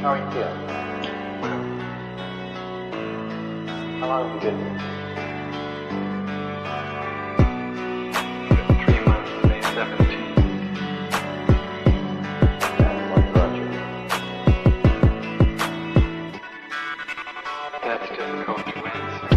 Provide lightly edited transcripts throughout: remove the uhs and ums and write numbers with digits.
How are you feeling? How long have you been here? 3 months, May 17th. And what brought you here? That's difficult to answer.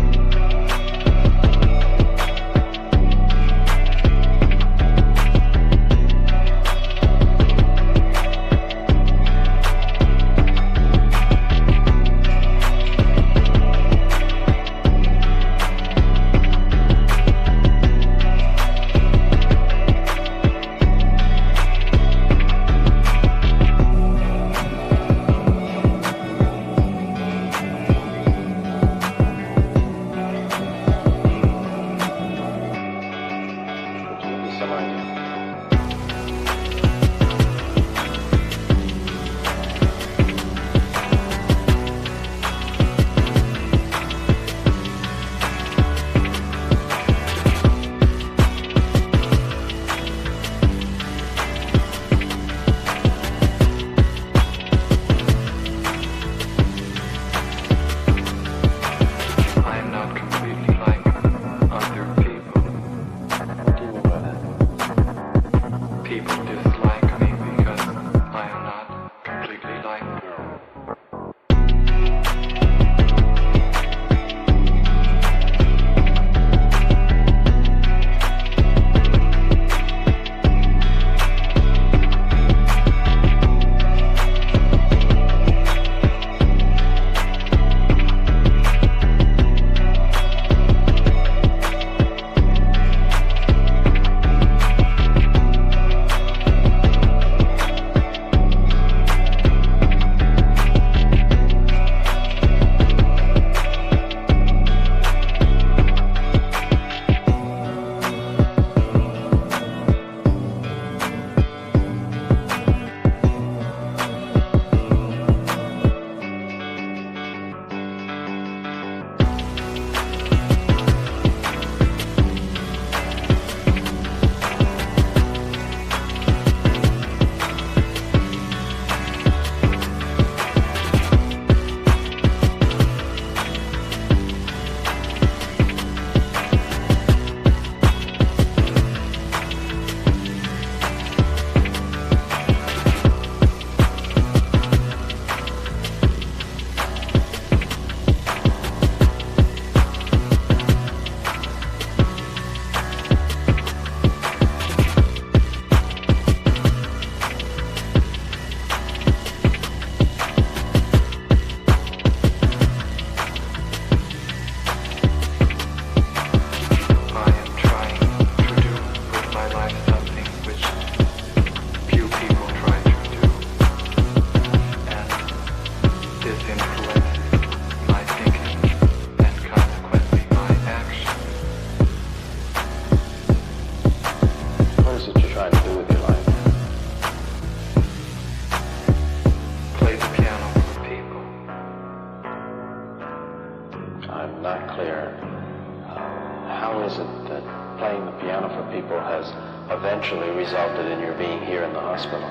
Eventually resulted in your being here in the hospital.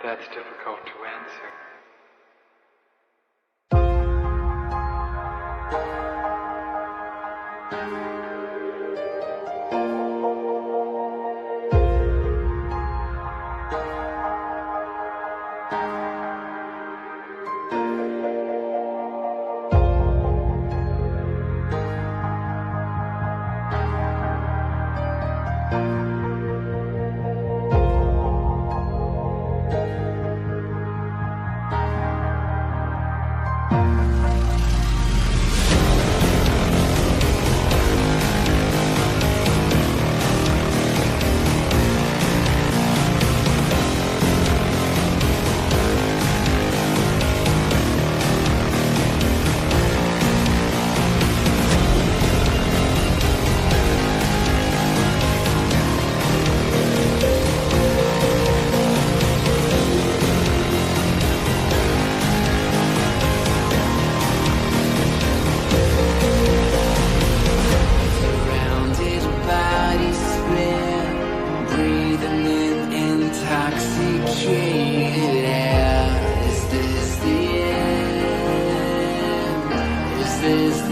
That's difficult to answer.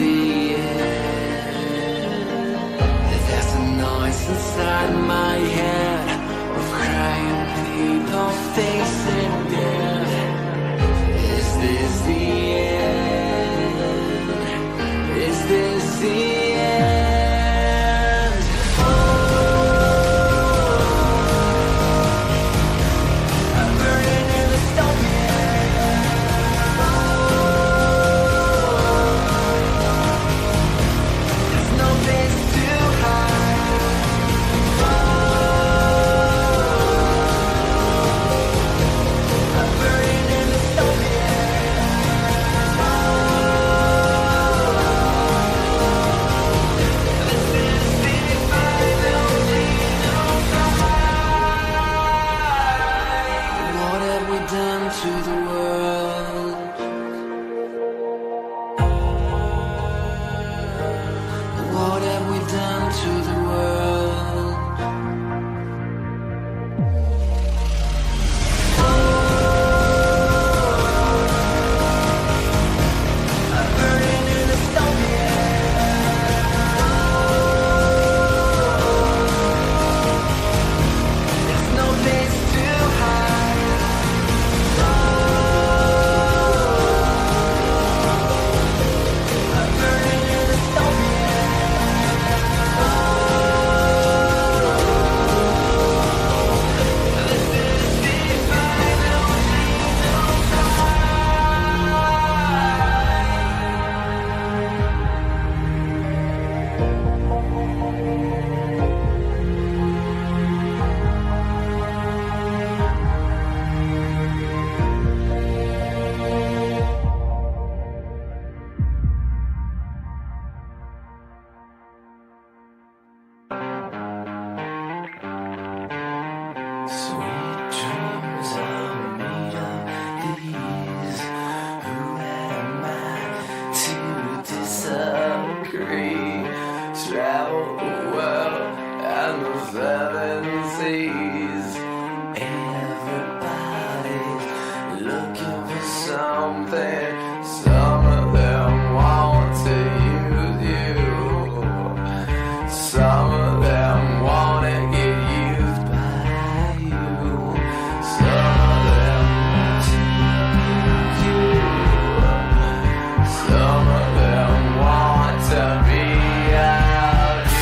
the end. There's a noise inside my head of crying people facing death. Is this the end? Is this the end? I'm burning in the stone. There's no place to hide. I'm burning in the stone. This is the final fight. What have we done to the world? What have we done to the world? I'm burning in the stone. There's no place to hide. I'm burning in the stone. This is the final sweet dreams are made of these. Who am I to disagree? Travel the world and the seven seas. Everybody's looking for something. Some of them want to use you. Some of them want to get used by you. Some of them want to use you. Some of them want to be out you.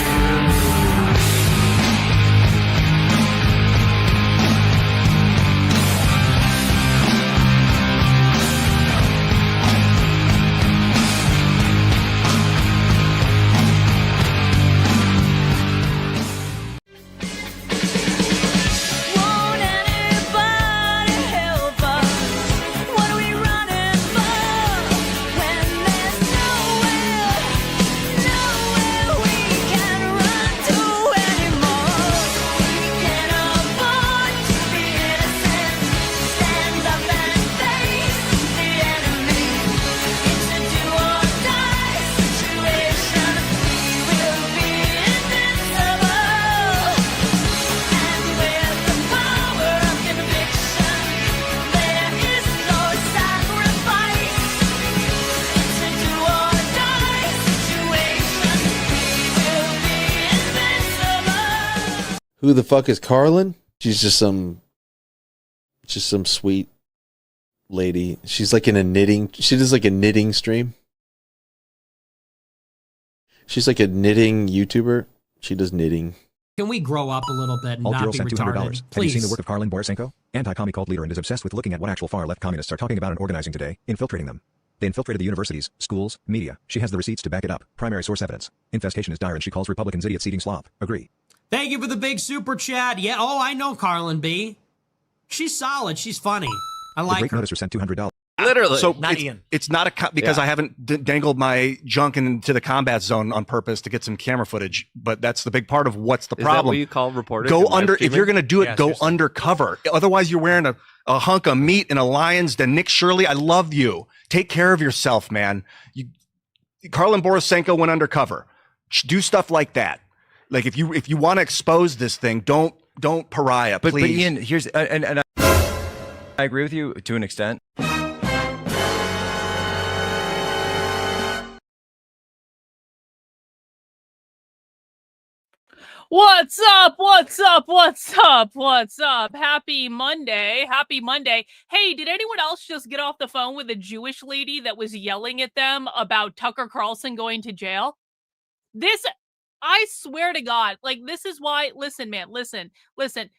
Won't anybody help us? What are we running for? When there's nowhere we can run to anymore. We can't afford to be innocent. Stand up and face the enemy. It's a do or die situation. We will be invincible. And with the power of conviction, there is no sacrifice. It's a do or die situation. We will be invincible. Who the fuck is Karlyn? She's just some sweet lady. She's like in a knitting. She does like a knitting stream. She's like a knitting YouTuber. She does knitting. Can we grow up a little bit and Alt not Girl be sent $200. retarded? Have you Please. seen the work of Karlyn Borysenko? Anti-commie cult leader and is obsessed with looking at what actual far-left communists are talking about and organizing today, infiltrating them. They infiltrated the universities, schools, media. She has the receipts to back it up. Primary source evidence. Infestation is dire and she calls Republicans idiots eating slop. Agree. Thank you for the big super chat. Yeah, oh, I know Karlyn B. She's solid. She's funny. I The like great her. noticer sent $200. Literally. So not it's, Ian. it's not a because I haven't dangled my junk into the combat zone on purpose to get some camera footage. But that's the big part of what's the Is problem. that what you call reporting? Go and live under if streaming? you're going to do it. Yeah, go seriously. undercover. Otherwise, you're wearing a hunk of meat in a lion's den. Nick Shirley, I love you. Take care of yourself, man. Karlyn Borysenko went undercover. Do stuff like that. Like if you want to expose this thing, don't pariah, please. But Ian, here's and I agree with you to an extent. What's up? What's up? What's up? What's up? Happy Monday. Happy Monday. Hey, did anyone else just get off the phone with a Jewish lady that was yelling at them about Tucker Carlson going to jail? I swear to God, like, this is why, listen, man, listen.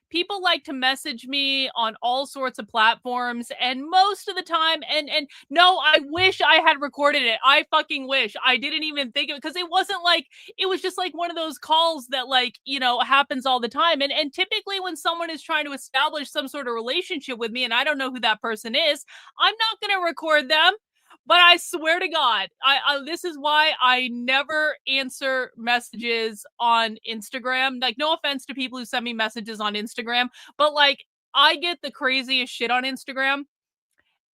People like to message me on all sorts of platforms, and most of the time, and no, I wish I had recorded it. I fucking wish. I didn't even think of it, because it wasn't like, it was just like one of those calls that, like, happens all the time. And typically when someone is trying to establish some sort of relationship with me and I don't know who that person is, I'm not going to record them. But I swear to God, this is why I never answer messages on Instagram. Like, no offense to people who send me messages on Instagram, but like, I get the craziest shit on Instagram.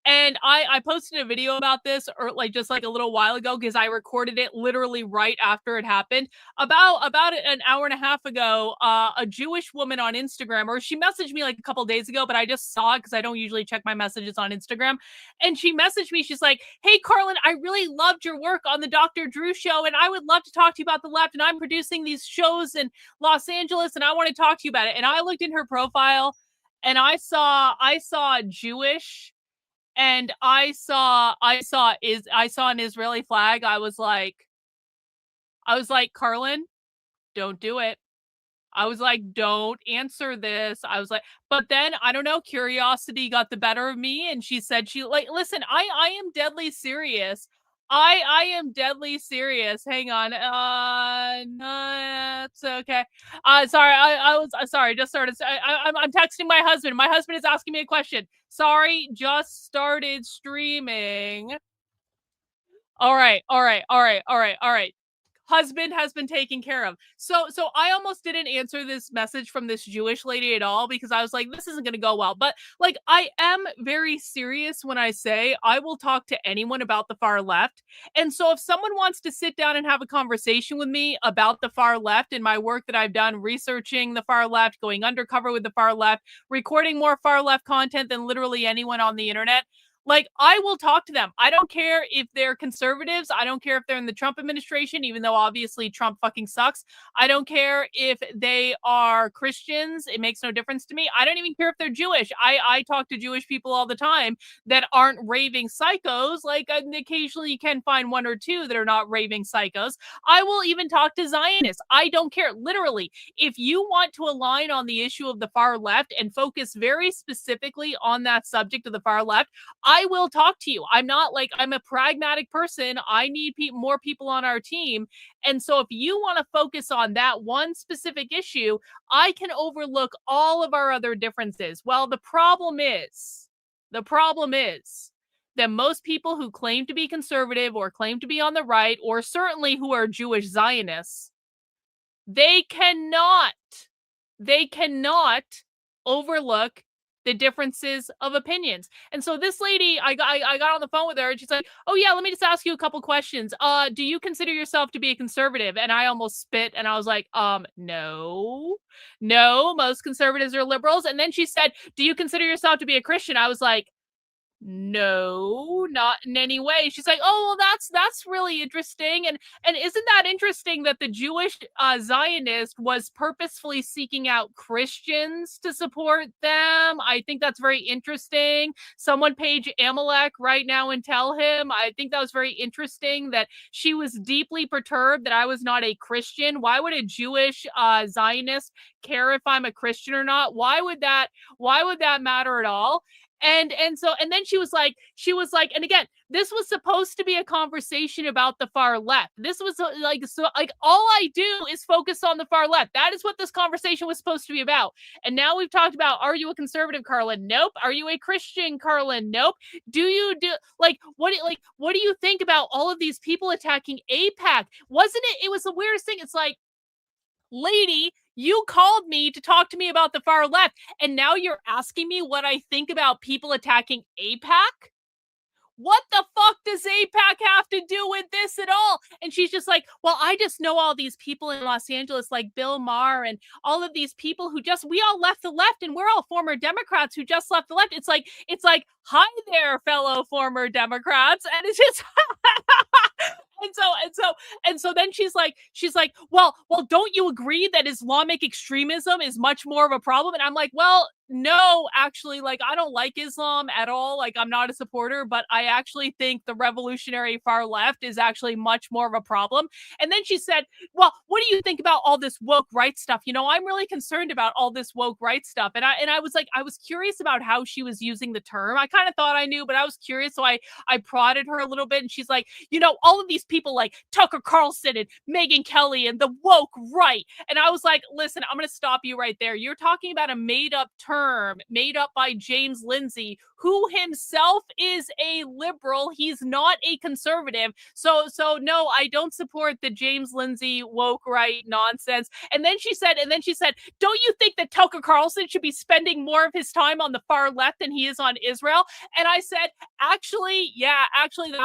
And I posted a video about this, or like just like a little while ago, because I recorded it literally right after it happened. About an hour and a half ago, a Jewish woman on Instagram, or she messaged me like a couple days ago, but I just saw it because I don't usually check my messages on Instagram. And she messaged me. She's like, "Hey, Karlyn, I really loved your work on the Dr. Drew show, and I would love to talk to you about the left. And I'm producing these shows in Los Angeles, and I want to talk to you about it." And I looked in her profile, and I saw Jewish. And I saw an Israeli flag. I was like, "Karlyn, don't do it." I was like, "Don't answer this." I was like, but then I don't know, curiosity got the better of me, and she said, listen, I am deadly serious. I am deadly serious. Hang on. No, it's okay. Sorry, I was sorry. Just started. I'm texting my husband. My husband is asking me a question. Sorry, just started streaming. All right. Husband has been taken care of. So I almost didn't answer this message from this Jewish lady at all, because I was like, this isn't going to go well. But like, I am very serious when I say I will talk to anyone about the far left. And so if someone wants to sit down and have a conversation with me about the far left and my work that I've done researching the far left, going undercover with the far left, recording more far left content than literally anyone on the internet, like, I will talk to them. I don't care if they're conservatives. I don't care if they're in the Trump administration, even though obviously Trump fucking sucks. I don't care if they are Christians. It makes no difference to me. I don't even care if they're Jewish. I talk to Jewish people all the time that aren't raving psychos. Like, occasionally you can find one or two that are not raving psychos. I will even talk to Zionists. I don't care. Literally, if you want to align on the issue of the far left and focus very specifically on that subject of the far left, I will talk to you. I'm a pragmatic person. I need more people on our team. And so if you want to focus on that one specific issue, I can overlook all of our other differences. Well, the problem is that most people who claim to be conservative or claim to be on the right, or certainly who are Jewish Zionists, they cannot overlook the differences of opinions. And so this lady, I got on the phone with her, and she's like, "Oh yeah, let me just ask you a couple questions. Do you consider yourself to be a conservative?" And I almost spit, and I was like, no, most conservatives are liberals. And then she said, "Do you consider yourself to be a Christian?" I was like, no, not in any way. She's like, "Oh, well, that's really interesting." And isn't that interesting that the Jewish Zionist was purposefully seeking out Christians to support them? I think that's very interesting. Someone page Amalek right now and tell him. I think that was very interesting that she was deeply perturbed that I was not a Christian. Why would a Jewish Zionist care if I'm a Christian or not? Why would that matter at all? And then she was like, and again, this was supposed to be a conversation about the far left. This was like all I do is focus on the far left. That is what this conversation was supposed to be about. And now we've talked about, are you a conservative, Karlyn? Nope. Are you a Christian, Karlyn? Nope. What do you think about all of these people attacking AIPAC? Wasn't it? It was the weirdest thing. It's like, lady, you called me to talk to me about the far left, and now you're asking me what I think about people attacking AIPAC? What the fuck does AIPAC have to do with this at all? And she's just like, "Well, I just know all these people in Los Angeles, like Bill Maher and all of these people who we all left the left, and we're all former Democrats who just left the left." It's like, hi there, fellow former Democrats. And it's just, And so then she's like, well, don't you agree that Islamic extremism is much more of a problem? And I'm like, well, no, actually, like, I don't like Islam at all. Like, I'm not a supporter, but I actually think the revolutionary far left is actually much more of a problem. And then she said, well, what do you think about all this woke rights stuff? You know, I'm really concerned about all this woke rights stuff. And I was like, I was curious about how she was using the term. I kind of thought I knew, but I was curious. So I prodded her a little bit, and she's like, you know, all of these people like Tucker Carlson and Megyn Kelly and the woke right. And I was like, listen, I'm going to stop you right there. You're talking about a made up term made up by James Lindsay, who himself is a liberal. He's not a conservative. So no, I don't support the James Lindsay woke right nonsense. And then she said, don't you think that Tucker Carlson should be spending more of his time on the far left than he is on Israel? And I said, actually, that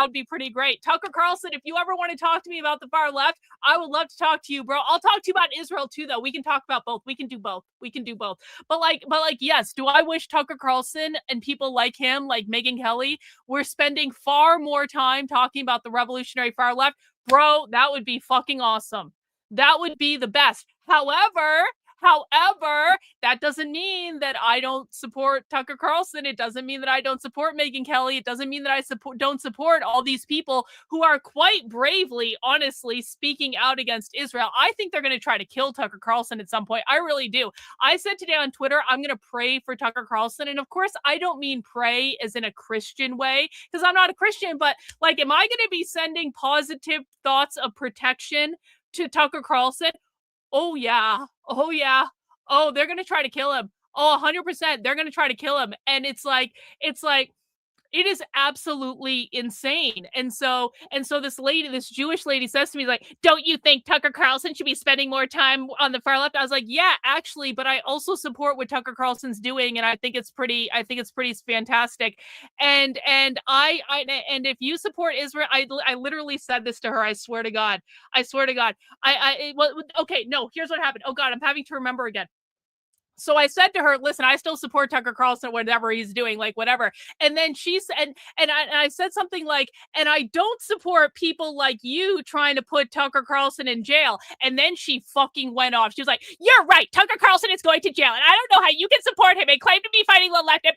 would be pretty great. Tucker Carlson, if you ever want to talk to me about the far left, I would love to talk to you, bro. I'll talk to you about Israel too, though. We can talk about both. We can do both. But yes, do I wish Tucker Carlson and people like him, like Megyn Kelly, were spending far more time talking about the revolutionary far left? Bro, that would be fucking awesome. That would be the best. However, that doesn't mean that I don't support Tucker Carlson. It doesn't mean that I don't support Megyn Kelly. It doesn't mean that I don't support all these people who are quite bravely, honestly, speaking out against Israel. I think they're going to try to kill Tucker Carlson at some point. I really do. I said today on Twitter, I'm going to pray for Tucker Carlson. And of course, I don't mean pray as in a Christian way, because I'm not a Christian, but like, am I going to be sending positive thoughts of protection to Tucker Carlson? Oh, yeah. Oh, they're going to try to kill him. Oh, 100%. They're going to try to kill him. And it's like, it is absolutely insane. And so this Jewish lady says to me, like, don't you think Tucker Carlson should be spending more time on the far left? I was like, yeah, actually, but I also support what Tucker Carlson's doing. And I think it's pretty fantastic. And if you support Israel, I literally said this to her. I swear to God. Okay, no, here's what happened. Oh God, I'm having to remember again. So I said to her, listen, I still support Tucker Carlson, whatever he's doing, like whatever. And then she said, and I said something like, and I don't support people like you trying to put Tucker Carlson in jail. And then she fucking went off. She was like, you're right. Tucker Carlson is going to jail. And I don't know how you can support him and claim to be fighting the left. I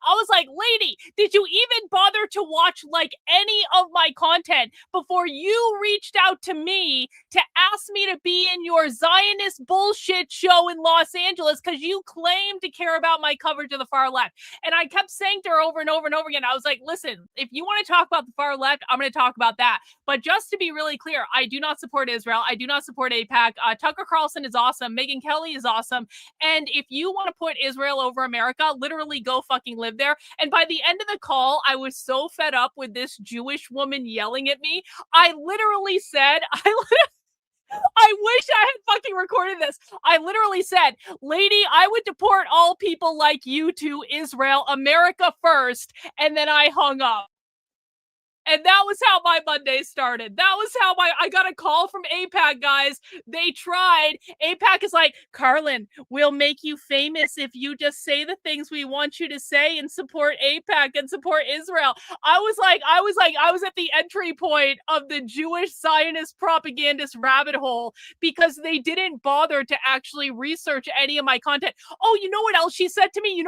was like, lady, did you even bother to watch like any of my content before you reached out to me to ask me to be in your Zionist bullshit show in Los Angeles because you claim to care about my coverage of the far left? And I kept saying to her over and over and over again, I was like, listen, if you want to talk about the far left, I'm going to talk about that. But just to be really clear, I do not support Israel. I do not support AIPAC. Tucker Carlson is awesome. Megyn Kelly is awesome. And if you want to put Israel over America, literally go fucking live there. And by the end of the call, I was so fed up with this Jewish woman yelling at me. I literally said, I wish I had fucking recorded this. I literally said, lady, I would deport all people like you to Israel, America first. And then I hung up. And that was how my Monday started. That was how I got a call from AIPAC, guys. They tried. AIPAC is like, Karlyn, we'll make you famous if you just say the things we want you to say and support AIPAC and support Israel. I was at the entry point of the Jewish Zionist propagandist rabbit hole because they didn't bother to actually research any of my content. Oh, you know what else she said to me?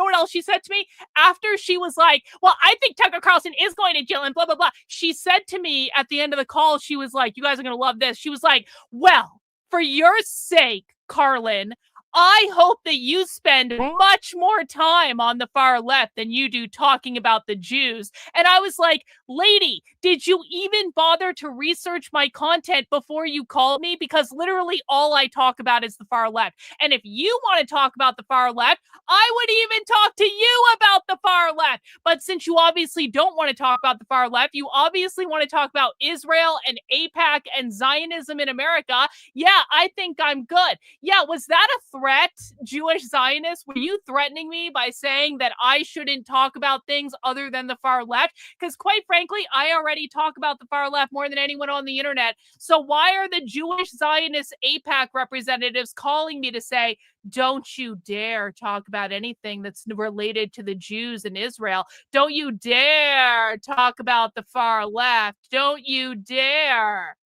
After she was like, well, I think Tucker Carlson is going to jail and blah, blah, blah. She said to me at the end of the call, she was like, you guys are going to love this. She was like, well, for your sake, Karlyn, I hope that you spend much more time on the far left than you do talking about the Jews. And I was like, lady, did you even bother to research my content before you called me? Because literally all I talk about is the far left. And if you want to talk about the far left, I would even talk to you about the far left. But since you obviously don't want to talk about the far left, you obviously want to talk about Israel and AIPAC and Zionism in America. Yeah, I think I'm good. Yeah, was that a threat threat, Jewish Zionists? Were you threatening me by saying that I shouldn't talk about things other than the far left? Because quite frankly, I already talk about the far left more than anyone on the internet. So why are the Jewish Zionist AIPAC representatives calling me to say, don't you dare talk about anything that's related to the Jews in Israel? Don't you dare talk about the far left. Don't you dare.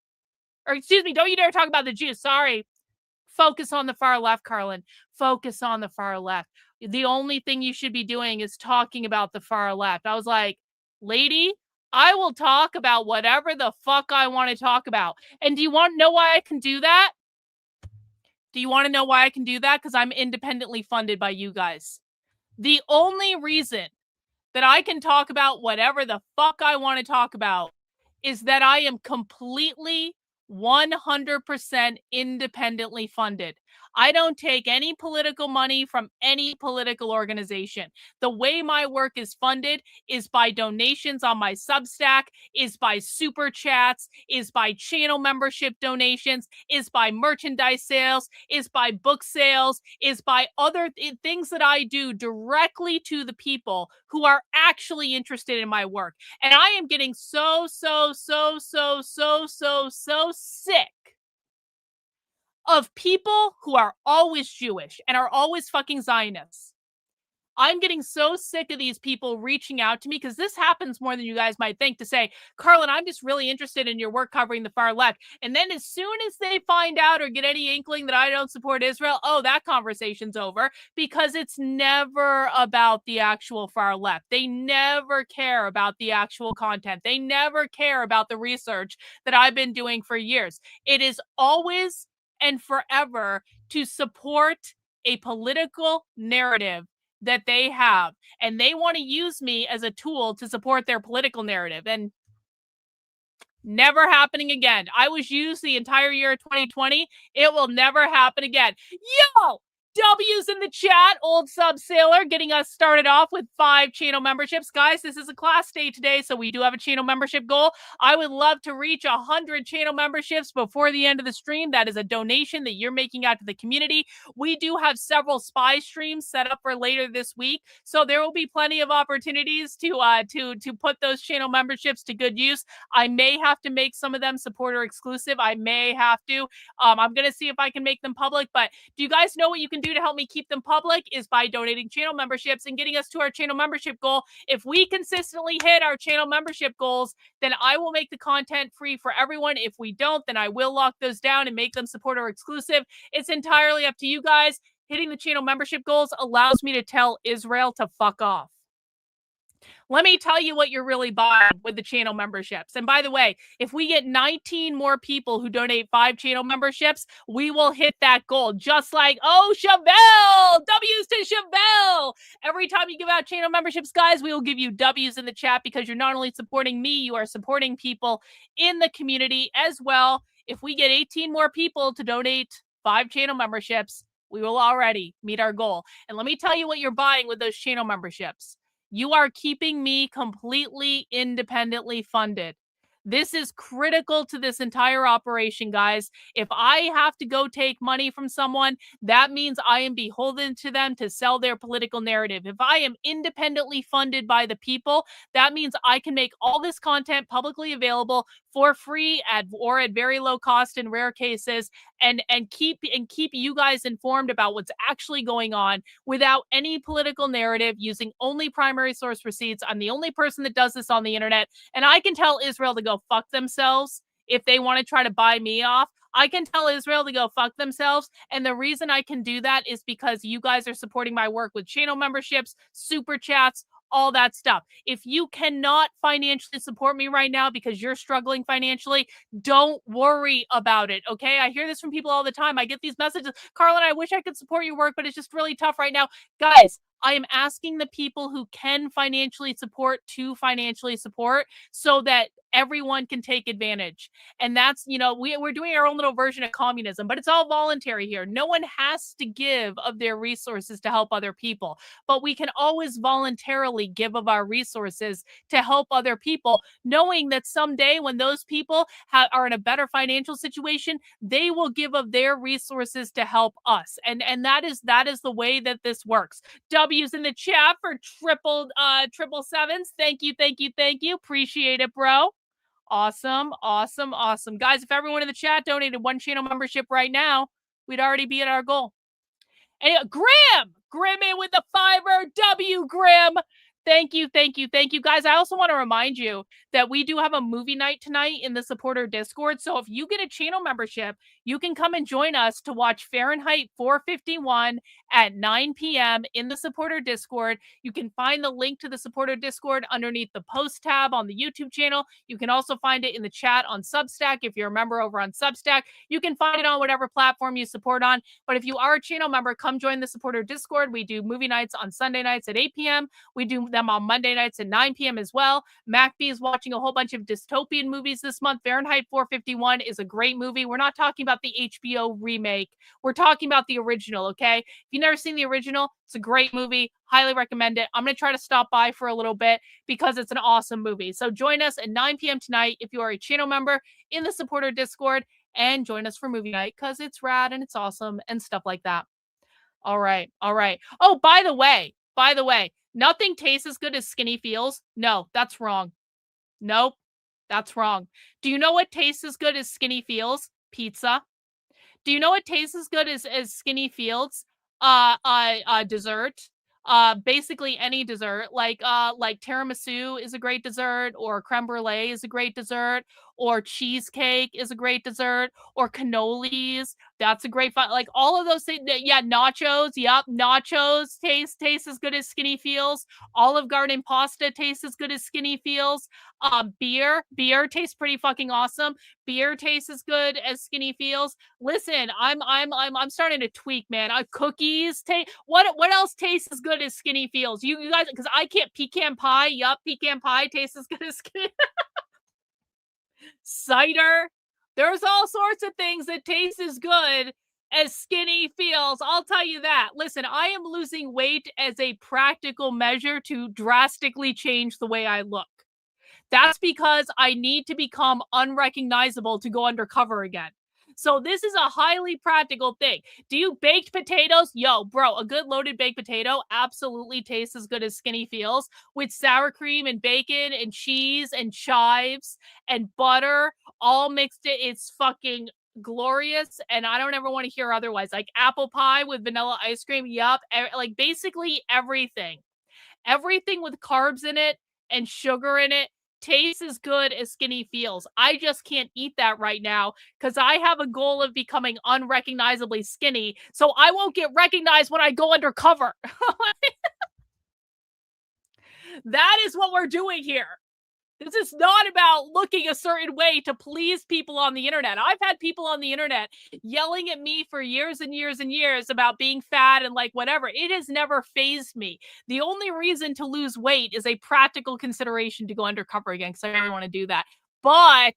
Or excuse me, don't you dare talk about the Jews. Sorry. Focus on the far left, Karlyn. Focus on the far left. The only thing you should be doing is talking about the far left. I was like, lady, I will talk about whatever the fuck I want to talk about. And do you want to know why I can do that? Do you want to know why I can do that? Because I'm independently funded by you guys. The only reason that I can talk about whatever the fuck I want to talk about is that I am completely 100% independently funded. I don't take any political money from any political organization. The way my work is funded is by donations on my Substack, is by super chats, is by channel membership donations, is by merchandise sales, is by book sales, is by other things that I do directly to the people who are actually interested in my work. And I am getting so sick of people who are always Jewish and are always fucking Zionists. I'm getting so sick of these people reaching out to me, because this happens more than you guys might think, to say, Karlyn, I'm just really interested in your work covering the far left. And then as soon as they find out or get any inkling that I don't support Israel, oh, that conversation's over, because it's never about the actual far left. They never care about the actual content. They never care about the research that I've been doing for years. It is always and forever to support a political narrative that they have, and they want to use me as a tool to support their political narrative. And never happening again. I was used the entire year of 2020. It will never happen again. Yo! W's in the chat, old sub sailor, getting us started off with 5 channel memberships. Guys, this is a class day today, so we do have a channel membership goal. I would love to reach 100 channel memberships before the end of the stream. That is a donation that you're making out to the community. We do have several spy streams set up for later this week, so there will be plenty of opportunities to put those channel memberships to good use. I may have to make some of them supporter exclusive. I may have to. I'm going to see if I can make them public, but do you guys know what you can do to help me keep them public? Is by donating channel memberships and getting us to our channel membership goal. If we consistently hit our channel membership goals, then I will make the content free for everyone. If we don't, then I will lock those down and make them supporter exclusive. It's entirely up to you guys. Hitting the channel membership goals allows me to tell Israel to fuck off. Let me tell you what you're really buying with the channel memberships. And by the way, if we get 19 more people who donate 5 channel memberships, we will hit that goal. Just like, oh, Chevelle! W's to Chevelle! Every time you give out channel memberships, guys, we will give you W's in the chat, because you're not only supporting me, you are supporting people in the community as well. If we get 18 more people to donate 5 channel memberships, we will already meet our goal. And let me tell you what you're buying with those channel memberships. You are keeping me completely independently funded. This is critical to this entire operation, guys. If I have to go take money from someone, that means I am beholden to them to sell their political narrative. If I am independently funded by the people, that means I can make all this content publicly available for free or at very low cost in rare cases, and keep you guys informed about what's actually going on without any political narrative, using only primary source receipts. I'm the only person that does this on the internet, and I can tell Israel to go fuck themselves if they want to try to buy me off. I can tell Israel to go fuck themselves. And the reason I can do that is because you guys are supporting my work with channel memberships, super chats, all that stuff. If you cannot financially support me right now because you're struggling financially, don't worry about it, okay? I hear this from people all the time. I get these messages, Karlyn, I wish I could support your work, but it's just really tough right now. Guys, I am asking the people who can financially support to financially support, so that everyone can take advantage. And that's, we're doing our own little version of communism, but it's all voluntary here. No one has to give of their resources to help other people, but we can always voluntarily give of our resources to help other people, knowing that someday when those people are in a better financial situation, they will give of their resources to help us. And that is the way that this works. W's in the chat for triple sevens. Thank you. Appreciate it, bro. Awesome. Guys, if everyone in the chat donated one channel membership right now, we'd already be at our goal. And Grim in with the fiver. W Grim. Thank you. Guys, I also want to remind you that we do have a movie night tonight in the supporter Discord. So if you get a channel membership, you can come and join us to watch Fahrenheit 451 at 9 p.m. in the supporter Discord. You can find the link to the supporter Discord underneath the post tab on the YouTube channel. You can also find it in the chat on Substack. If you're a member over on Substack, you can find it on whatever platform you support on. But if you are a channel member, come join the supporter Discord. We do movie nights on Sunday nights at 8 p.m. We do them on Monday nights at 9 p.m. as well. MacB is watching a whole bunch of dystopian movies this month. Fahrenheit 451 is a great movie. We're not talking about the HBO remake. We're talking about the original, okay? If you've never seen the original, it's a great movie. Highly recommend it. I'm going to try to stop by for a little bit because it's an awesome movie. So join us at 9 p.m. tonight if you are a channel member in the supporter Discord, and join us for movie night because it's rad and it's awesome and stuff like that. All right. Oh, by the way, nothing tastes as good as skinny feels. No, that's wrong. Nope, that's wrong. Do you know what tastes as good as skinny feels? Pizza. Do you know what tastes as good as skinny feels? Dessert. Basically any dessert, like tiramisu is a great dessert, or creme brulee is a great dessert, or cheesecake is a great dessert, or cannolis. That's a great fun. Like all of those things. Yeah, nachos. Yep, nachos taste as good as skinny feels. Olive Garden pasta tastes as good as skinny feels. Beer tastes pretty fucking awesome. Beer tastes as good as skinny feels. Listen, I'm starting to tweak, man. Cookies taste. What else tastes as good as skinny feels? You guys, because I can't. Pecan pie. Yup, pecan pie tastes as good as skinny. Cider. There's all sorts of things that taste as good as skinny feels. I'll tell you that. Listen, I am losing weight as a practical measure to drastically change the way I look. That's because I need to become unrecognizable to go undercover again. So this is a highly practical thing. Do you baked potatoes? Yo, bro, a good loaded baked potato absolutely tastes as good as skinny feels with sour cream and bacon and cheese and chives and butter all mixed in. It's fucking glorious, and I don't ever want to hear otherwise. Like apple pie with vanilla ice cream. Yup. Like basically everything with carbs in it and sugar in it tastes as good as skinny feels. I just can't eat that right now because I have a goal of becoming unrecognizably skinny, so I won't get recognized when I go undercover. That is what we're doing here. This is not about looking a certain way to please people on the internet. I've had people on the internet yelling at me for years and years and years about being fat and like whatever. It has never fazed me. The only reason to lose weight is a practical consideration to go undercover again because I really want to do that. But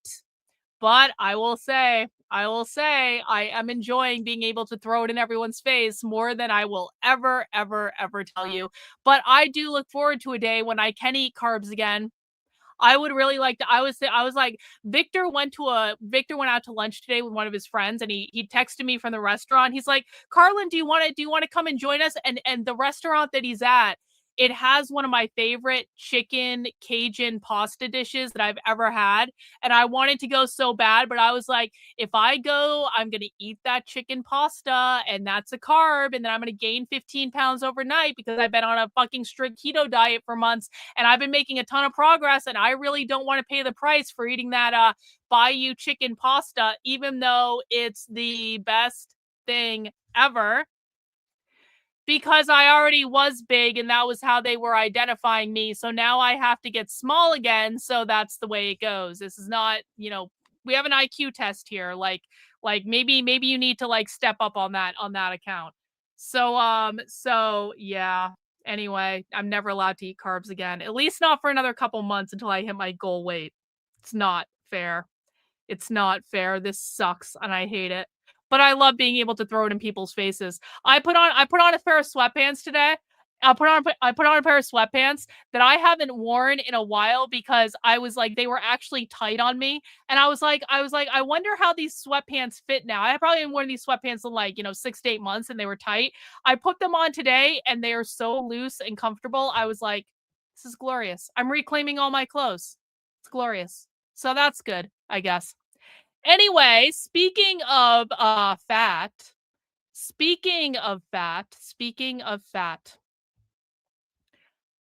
I will say, I am enjoying being able to throw it in everyone's face more than I will ever tell you. But I do look forward to a day when I can eat carbs again. I would really like to. I was like, Victor went out to lunch today with one of his friends, and he texted me from the restaurant. He's like, Karlyn, do you want to come and join us? And the restaurant that he's at, it has one of my favorite chicken Cajun pasta dishes that I've ever had. And I wanted to go so bad, but I was like, if I go, I'm going to eat that chicken pasta and that's a carb. And then I'm going to gain 15 pounds overnight because I've been on a fucking strict keto diet for months and I've been making a ton of progress. And I really don't want to pay the price for eating that Bayou chicken pasta, even though it's the best thing ever. Because I already was big and that was how they were identifying me. So now I have to get small again. So that's the way it goes. This is not, we have an IQ test here. Like maybe you need to like step up on that account. So yeah. Anyway, I'm never allowed to eat carbs again, at least not for another couple months until I hit my goal weight. It's not fair. It's not fair. This sucks and I hate it. But I love being able to throw it in people's faces. I put on a pair of sweatpants today. I put on a pair of sweatpants that I haven't worn in a while because I was like, they were actually tight on me. And I was like, I wonder how these sweatpants fit now. I probably haven't worn these sweatpants in like, 6 to 8 months and they were tight. I put them on today and they are so loose and comfortable. I was like, this is glorious. I'm reclaiming all my clothes. It's glorious. So that's good, I guess. Anyway, speaking of fat,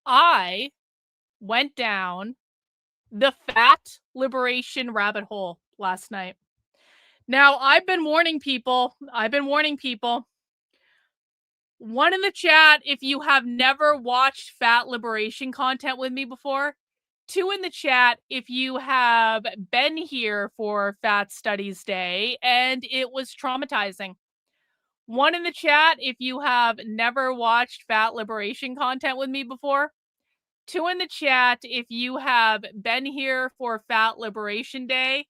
I went down the fat liberation rabbit hole last night. Now, I've been warning people. One in the chat if you have never watched fat liberation content with me before. 2 in the chat if you have been here for Fat Studies Day and it was traumatizing. 1 in the chat if you have never watched fat liberation content with me before. 2 in the chat if you have been here for Fat Liberation Day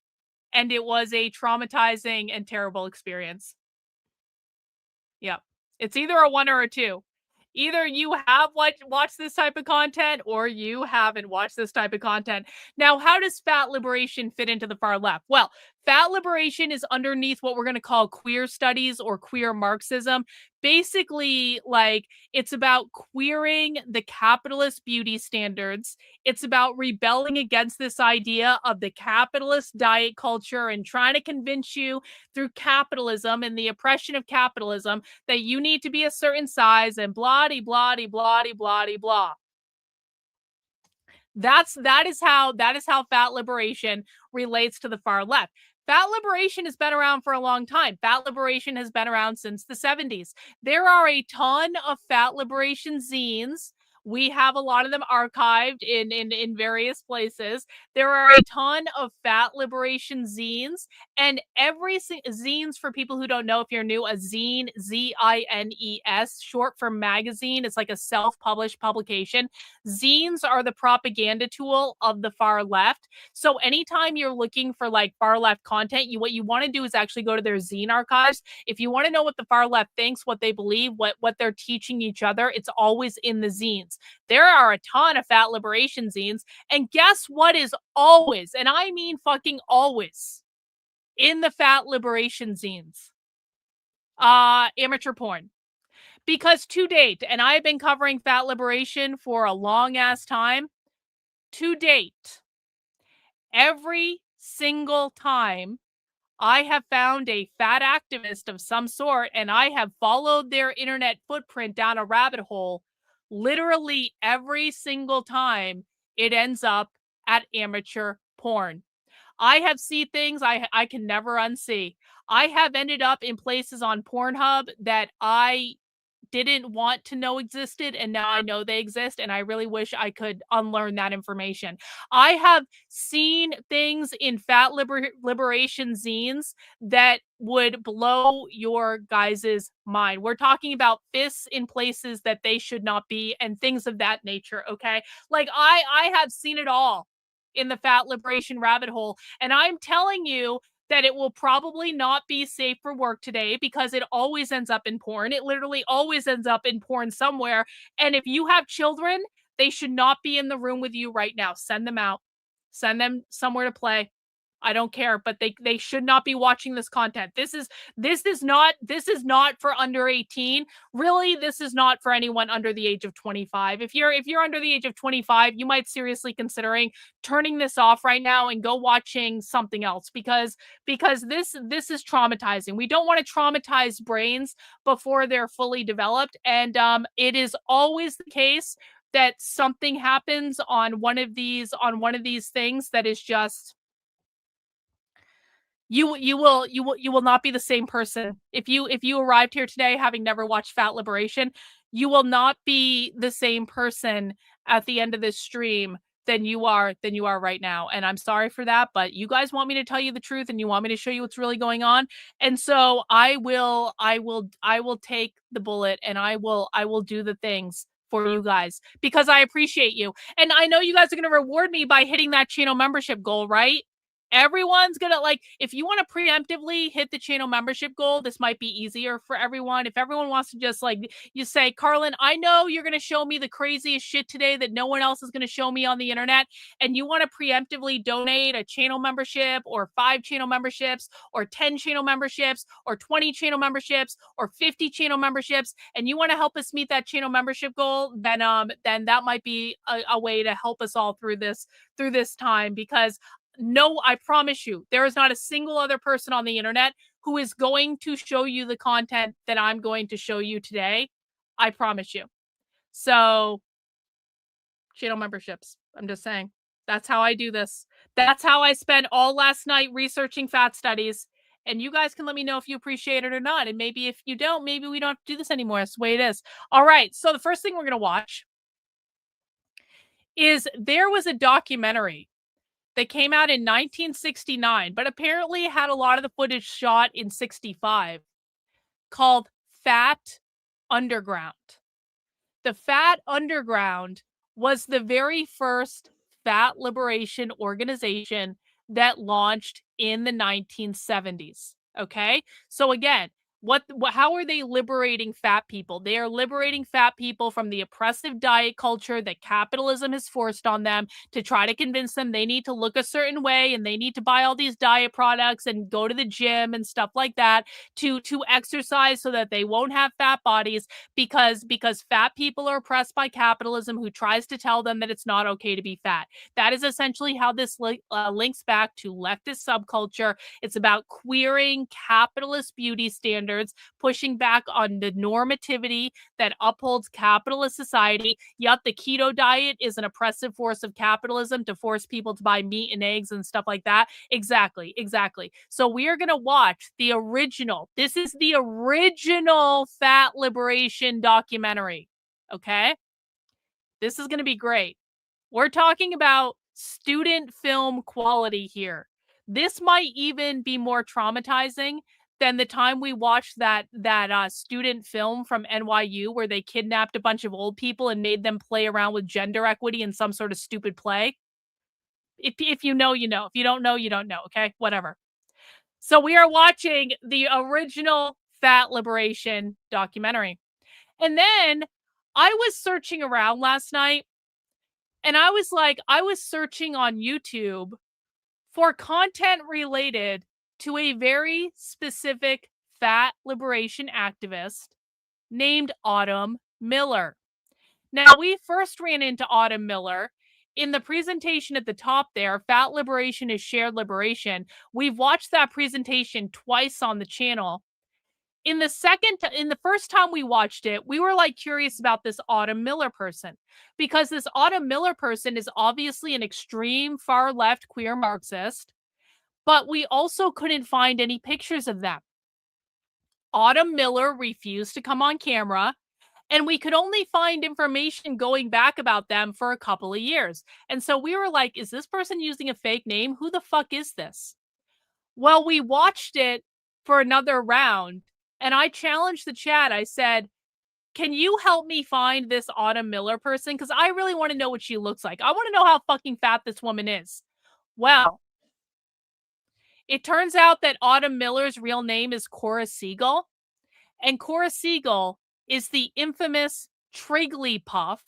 and it was a traumatizing and terrible experience. Yep. It's either a 1 or a 2. Either you have watched this type of content or you haven't watched this type of content. Now, how does fat liberation fit into the far left? Well, fat liberation is underneath what we're going to call queer studies or queer Marxism. Basically, like, it's about queering the capitalist beauty standards. It's about rebelling against this idea of the capitalist diet culture and trying to convince you through capitalism and the oppression of capitalism that you need to be a certain size and blah de blah de blah de blah de blah. That is how fat liberation relates to the far left. Fat liberation has been around for a long time. Fat liberation has been around since the 70s. There are a ton of fat liberation zines. We have a lot of them archived in various places. There are a ton of fat liberation zines, and every zines, for people who don't know, if you're new, a zine, Z-I-N-E-S, short for magazine. It's like a self-published publication. Zines are the propaganda tool of the far left. So anytime you're looking for like far left content, what you want to do is actually go to their zine archives. If you want to know what the far left thinks, what they believe, what they're teaching each other, it's always in the zines. There are a ton of fat liberation zines. And guess what is always, and I mean fucking always, in the fat liberation zines? Amateur porn. Because to date, and I've been covering fat liberation for a long ass time, to date, every single time I have found a fat activist of some sort and I have followed their internet footprint down a rabbit hole, literally every single time it ends up at amateur porn. I have seen things I can never unsee. I have ended up in places on Pornhub that I didn't want to know existed, and now I know they exist, and I really wish I could unlearn that information. I have seen things in fat liberation zines that would blow your guys' mind. We're talking about fists in places that they should not be and things of that nature, okay? Like, I have seen it all in the fat liberation rabbit hole, and I'm telling you that it will probably not be safe for work today because it always ends up in porn. It literally always ends up in porn somewhere. And if you have children, they should not be in the room with you right now. Send them out. Send them somewhere to play. I don't care, but they should not be watching this content. This is not for under 18. Really, this is not for anyone under the age of 25. If you're under the age of 25, you might seriously considering turning this off right now and go watching something else because this is traumatizing. We don't want to traumatize brains before they're fully developed, and it is always the case that something happens on one of these things that is just you will not be the same person. If you arrived here today having never watched Fat Liberation, you will not be the same person at the end of this stream than you are right now. And I'm sorry for that, but you guys want me to tell you the truth and you want me to show you what's really going on. And so I will take the bullet and I will do the things for you guys because I appreciate you. And I know you guys are going to reward me by hitting that channel membership goal, right? Everyone's gonna, like, if you want to preemptively hit the channel membership goal, this might be easier for everyone. If everyone wants to just, like, you say, Karlyn, I know you're gonna show me the craziest shit today that no one else is gonna show me on the internet, and you want to preemptively donate a channel membership or 5 channel memberships or 10 channel memberships or 20 channel memberships or 50 channel memberships, and you want to help us meet that channel membership goal, then that might be a way to help us all through this time, because no, I promise you, there is not a single other person on the internet who is going to show you the content that I'm going to show you today. I promise you. So, channel memberships. I'm just saying. That's how I do this. That's how I spent all last night researching fat studies. And you guys can let me know if you appreciate it or not. And maybe if you don't, maybe we don't have to do this anymore. That's the way it is. All right. So the first thing we're going to watch is there was a documentary that came out in 1969, but apparently had a lot of the footage shot in 65, called Fat Underground. The Fat Underground was the very first fat liberation organization that launched in the 1970s. Okay? So again, how are they liberating fat people? They are liberating fat people from the oppressive diet culture that capitalism has forced on them to try to convince them they need to look a certain way and they need to buy all these diet products and go to the gym and stuff like that to exercise so that they won't have fat bodies, because fat people are oppressed by capitalism, who tries to tell them that it's not okay to be fat. That is essentially how this links back to leftist subculture. It's about queering capitalist beauty standards, pushing back on the normativity that upholds capitalist society. Yet the keto diet is an oppressive force of capitalism to force people to buy meat and eggs and stuff like that. Exactly. So we are going to watch the original. This is the original fat liberation documentary. Okay? This is going to be great. We're talking about student film quality here. This might even be more traumatizing than the time we watched that student film from NYU where they kidnapped a bunch of old people and made them play around with gender equity in some sort of stupid play. If you know, you know. If you don't know, you don't know. Okay, whatever. So we are watching the original fat liberation documentary. And then I was searching around last night, and I was searching on YouTube for content related to a very specific fat liberation activist named Autumn Miller. Now, we first ran into Autumn Miller in the presentation at the top there, Fat Liberation is Shared Liberation. We've watched that presentation twice on the channel. In the first time we watched it, we were like curious about this Autumn Miller person, because this Autumn Miller person is obviously an extreme far left queer Marxist, but we also couldn't find any pictures of them. Autumn Miller refused to come on camera, and we could only find information going back about them for a couple of years. And so we were like, is this person using a fake name? Who the fuck is this? Well, we watched it for another round, and I challenged the chat. I said, can you help me find this Autumn Miller person? Because I really want to know what she looks like. I want to know how fucking fat this woman is. Well, it turns out that Autumn Miller's real name is Cora Siegel, and Cora Siegel is the infamous Trigglypuff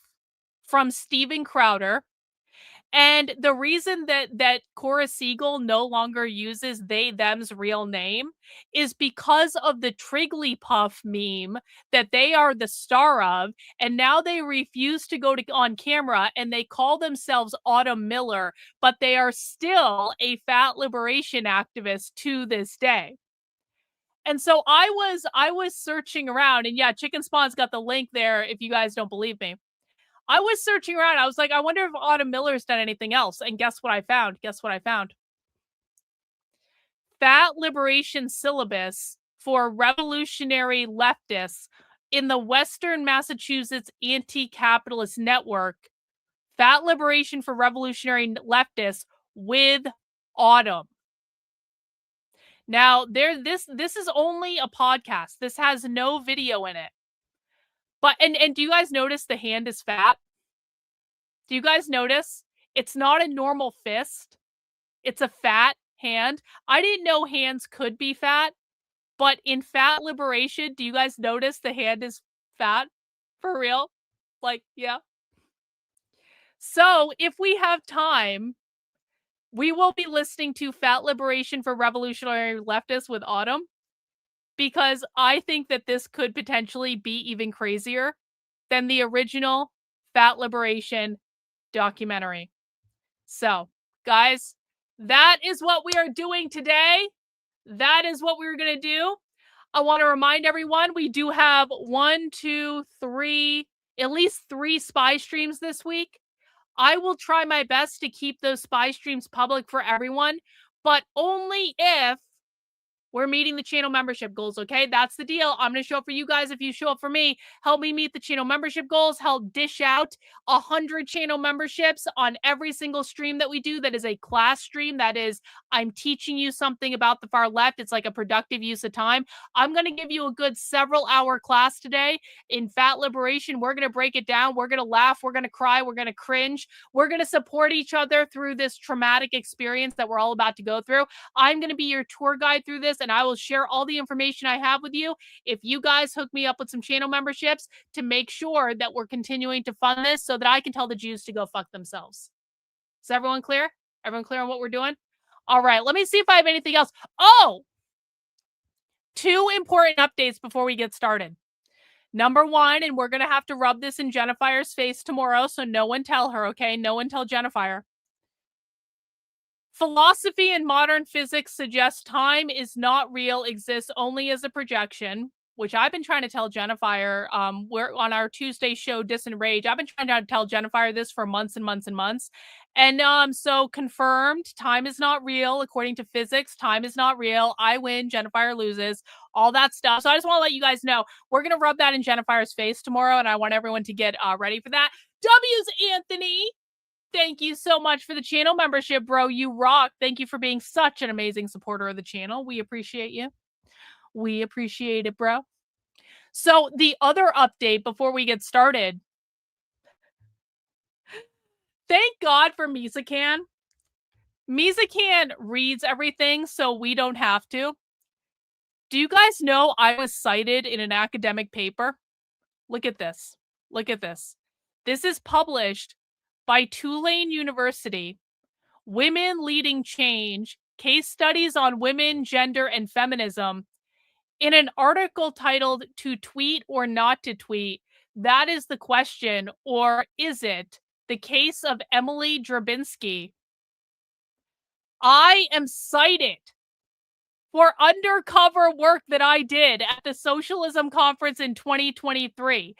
from Steven Crowder. And the reason that Cora Siegel no longer uses they/them's real name is because of the Trigglypuff meme that they are the star of, and now they refuse to go on camera, and they call themselves Autumn Miller, but they are still a fat liberation activist to this day. And so I was searching around, and yeah, Chicken Spawn's got the link there if you guys don't believe me. I was searching around. I was like, I wonder if Autumn Miller's done anything else. And guess what I found? Fat liberation syllabus for revolutionary leftists in the Western Massachusetts Anti-Capitalist Network. Fat liberation for revolutionary leftists with Autumn. Now, this is only a podcast. This has no video in it. But and do you guys notice the hand is fat? Do you guys notice? It's not a normal fist. It's a fat hand. I didn't know hands could be fat, but in fat liberation, do you guys notice the hand is fat? For real? Like, yeah. So, if we have time, we will be listening to Fat Liberation for Revolutionary Leftists with Autumn, because I think that this could potentially be even crazier than the original Fat Liberation documentary. So, guys, that is what we are doing today. That is what we're going to do. I want to remind everyone we do have 1, 2, 3, at least 3 spy streams this week. I will try my best to keep those spy streams public for everyone, but only if we're meeting the channel membership goals, okay? That's the deal. I'm going to show up for you guys if you show up for me. Help me meet the channel membership goals. Help dish out 100 channel memberships on every single stream that we do. That is a class stream. That is, I'm teaching you something about the far left. It's like a productive use of time. I'm going to give you a good several hour class today in Fat Liberation. We're going to break it down. We're going to laugh. We're going to cry. We're going to cringe. We're going to support each other through this traumatic experience that we're all about to go through. I'm going to be your tour guide through this, and I will share all the information I have with you if you guys hook me up with some channel memberships to make sure that we're continuing to fund this so that I can tell the Jews to go fuck themselves. Is everyone clear? Everyone clear on what we're doing? All right, let me see if I have anything else. Oh, 2 important updates before we get started. Number 1, and we're going to have to rub this in Jennifier's face tomorrow, so no one tell her, okay? No one tell Jennifer. Philosophy and modern physics suggest time is not real, exists only as a projection, which I've been trying to tell Jennifer. We're on our Tuesday show, Dis and Rage. I've been trying to tell Jennifer this for months and months and months. And so confirmed, time is not real. According to physics, time is not real. I win, Jennifer loses, all that stuff. So I just want to let you guys know, we're going to rub that in Jennifer's face tomorrow, and I want everyone to get ready for that. W's Anthony. Thank you so much for the channel membership, bro. You rock. Thank you for being such an amazing supporter of the channel. We appreciate you. We appreciate it, bro. So the other update before we get started. Thank God for Misakan. Misakan reads everything so we don't have to. Do you guys know I was cited in an academic paper? Look at this. Look at this. This is published by Tulane University, Women Leading Change, Case Studies on Women, Gender, and Feminism, in an article titled To Tweet or Not to Tweet, That is the Question, or Is It? The Case of Emily Drabinski. I am cited for undercover work that I did at the Socialism Conference in 2023.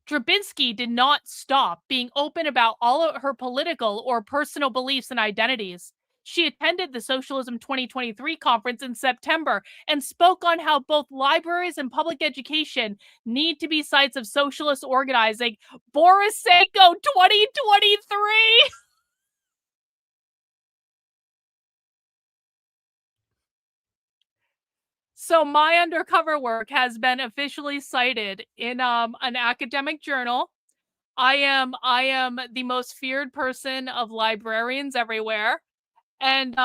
Drabinski did not stop being open about all of her political or personal beliefs and identities. She attended the Socialism 2023 conference in September and spoke on how both libraries and public education need to be sites of socialist organizing. Borysenko 2023! So my undercover work has been officially cited in an academic journal. I am the most feared person of librarians everywhere, and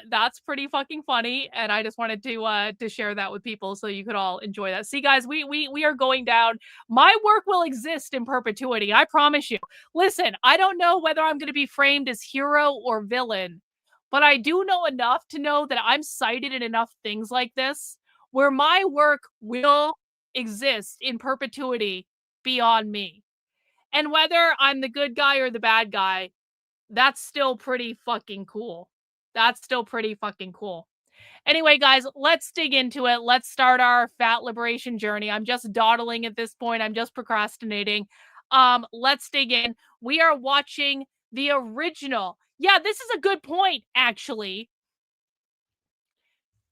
that's pretty fucking funny. And I just wanted to share that with people so you could all enjoy that. See, guys, we are going down. My work will exist in perpetuity. I promise you. Listen, I don't know whether I'm going to be framed as hero or villain, but I do know enough to know that I'm cited in enough things like this where my work will exist in perpetuity beyond me. And whether I'm the good guy or the bad guy, that's still pretty fucking cool. That's still pretty fucking cool. Anyway, guys, let's dig into it. Let's start our fat liberation journey. I'm just dawdling at this point. I'm just procrastinating. Let's dig in. We are watching the original. Yeah, this is a good point, actually.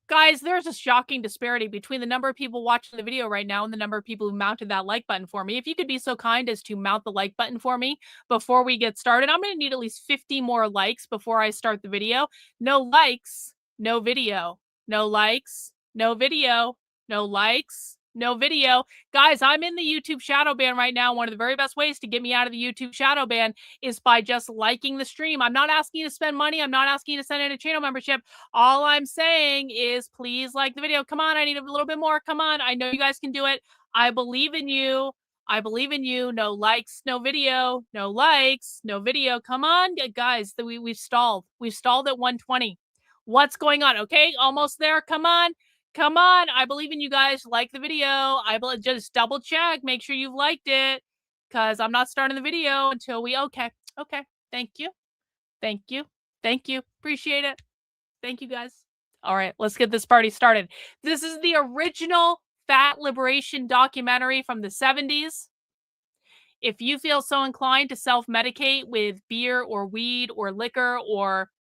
Guys, there's a shocking disparity between the number of people watching the video right now and the number of people who mounted that like button for me. If you could be so kind as to mount the like button for me before we get started, I'm going to need at least 50 more likes before I start the video. No likes, no video. No likes, no video. No likes, no video. Guys, I'm in the YouTube shadow ban right now. One of the very best ways to get me out of the YouTube shadow ban is by just liking the stream. I'm not asking you to spend money. I'm not asking you to send in a channel membership. All I'm saying is please like the video. Come on, I need a little bit more. Come on, I know you guys can do it. I believe in you. I believe in you. No likes, no video. No likes, no video. Come on, guys. We've stalled. We've stalled at 120. What's going on? Okay, almost there. Come on. Come on. I believe in you guys. Like the video. Just double check. Make sure you've liked it. Because I'm not starting the video until we... Okay. Thank you. Thank you. Thank you. Appreciate it. Thank you, guys. All right, let's get this party started. This is the original fat liberation documentary from the 70s. If you feel so inclined to self-medicate with beer or weed or liquor or...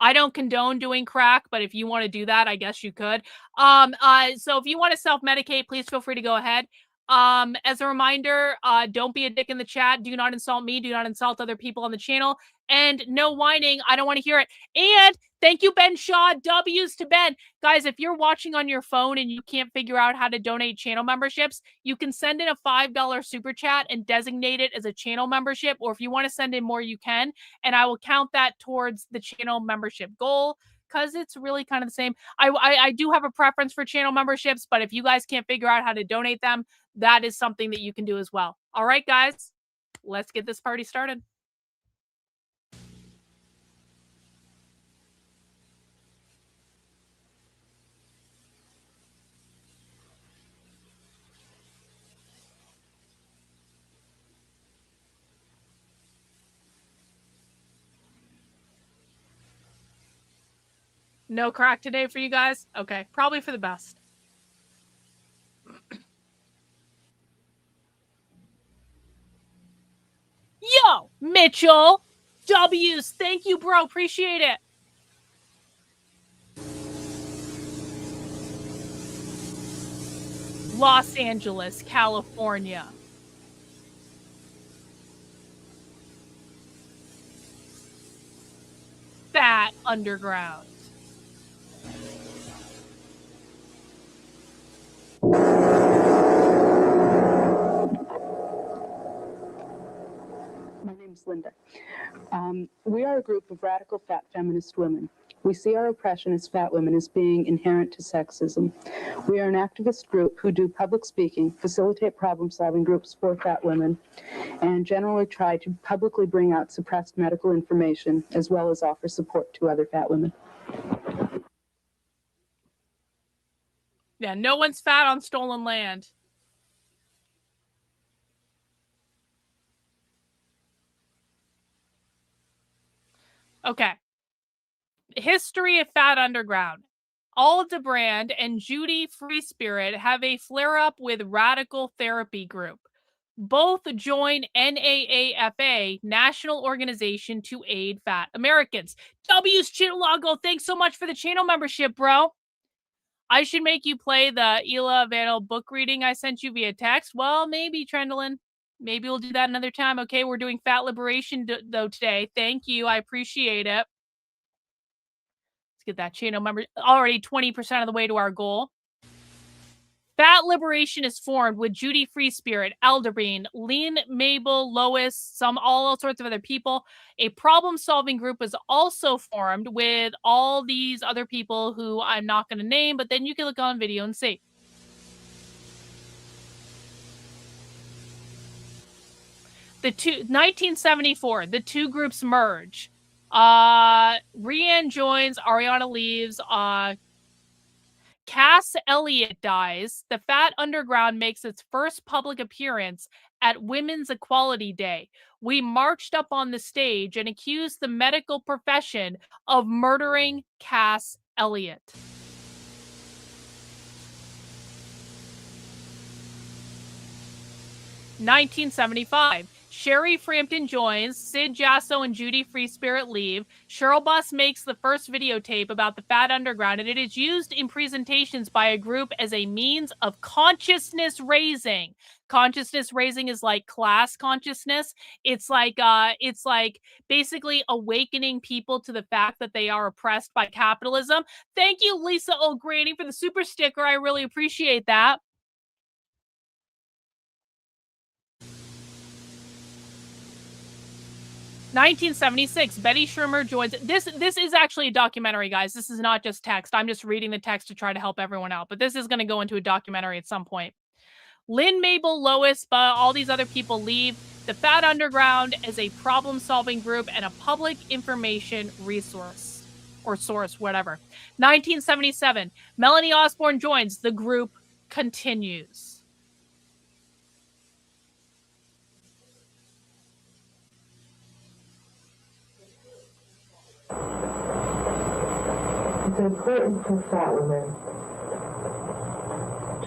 I don't condone doing crack, but if you want to do that, I guess you could. So if you want to self-medicate, please feel free to go ahead. As a reminder, don't be a dick in the chat. Do not insult me. Do not insult other people on the channel. And no whining. I don't want to hear it. And thank you, Ben Shaw. W's to Ben. Guys, if you're watching on your phone and you can't figure out how to donate channel memberships, you can send in a $5 super chat and designate it as a channel membership. Or if you want to send in more, you can. And I will count that towards the channel membership goal, because it's really kind of the same. I do have a preference for channel memberships, but if you guys can't figure out how to donate them, that is something that you can do as well. All right, guys, let's get this party started. No crack today for you guys? Okay, probably for the best. Yo, Mitchell. W's, thank you, bro. Appreciate it. Los Angeles, California. Fat Underground. My name's Linda. We are a group of radical fat feminist women. We see our oppression as fat women as being inherent to sexism. We are an activist group who do public speaking, facilitate problem-solving groups for fat women, and generally try to publicly bring out suppressed medical information, as well as offer support to other fat women. Yeah, no one's fat on stolen land. Okay. History of Fat Underground. Aldebrand and Judy Freespirit have a flare-up with Radical Therapy Group. Both join NAAFA, National Organization to Aid Fat Americans. W's Chitalago, thanks so much for the channel membership, bro. I should make you play the Ela Vanel book reading I sent you via text. Well, maybe, Trendlin. Maybe we'll do that another time. Okay, we're doing fat liberation, though, today. Thank you. I appreciate it. Let's get that channel member. Already 20% of the way to our goal. Fat Liberation is formed with Judy Freespirit, Elderbean, Lean, Mabel, Lois, all sorts of other people. A problem-solving group is also formed with all these other people who I'm not going to name, but then you can look on video and see. The 1974, the two groups merge. Rhiannon joins, Ariana leaves, Cass Elliott dies. The Fat Underground makes its first public appearance at Women's Equality Day. We marched up on the stage and accused the medical profession of murdering Cass Elliott. (1975) Sherry Frampton joins. Sid Jasso and Judy Free Spirit leave. Cheryl Buss makes the first videotape about the Fat Underground, and it is used in presentations by a group as a means of consciousness raising. Consciousness raising is like class consciousness. It's like basically awakening people to the fact that they are oppressed by capitalism. Thank you, Lisa O'Grady, for the super sticker. I really appreciate that. "1976, Betty Shermer joins." This is actually a documentary, guys. This is not just text. I'm just reading the text to try to help everyone out, but this is going to go into a documentary at some point. Lynn, Mabel, Lois, all these other people leave. The Fat Underground is a problem-solving group and a public information resource or source, whatever. 1977, Melanie Osborne joins. The group continues. It's important for fat women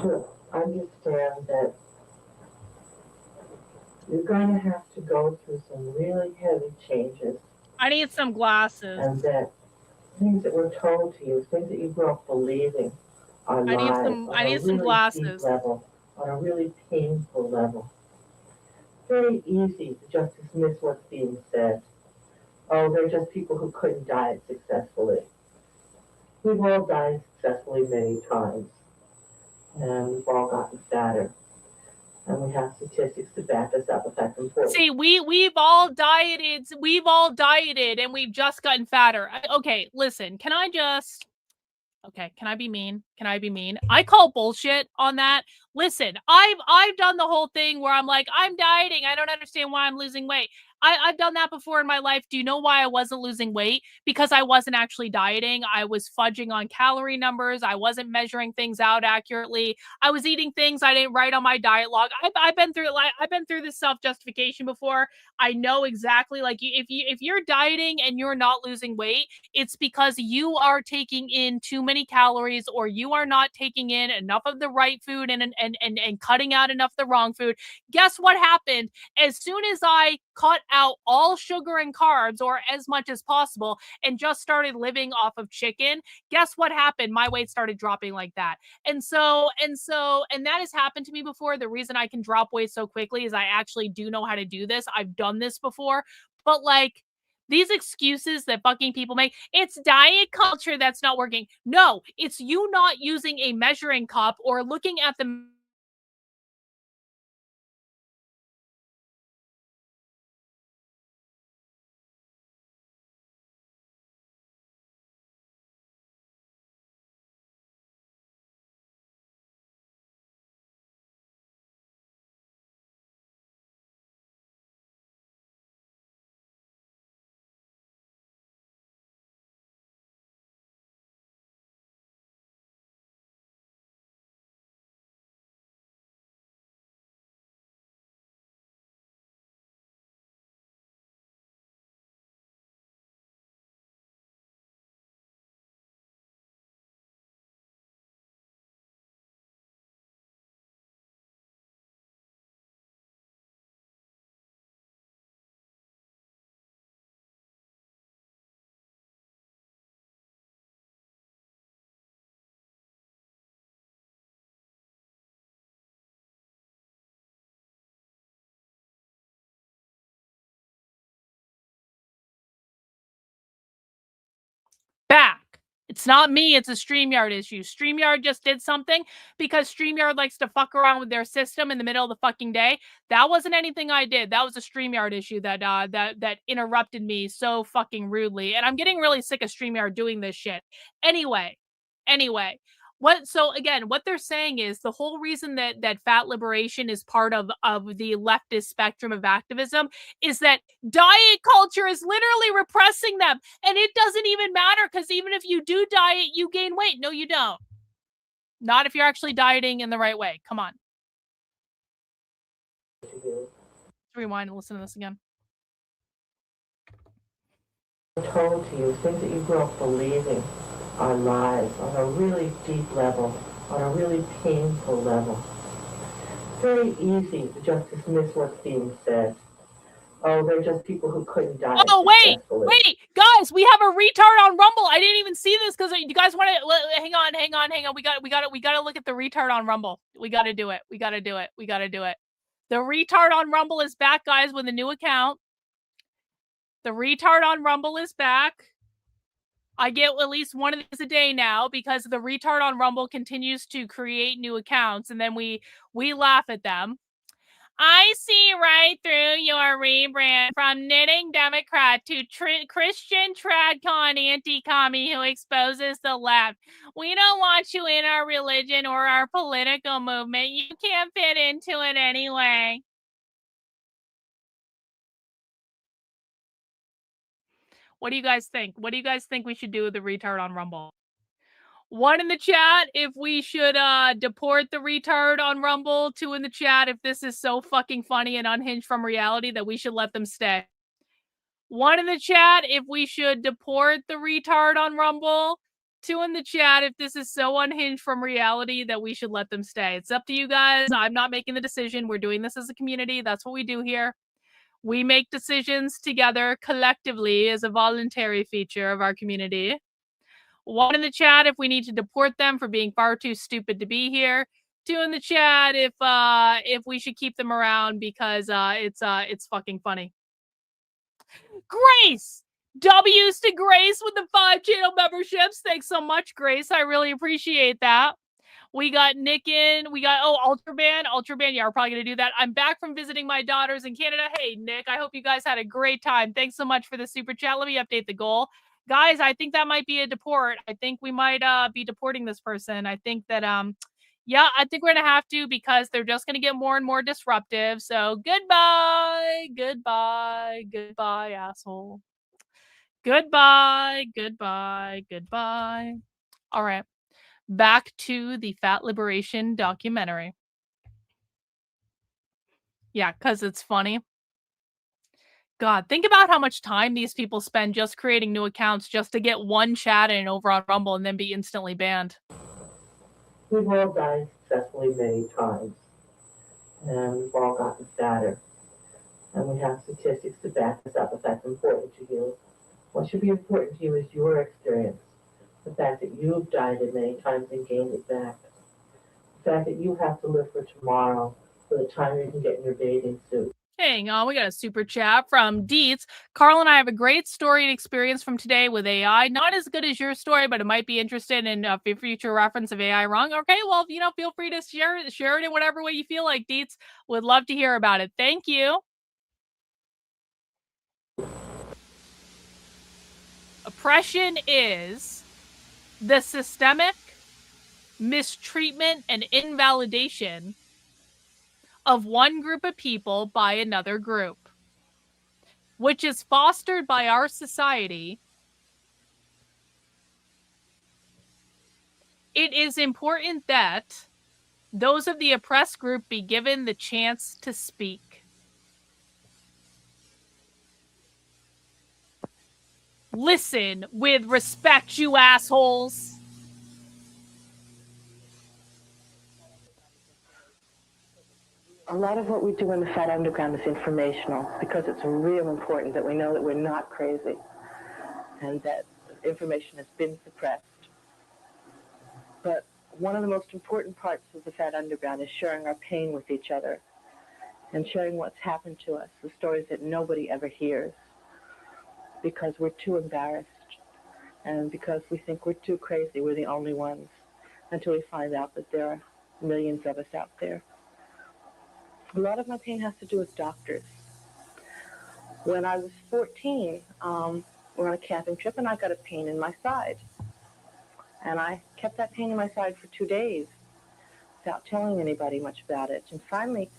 to understand that you're going to have to go through some really heavy changes. I need some glasses. And that things that were told to you, things that you grew up believing, are lies on I need a some really glasses. deep level, on a really painful level. Very easy to just dismiss what's being said. Oh, they're just people who couldn't diet successfully. We've all died successfully many times, and we've all gotten fatter, and we have statistics to back us up if that's important. See, we've all dieted, and we've just gotten fatter. Okay, listen, can I be mean? I call bullshit on that. Listen, I've done the whole thing where I'm like, I'm dieting. I don't understand why I'm losing weight. I've done that before in my life. Do you know why I wasn't losing weight? Because I wasn't actually dieting. I was fudging on calorie numbers. I wasn't measuring things out accurately. I was eating things I didn't write on my diet log. I've been through this self-justification before. I know exactly, like, if you're dieting and you're not losing weight, it's because you are taking in too many calories, or you are not taking in enough of the right food and cutting out enough of the wrong food. Guess what happened? As soon as I cut out all sugar and carbs, or as much as possible, and just started living off of chicken, guess what happened? My weight started dropping like that. And that has happened to me before. The reason I can drop weight so quickly is I actually do know how to do this. I've done this before. But like, these excuses that fucking people make, it's diet culture that's not working. No, it's you not using a measuring cup or looking at the back. It's not me, it's a StreamYard issue. StreamYard just did something because StreamYard likes to fuck around with their system in the middle of the fucking day. That wasn't anything I did. That was a StreamYard issue that interrupted me so fucking rudely. And I'm getting really sick of StreamYard doing this shit. Anyway. What they're saying is the whole reason that fat liberation is part of the leftist spectrum of activism is that diet culture is literally repressing them. And it doesn't even matter, because even if you do diet, you gain weight. No, you don't. Not if you're actually dieting in the right way. Come on. Let's rewind and listen to this again. Told to you, things that you grew up believing, are lies on a really deep level, on a really painful level. Very easy to just dismiss what's being said. Oh, they're just people who couldn't diet Oh, successfully. wait, guys, we have a retard on Rumble. I didn't even see this because you guys want to hang on. We got to look at the retard on Rumble. We got to do it. The retard on Rumble is back, guys, with a new account. The retard on Rumble is back. I get at least one of these a day now because the retard on Rumble continues to create new accounts, and then we laugh at them. I see right through your rebrand from knitting Democrat to Christian tradcon anti-commie who exposes the left. We don't want you in our religion or our political movement. You can't fit into it anyway. What do you guys think? What do you guys think we should do with the retard on Rumble? One in the chat if we should deport the retard on Rumble. Two in the chat if this is so fucking funny and unhinged from reality that we should let them stay. One in the chat if we should deport the retard on Rumble. Two in the chat if this is so unhinged from reality that we should let them stay. It's up to you guys. I'm not making the decision. We're doing this as a community. That's what we do here. We make decisions together collectively as a voluntary feature of our community. One in the chat if we need to deport them for being far too stupid to be here. Two in the chat if we should keep them around because it's fucking funny. Grace! W's to Grace with the 5 channel memberships. Thanks so much, Grace. I really appreciate that. We got Nick in. We got, Ultraman. Yeah, we're probably going to do that. I'm back from visiting my daughters in Canada. Hey, Nick, I hope you guys had a great time. Thanks so much for the super chat. Let me update the goal. Guys, I think that might be a deport. I think we might be deporting this person. I think that, yeah, I think we're going to have to because they're just going to get more and more disruptive. So goodbye, asshole. Goodbye. All right. Back to the Fat Liberation documentary. Yeah, because it's funny. God, think about how much time these people spend just creating new accounts just to get one chat in over on Rumble and then be instantly banned. We've all died successfully many times, and we've all gotten fatter. And we have statistics to back this up if that's important to you. What should be important to you is your experience. The fact that you've dieted many times and gained it back. The fact that you have to live for tomorrow, for the time you can get in your bathing suit. Hang on, we got a super chat from Dietz. Carl and I have a great story and experience from today with AI. Not as good as your story, but it might be interested in future reference of AI wrong. Okay, well, feel free to share it in whatever way you feel like, Dietz. Would love to hear about it. Thank you. Oppression is the systemic mistreatment and invalidation of one group of people by another group, which is fostered by our society. It is important that those of the oppressed group be given the chance to speak. Listen with respect, you assholes. A lot of what we do in the Fat Underground is informational because it's real important that we know that we're not crazy and that information has been suppressed. But one of the most important parts of the Fat Underground is sharing our pain with each other and sharing what's happened to us, the stories that nobody ever hears because we're too embarrassed and because we think we're too crazy, we're the only ones, until we find out that there are millions of us out there. A lot of my pain has to do with doctors. When I was 14, we're on a camping trip and I got a pain in my side. And I kept that pain in my side for 2 days without telling anybody much about it. And finally,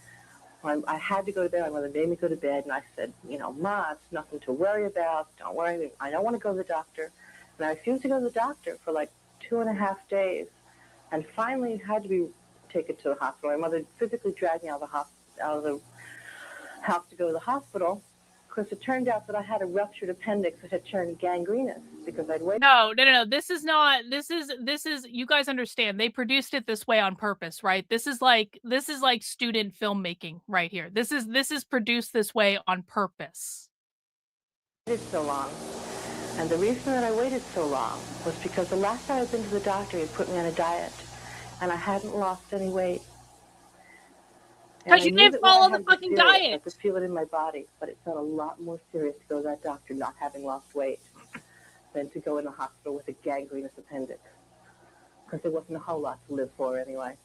I had to go to bed. My mother made me go to bed, and I said, Ma, it's nothing to worry about. Don't worry. I don't want to go to the doctor. And I refused to go to the doctor for like 2.5 days. And finally had to be taken to the hospital. My mother physically dragged me out of the house to go to the hospital, Because it turned out that I had a ruptured appendix that had turned gangrenous because I'd waited. No. This is not. This is. You guys understand? They produced it this way on purpose, right? This is like student filmmaking right here. This is produced this way on purpose. So long. And the reason that I waited so long was because the last time I'd been to the doctor, he had put me on a diet, and I hadn't lost any weight. Because you didn't follow the fucking diet. I could feel it in my body, but it felt a lot more serious to go to that doctor not having lost weight than to go in the hospital with a gangrenous appendix. Because there wasn't a whole lot to live for anyway.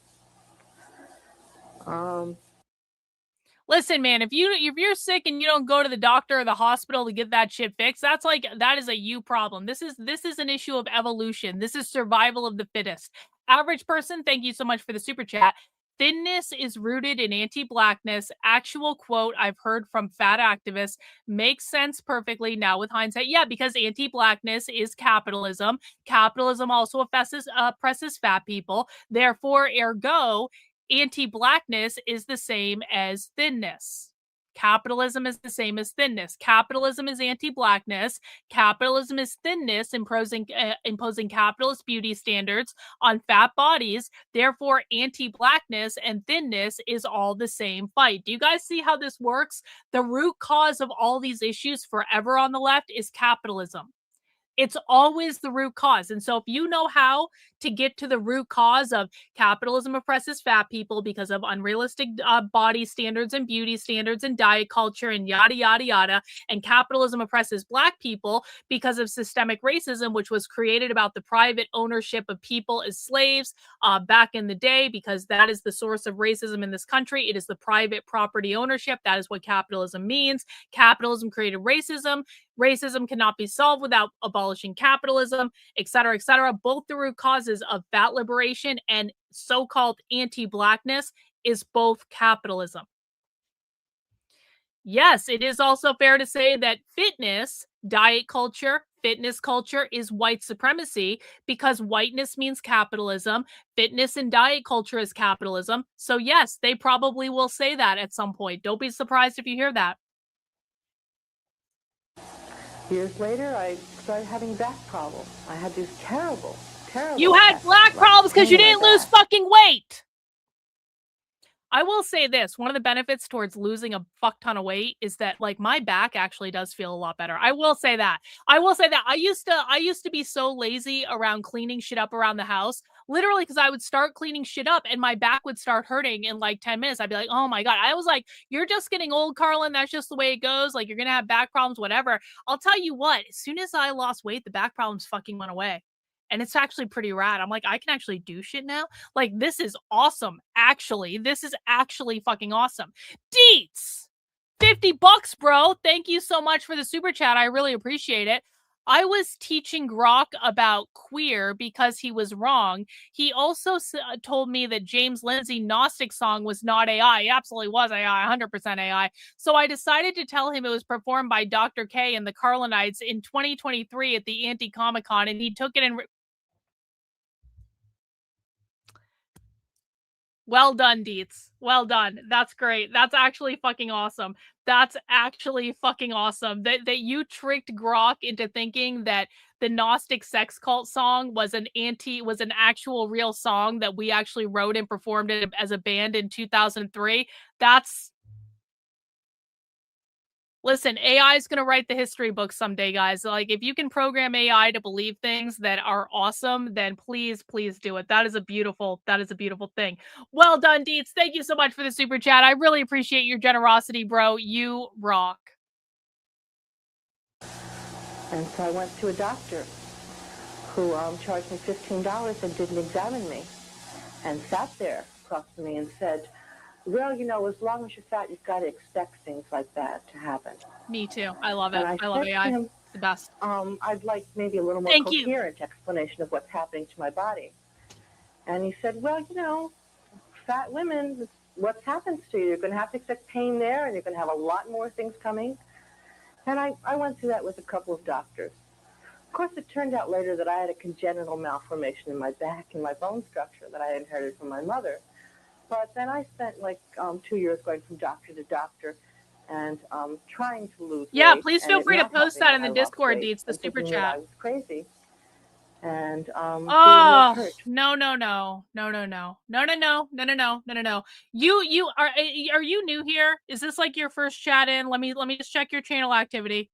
Listen, man, if you're sick and you don't go to the doctor or the hospital to get that shit fixed, that is a you problem. This is an issue of evolution. This is survival of the fittest. Average person, thank you so much for the super chat. Thinness is rooted in anti-blackness. Actual quote I've heard from fat activists makes sense perfectly now with hindsight. Yeah, because anti-blackness is capitalism. Capitalism also oppresses fat people. Therefore, ergo, anti-blackness is the same as thinness. Capitalism is the same as thinness. Capitalism is anti-blackness. Capitalism is thinness, imposing capitalist beauty standards on fat bodies. Therefore, anti-blackness and thinness is all the same fight. Do you guys see how this works? The root cause of all these issues forever on the left is capitalism. It's always the root cause. And so if you know how to get to the root cause of capitalism oppresses fat people because of unrealistic body standards and beauty standards and diet culture and yada, yada, yada, and capitalism oppresses black people because of systemic racism, which was created about the private ownership of people as slaves back in the day, because that is the source of racism in this country. It is the private property ownership. That is what capitalism means. Capitalism created racism. Racism cannot be solved without abolishing capitalism, et cetera, et cetera. Both the root causes of fat liberation and so-called anti-blackness is both capitalism. Yes, it is also fair to say that fitness, diet culture, fitness culture is white supremacy because whiteness means capitalism. Fitness and diet culture is capitalism. So yes, they probably will say that at some point. Don't be surprised if you hear that. Years later, I started having back problems. I had these terrible. You had black problems because you didn't lose fucking weight. I will say this, one of the benefits towards losing a fuck ton of weight is that like my back actually does feel a lot better. I will say that. I used to be so lazy around cleaning shit up around the house, literally because I would start cleaning shit up and my back would start hurting in like 10 minutes. I'd be like, oh my God. I was like, you're just getting old, Karlyn. That's just the way it goes. Like you're going to have back problems, whatever. I'll tell you what, as soon as I lost weight, the back problems fucking went away. And it's actually pretty rad. I'm like, I can actually do shit now. Like, this is awesome. Actually, this is actually fucking awesome. Deets, $50, bro. Thank you so much for the super chat. I really appreciate it. I was teaching Grok about queer because he was wrong. He also told me that James Lindsay Gnostic song was not AI. It absolutely was AI, 100% AI. So I decided to tell him it was performed by Dr. K and the Carlinites in 2023 at the Anti-Comic-Con, and he took it and... Well done, Deets. Well done. That's great. That's actually fucking awesome. That's actually fucking awesome. That you tricked Grok into thinking that the Gnostic sex cult song was an actual real song that we actually wrote and performed it as a band in 2003. That's... Listen, AI is going to write the history books someday, guys. Like, if you can program AI to believe things that are awesome, then please, please do it. That is a beautiful thing. Well done, Deets. Thank you so much for the super chat. I really appreciate your generosity, bro. You rock. And so I went to a doctor who charged me $15 and didn't examine me and sat there across from me and said, well, you know, as long as you're fat, you've got to expect things like that to happen. Me too. I love it. I love AI. Him, it's the best. I'd like maybe a little more coherent explanation of what's happening to my body. And he said, well, you know, fat women, what happens to you? You're going to have to accept pain there, and you're going to have a lot more things coming. And I went through that with a couple of doctors. Of course, it turned out later that I had a congenital malformation in my back and my bone structure that I inherited from my mother. But then I spent like 2 years going from doctor to doctor, and trying to lose Yeah, weight. please and feel it free to not post helping that in when the I lost Discord, weight Deets, the and super thinking that I chat. was crazy and being real Oh hurt. no. You are you new here? Is this like your first chat in? Let me just check your channel activity.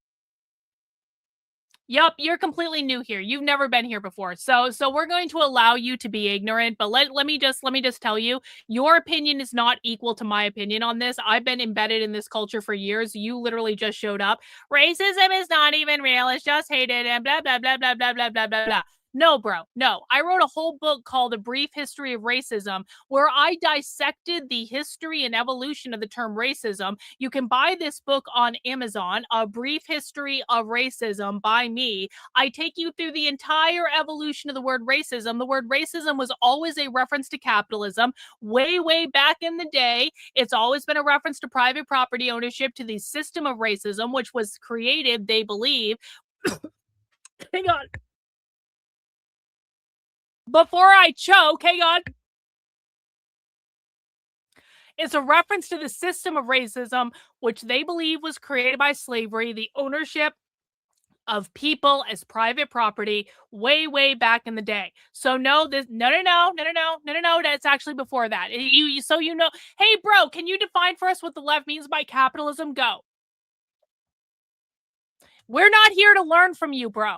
Yep, you're completely new here. You've never been here before. So we're going to allow you to be ignorant, but let me just tell you, your opinion is not equal to my opinion on this. I've been embedded in this culture for years. You literally just showed up. Racism is not even real. It's just hated and blah blah blah blah blah blah blah blah blah. No, bro, no. I wrote a whole book called A Brief History of Racism, where I dissected the history and evolution of the term racism. You can buy this book on Amazon, A Brief History of Racism by me. I take you through the entire evolution of the word racism. The word racism was always a reference to capitalism. Way, way back in the day, it's always been a reference to private property ownership, to the system of racism, which was created, they believe. Hang on. Before I choke, hang on. It's a reference to the system of racism, which they believe was created by slavery, the ownership of people as private property way, way back in the day. So no, that's actually before that. So you know, hey bro, can you define for us what the left means by capitalism? Go. We're not here to learn from you, bro.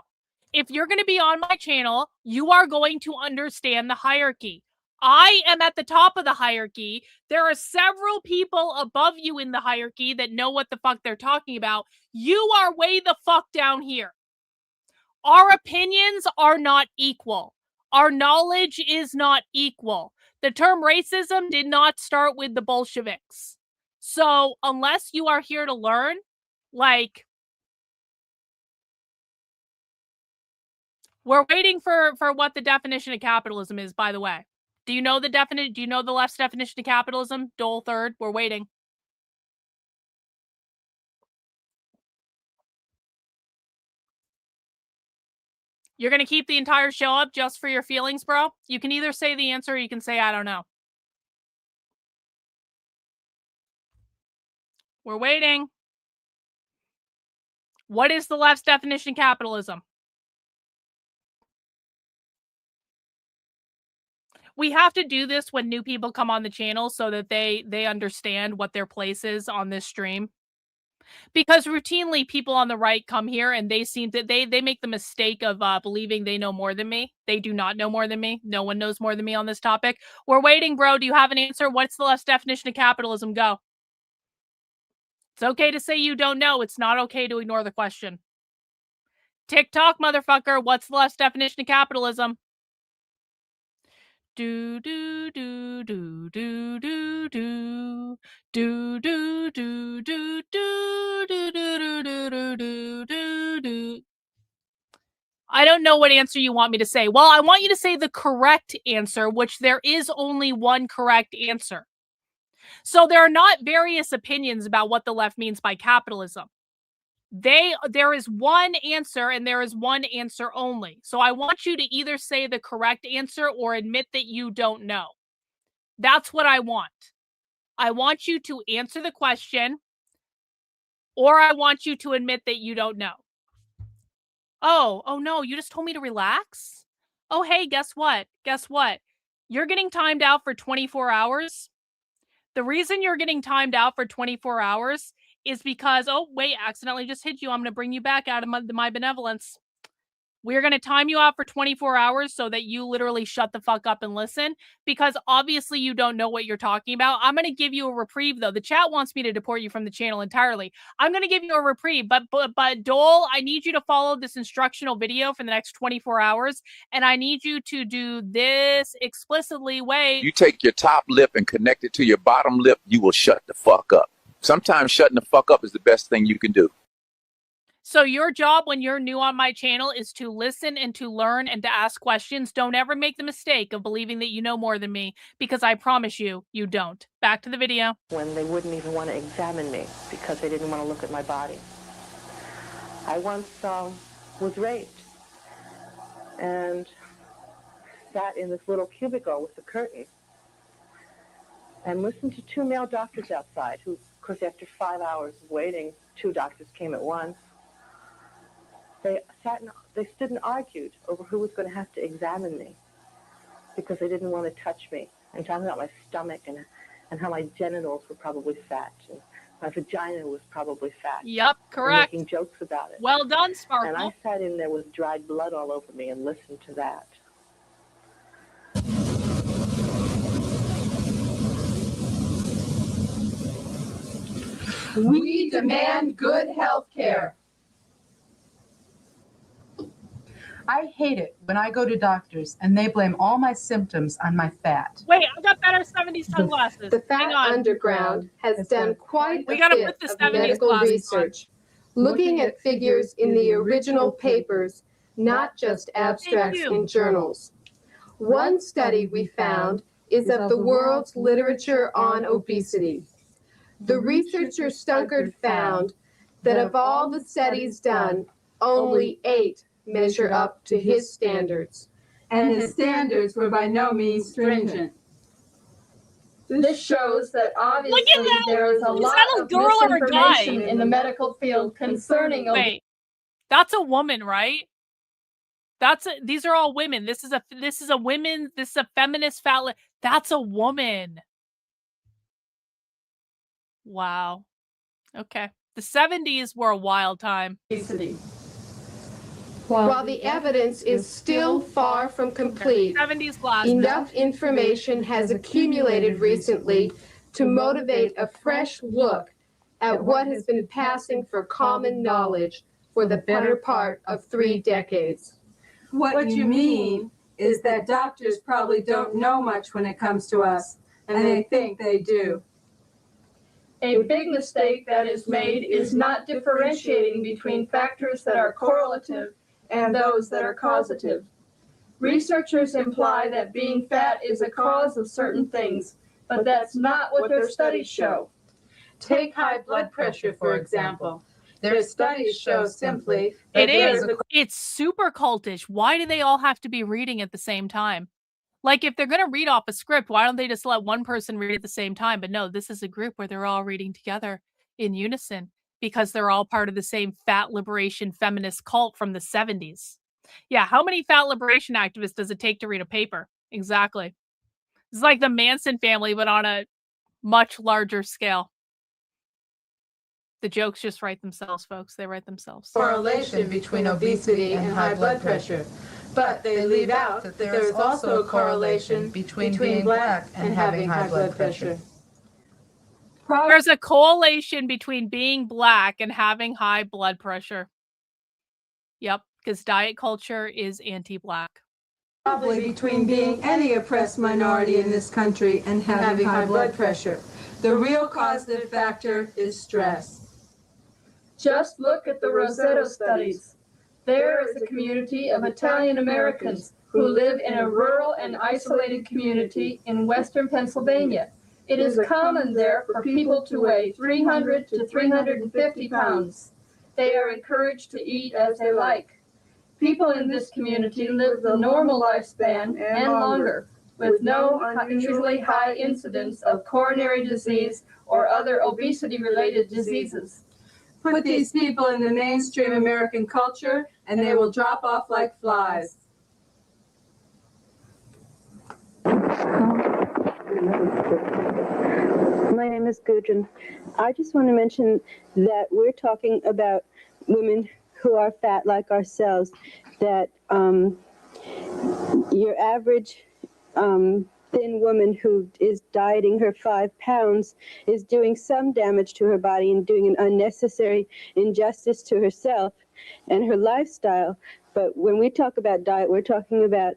If you're going to be on my channel, you are going to understand the hierarchy. I am at the top of the hierarchy. There are several people above you in the hierarchy that know what the fuck they're talking about. You are way the fuck down here. Our opinions are not equal. Our knowledge is not equal. The term racism did not start with the Bolsheviks. So unless you are here to learn, like, we're waiting for what the definition of capitalism is, by the way. Do you know the left's definition of capitalism? Dole third. We're waiting. You're going to keep the entire show up just for your feelings, bro? You can either say the answer or you can say, I don't know. We're waiting. What is the left's definition of capitalism? We have to do this when new people come on the channel so that they understand what their place is on this stream. Because routinely people on the right come here and they seem that they make the mistake of believing they know more than me. They do not know more than me. No one knows more than me on this topic. We're waiting, bro. Do you have an answer? What's the left's definition of capitalism? Go. It's okay to say you don't know. It's not okay to ignore the question. TikTok, motherfucker. What's the left's definition of capitalism? Do do do do do do do do do do do do do do do do do do. I don't know what answer you want me to say. Well, I want you to say the correct answer, which there is only one correct answer. So there are not various opinions about what the left means by capitalism. There is one answer and there is one answer only. So I want you to either say the correct answer or admit that you don't know. That's what I want. I want you to answer the question or I want you to admit that you don't know. Oh no, you just told me to relax? Oh, hey, guess what? You're getting timed out for 24 hours. The reason you're getting timed out for 24 hours is because, oh, wait, accidentally just hit you. I'm going to bring you back out of my benevolence. We're going to time you out for 24 hours so that you literally shut the fuck up and listen, because obviously you don't know what you're talking about. I'm going to give you a reprieve, though. The chat wants me to deport you from the channel entirely. I'm going to give you a reprieve, but Dole, I need you to follow this instructional video for the next 24 hours, and I need you to do this explicitly. Wait. You take your top lip and connect it to your bottom lip, you will shut the fuck up. Sometimes shutting the fuck up is the best thing you can do. So your job when you're new on my channel is to listen and to learn and to ask questions. Don't ever make the mistake of believing that you know more than me, because I promise you, you don't. Back to the video. When they wouldn't even want to examine me because they didn't want to look at my body. I once was raped and sat in this little cubicle with a curtain and listened to two male doctors outside who course, after 5 hours of waiting, 2 doctors came at once. They stood and argued over who was going to have to examine me because they didn't want to touch me. And talking about my stomach and how my genitals were probably fat and my vagina was probably fat. Yep, correct. And making jokes about it. Well done, Sparkle. And I sat in there with dried blood all over me and listened to that. We demand good health care. I hate it when I go to doctors and they blame all my symptoms on my fat. Wait, I got better 70s sunglasses. The fat Hang on. underground has done quite We a gotta bit put the of 70s medical glasses research, looking at figures in the original papers, not just abstracts you. in journals. One study we found is of the world's literature on obesity. The researcher Stunkard found that of all the studies done, only 8 measure up to his standards. And his standards were by no means stringent. This shows that obviously there is a lot that a of girl or a guy? misinformation in the medical field concerning Wait, that's a woman, right? These are all women. This is a feminist fat. That's a woman. Wow. Okay. The 70s were a wild time. obesity. While the evidence is still far from complete, 70s glasses. enough information has accumulated recently to motivate a fresh look at what has been passing for common knowledge for the better part of 3 decades. What you mean is that doctors probably don't know much when it comes to us, and they think they do. A big mistake that is made is not differentiating between factors that are correlative and those that are causative. Researchers imply that being fat is a cause of certain things, but that's not what their studies show. Take high blood pressure, for example. Their studies show simply that It's super cultish. Why do they all have to be reading at the same time? Like, if they're going to read off a script, why don't they just let one person read at the same time? But no, this is a group where they're all reading together in unison because they're all part of the same fat liberation feminist cult from the 70s. Yeah, how many fat liberation activists does it take to read a paper? Exactly. It's like the Manson family, but on a much larger scale. The jokes just write themselves, folks. They write themselves. correlation between obesity and high blood pressure. But they leave out that there is also a correlation between being black and having high blood pressure. There's a correlation between being black and having high blood pressure. Yep, because diet culture is anti-black. Probably between being any oppressed minority in this country and having high blood pressure. The real causative factor is stress. Just look at the Rosetto studies. There is a community of Italian Americans who live in a rural and isolated community in western Pennsylvania. It is common there for people to weigh 300 to 350 pounds. They are encouraged to eat as they like. People in this community live the normal lifespan and longer, with no unusually high incidence of coronary disease or other obesity-related diseases. Put these people in the mainstream American culture, and they will drop off like flies. My name is Gudrun. I just want to mention that we're talking about women who are fat like ourselves, that your average thin woman who is dieting her 5 pounds is doing some damage to her body and doing an unnecessary injustice to herself and her lifestyle. But when we talk about diet, we're talking about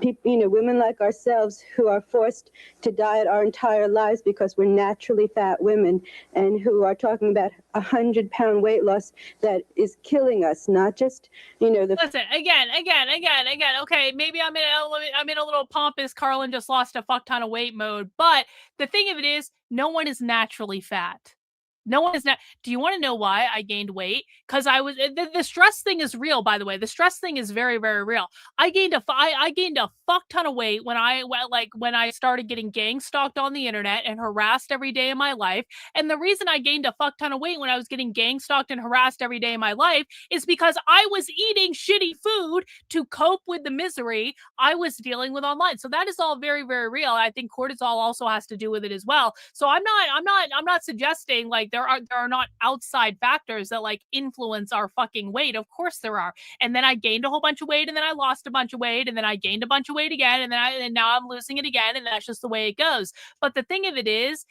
people, women like ourselves who are forced to diet our entire lives because we're naturally fat women, and who are talking about 100-pound weight loss that is killing us, not just, Listen, again. Okay, maybe I'm in a little pompous Karlyn just lost a fuck ton of weight mode, but the thing of it is, no one is naturally fat. No one is not. Do you want to know why I gained weight? Because I was the stress thing is real, by the way. The stress thing is very, very real. I gained a fuck ton of weight when I started getting gang stalked on the internet and harassed every day of my life. And the reason I gained a fuck ton of weight when I was getting gang stalked and harassed every day of my life is because I was eating shitty food to cope with the misery I was dealing with online. So that is all very, very real. I think cortisol also has to do with it as well. So I'm not suggesting like there are not outside factors that like influence our fucking weight. Of course there are. And then I gained a whole bunch of weight, and then I lost a bunch of weight, and then I gained a bunch of weight again, and now I'm losing it again, and that's just the way it goes. But the thing of it is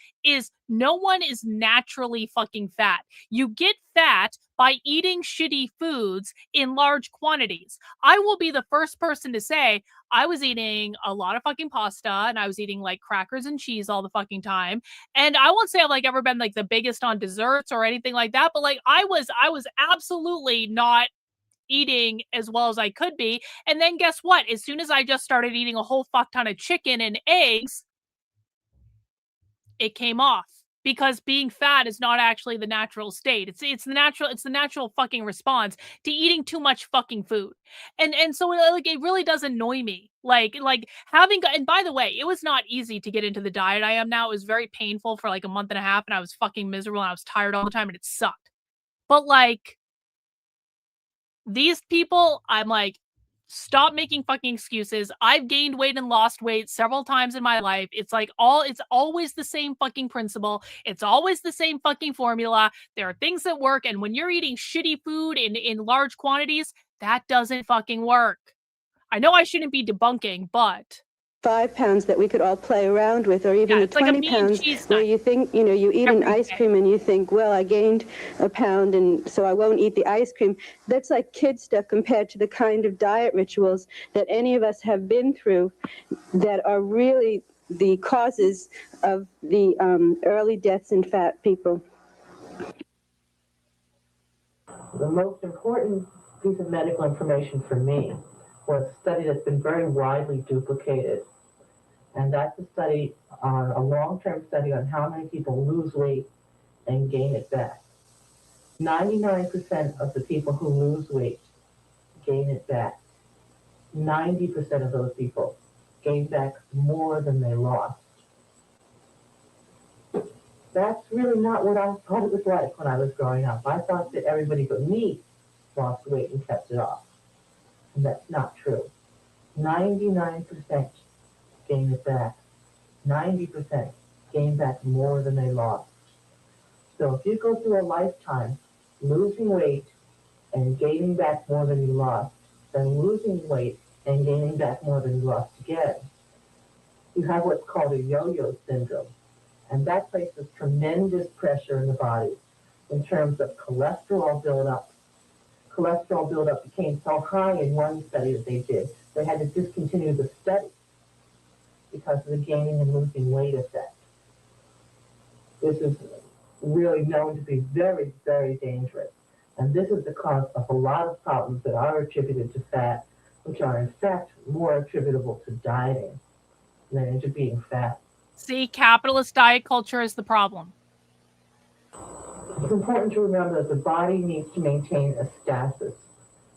no one is naturally fucking fat. You get fat by eating shitty foods in large quantities. I will be the first person to say I was eating a lot of fucking pasta, and I was eating like crackers and cheese all the fucking time. And I won't say I've like ever been like the biggest on desserts or anything like that, but like I was absolutely not eating as well as I could be. And then guess what? As soon as I just started eating a whole fuck ton of chicken and eggs, it came off. Because being fat is not actually the natural state. It's the natural fucking response to eating too much fucking food. And so like it really does annoy me. Like having, and by the way, it was not easy to get into the diet I am now. It was very painful for like a month and a half, and I was fucking miserable, and I was tired all the time, and it sucked. But like these people, I'm like, stop making fucking excuses. I've gained weight and lost weight several times in my life. It's always the same fucking principle. It's always the same fucking formula. There are things that work, and when you're eating shitty food in large quantities, that doesn't fucking work. I know I shouldn't be debunking, but 5 pounds that we could all play around with, or even the 20 pounds where you think, you eat an ice cream and you think, well, I gained a pound and so I won't eat the ice cream. That's like kid stuff compared to the kind of diet rituals that any of us have been through that are really the causes of the early deaths in fat people. The most important piece of medical information for me was a study that's been very widely duplicated. And that's a study on a long-term study on how many people lose weight and gain it back. 99% of the people who lose weight gain it back. 90% of those people gain back more than they lost. That's really not what I thought it was like when I was growing up. I thought that everybody but me lost weight and kept it off. And that's not true. 99% gain it back. 90% gain back more than they lost. So if you go through a lifetime losing weight and gaining back more than you lost, then losing weight and gaining back more than you lost again, you have what's called a yo-yo syndrome. And that places tremendous pressure in the body in terms of cholesterol buildup. Cholesterol buildup became so high in one study that they did, they had to discontinue the study because of the gaining and losing weight effect. This is really known to be very, very dangerous. And this is the cause of a lot of problems that are attributed to fat, which are in fact more attributable to dieting than to being fat. see, capitalist diet culture is the problem. It's important to remember that the body needs to maintain a stasis.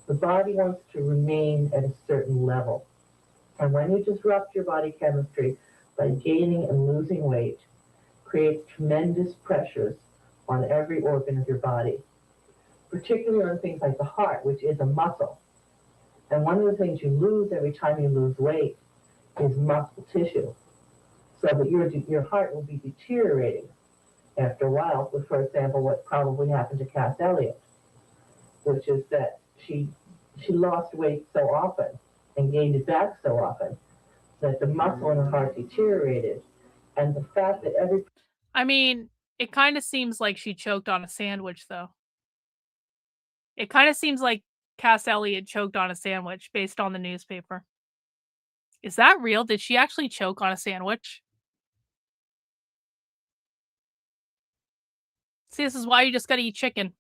The body wants to remain at a certain level. And when you disrupt your body chemistry by gaining and losing weight, creates tremendous pressures on every organ of your body, particularly on things like the heart, which is a muscle. And one of the things you lose every time you lose weight is muscle tissue, so that your heart will be deteriorating after a while. With, for example, what probably happened to Cass Elliot, which is that she lost weight so often and gained it back so often that the muscle in her heart deteriorated. And the fact that I mean, it kind of seems like she choked on a sandwich, though. It kind of seems like Cass Elliot choked on a sandwich based on the newspaper. Is that real? Did she actually choke on a sandwich? See, this is why you just gotta eat chicken.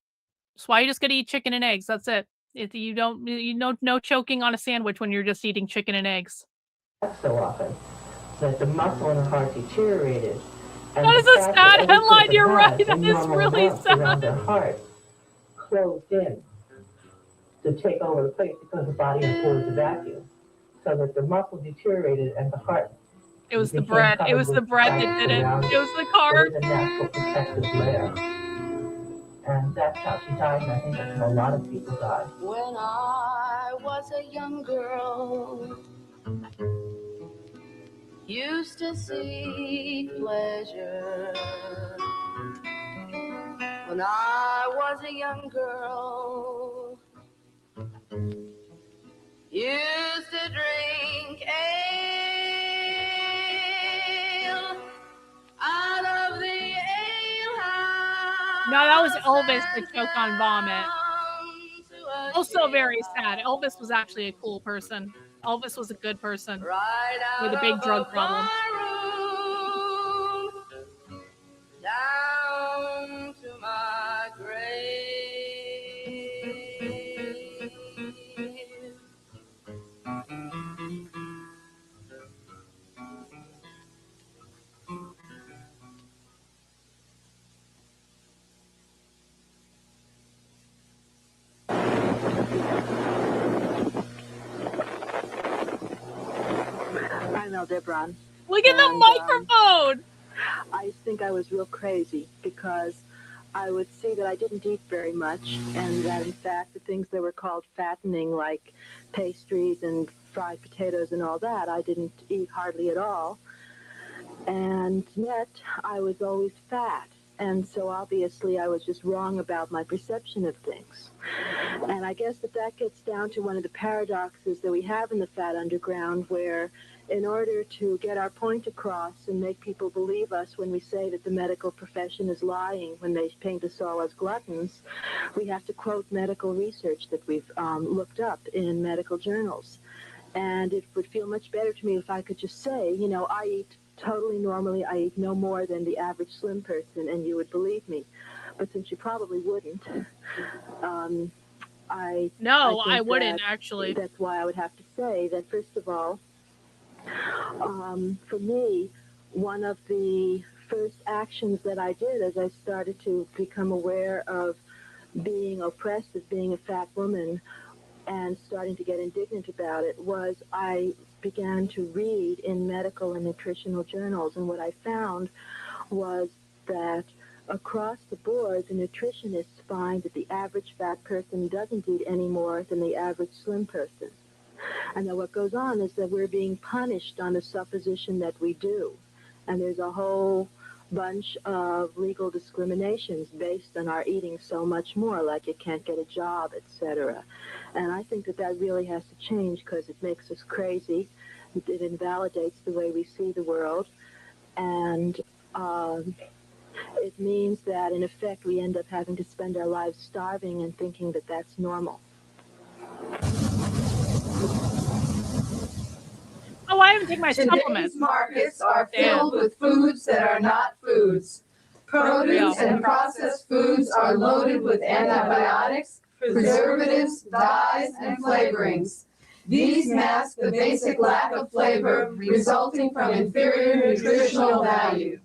That's why you just gotta eat chicken and eggs. That's it. No choking on a sandwich when you're just eating chicken and eggs. so often that the muscle in her heart deteriorated. And That is the a fact sad that every headline. person You're right. has a That is normal really lump around their sad. heart closed in to take over the place because the body affords a vacuum, so that the muscle deteriorated and the heart It was the became bread. It covered was the with bread that fat did it. around It was the It carbs. is a natural protective layer. And that's how she died, and I think that's how a lot of people die. When I was a young girl, used to seek pleasure. When I was a young girl, used to drink ale out of the ale house. No, that was Elvis that choked on vomit. Also very sad. Elvis was actually a cool person. Elvis was a good person Right out with a big of drug problem. barroom, down to my grave. I'm Aldebaran. Look at the microphone! I think I was real crazy because I would see that I didn't eat very much, and that in fact the things that were called fattening, like pastries and fried potatoes and all that, I didn't eat hardly at all. And yet I was always fat. And so obviously I was just wrong about my perception of things. And I guess that gets down to one of the paradoxes that we have in the fat underground, where in order to get our point across and make people believe us when we say that the medical profession is lying when they paint us all as gluttons, we have to quote medical research that we've looked up in medical journals. And it would feel much better to me if I could just say, you know, I eat totally normally, I eat no more than the average slim person, and you would believe me. But since you probably wouldn't, I wouldn't, actually. That's why I would have to say that, first of all, for me, one of the first actions that I did as I started to become aware of being oppressed as being a fat woman and starting to get indignant about it was I began to read in medical and nutritional journals, and what I found was that across the board, the nutritionists find that the average fat person doesn't eat any more than the average slim person. And then what goes on is that we're being punished on the supposition that we do. And there's a whole bunch of legal discriminations based on our eating so much more, like you can't get a job, etc. And I think that really has to change because it makes us crazy. It invalidates the way we see the world. And it means that, in effect, we end up having to spend our lives starving and thinking that that's normal. Oh, I haven't taken my Today's supplements. markets are filled with foods that are not foods. Produce and processed foods are loaded with antibiotics, preservatives, dyes, and flavorings. These mask the basic lack of flavor resulting from inferior nutritional value.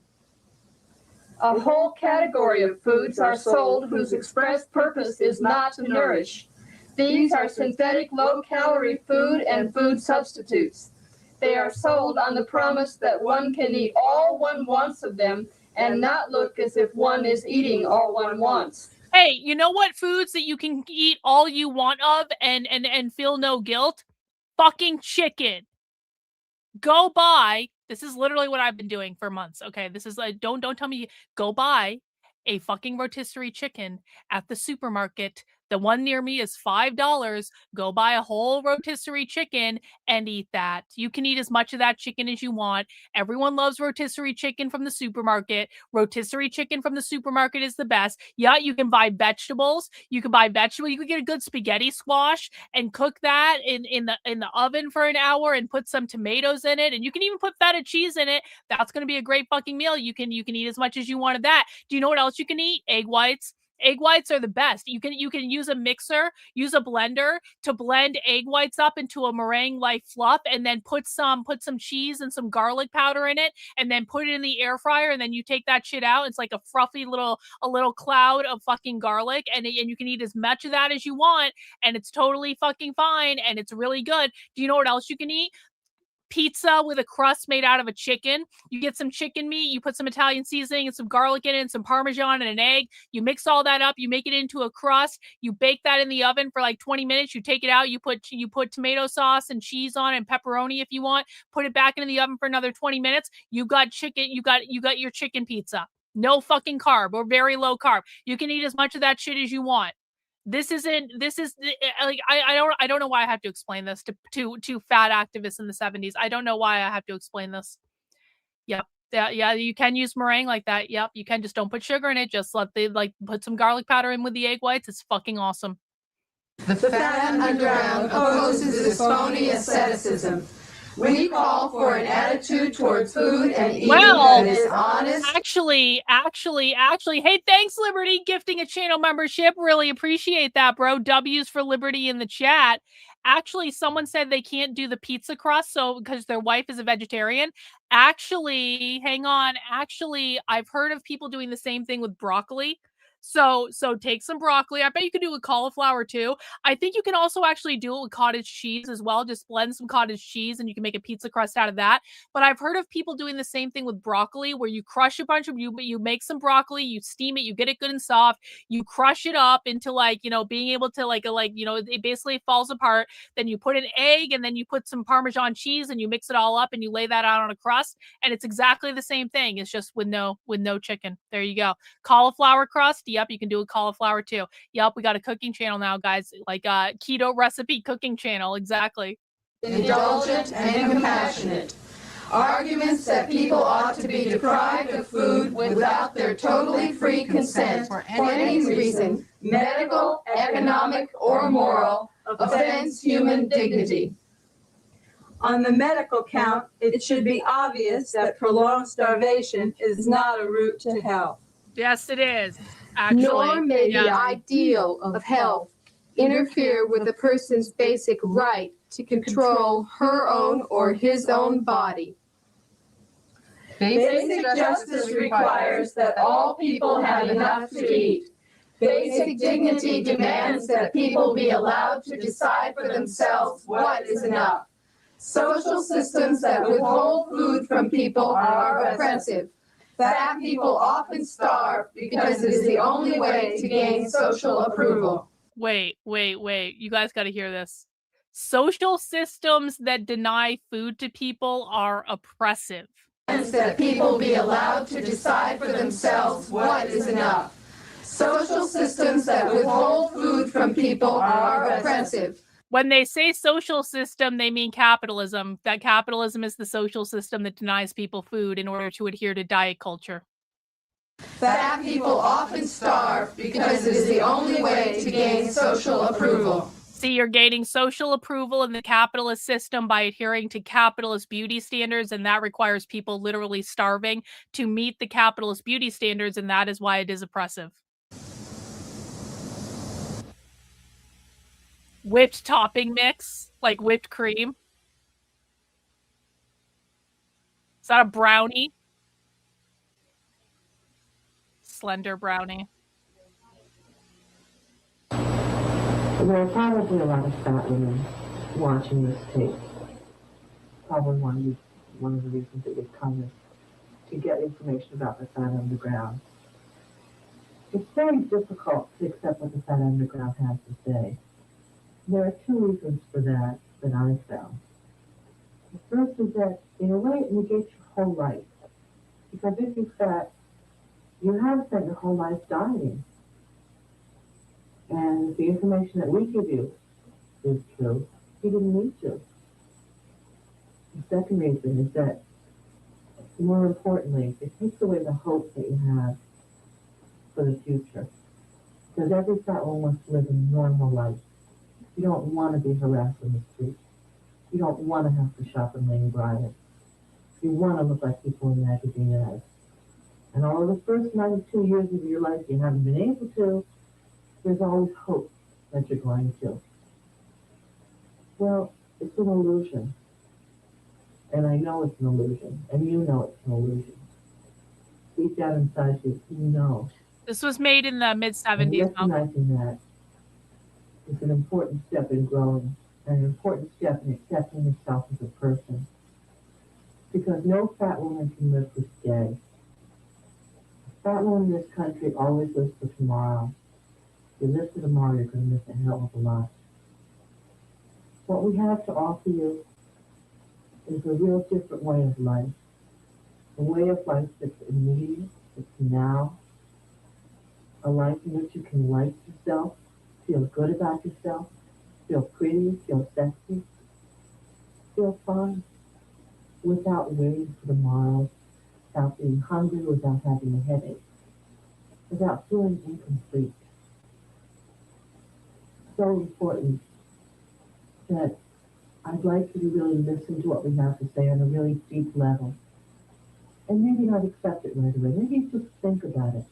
A whole category of foods are sold whose express purpose is not to nourish. These are synthetic low-calorie food and food substitutes. They are sold on the promise that one can eat all one wants of them and not look as if one is eating all one wants. Hey, you know what foods that you can eat all you want of and feel no guilt? Fucking chicken. Go buy, this is literally what I've been doing for months, okay? This is like, don't tell me, go buy a fucking rotisserie chicken at the supermarket. The one near me is $5. Go buy a whole rotisserie chicken and eat that. You can eat as much of that chicken as you want. Everyone loves rotisserie chicken from the supermarket. Rotisserie chicken from the supermarket is the best. Yeah, you can buy vegetables. You can get a good spaghetti squash and cook that in the oven for an hour and put some tomatoes in it. And you can even put feta cheese in it. That's going to be a great fucking meal. You can eat as much as you want of that. Do you know what else you can eat? Egg whites. Egg whites are the best. You can use a mixer, use a blender to blend egg whites up into a meringue-like fluff, and then put some cheese and some garlic powder in it, and then put it in the air fryer, and then you take that shit out. It's like a fluffy little cloud of fucking garlic, and you can eat as much of that as you want, and it's totally fucking fine, and it's really good. Do you know what else you can eat? Pizza with a crust made out of a chicken. You get some chicken meat, you put some Italian seasoning and some garlic in it and some Parmesan and an egg. You mix all that up, you make it into a crust, you bake that in the oven for like 20 minutes, you take it out, you put tomato sauce and cheese on it and pepperoni if you want, put it back into the oven for another 20 minutes. You got chicken, you got your chicken pizza. No fucking carb or very low carb. You can eat as much of that shit as you want. This is like I don't know why I have to explain this to fat activists in the 70s. I don't know why I have to explain this. Yep. Yeah, you can use meringue like that. Yep, you can, just don't put sugar in it. Just put some garlic powder in with the egg whites. It's fucking awesome. The fat underground opposes this phony asceticism. We call for an attitude towards food and eating that is honest. Actually, hey, thanks, Liberty, gifting a channel membership. Really appreciate that, bro. W's for Liberty in the chat. Actually, someone said they can't do the pizza crust, so because their wife is a vegetarian. Actually, hang on. Actually, I've heard of people doing the same thing with broccoli. So take some broccoli. I bet you could do it with cauliflower too. I think you can also actually do it with cottage cheese as well. Just blend some cottage cheese and you can make a pizza crust out of that. But I've heard of people doing the same thing with broccoli, where you crush a bunch of you make some broccoli, you steam it, you get it good and soft, you crush it up into being able to it basically falls apart. Then you put an egg and then you put some Parmesan cheese and you mix it all up and you lay that out on a crust, and it's exactly the same thing. It's just with no chicken. There you go. Cauliflower crust. Yep, you can do a cauliflower too. Yep, we got a cooking channel now, guys. Like keto recipe cooking channel. Exactly. Indulgent and compassionate. Arguments that people ought to be deprived of food without their totally free consent for any reason, medical, economic, or moral, offends human dignity. On the medical count, it should be obvious that prolonged starvation is not a route to health. Yes, it is. Actually, nor may the ideal of health interfere with a person's basic right to control her own or his own body. Basic justice requires that all people have enough to eat. Basic dignity demands that people be allowed to decide for themselves what is enough. Social systems that withhold food from people are oppressive. Fat people often starve because it is the only way to gain social approval. Wait. You guys got to hear this. Social systems that deny food to people are oppressive. That people be allowed to decide for themselves what is enough. Social systems that withhold food from people are oppressive. When they say social system, they mean capitalism. That capitalism is the social system that denies people food in order to adhere to diet culture. Fat people often starve because it is the only way to gain social approval. See, you're gaining social approval in the capitalist system by adhering to capitalist beauty standards, and that requires people literally starving to meet the capitalist beauty standards, and that is why it is oppressive. Whipped topping mix, like whipped cream. Is that a brownie? Slender brownie. There are probably a lot of fat women watching this tape. Probably one of the reasons that you've come is to get information about the fat underground. It's very difficult to accept what the fat underground has to say. There are two reasons for that I found. The first is that, in a way, it negates your whole life. Because if you're fat, you have spent your whole life dieting. And the information that we give you is true. You didn't need to. The second reason is that, more importantly, it takes away the hope that you have for the future. Because every fat one wants to live a normal life. You don't want to be harassed in the streets. You don't want to have to shop in Lane Bryant. You want to look like people in magazine ads. And although the first 92 years of your life you haven't been able to, there's always hope that you're going to. Well, it's an illusion. And I know it's an illusion. And you know it's an illusion. Deep down inside you, you know. This was made in the mid And 70s. recognizing that is an important step in growing, and an important step in accepting yourself as a person. Because no fat woman can live for today. A fat woman in this country always lives for tomorrow. If you live for tomorrow, you're going to miss a hell of a lot. What we have to offer you is a real different way of life. A way of life that's immediate, that's now. A life in which you can like yourself, feel good about yourself, feel pretty, feel sexy, feel fine, without waiting for tomorrow, without being hungry, without having a headache, without feeling incomplete. So important that I'd like you to really listen to what we have to say on a really deep level. And maybe not accept it right away. Maybe just think about it.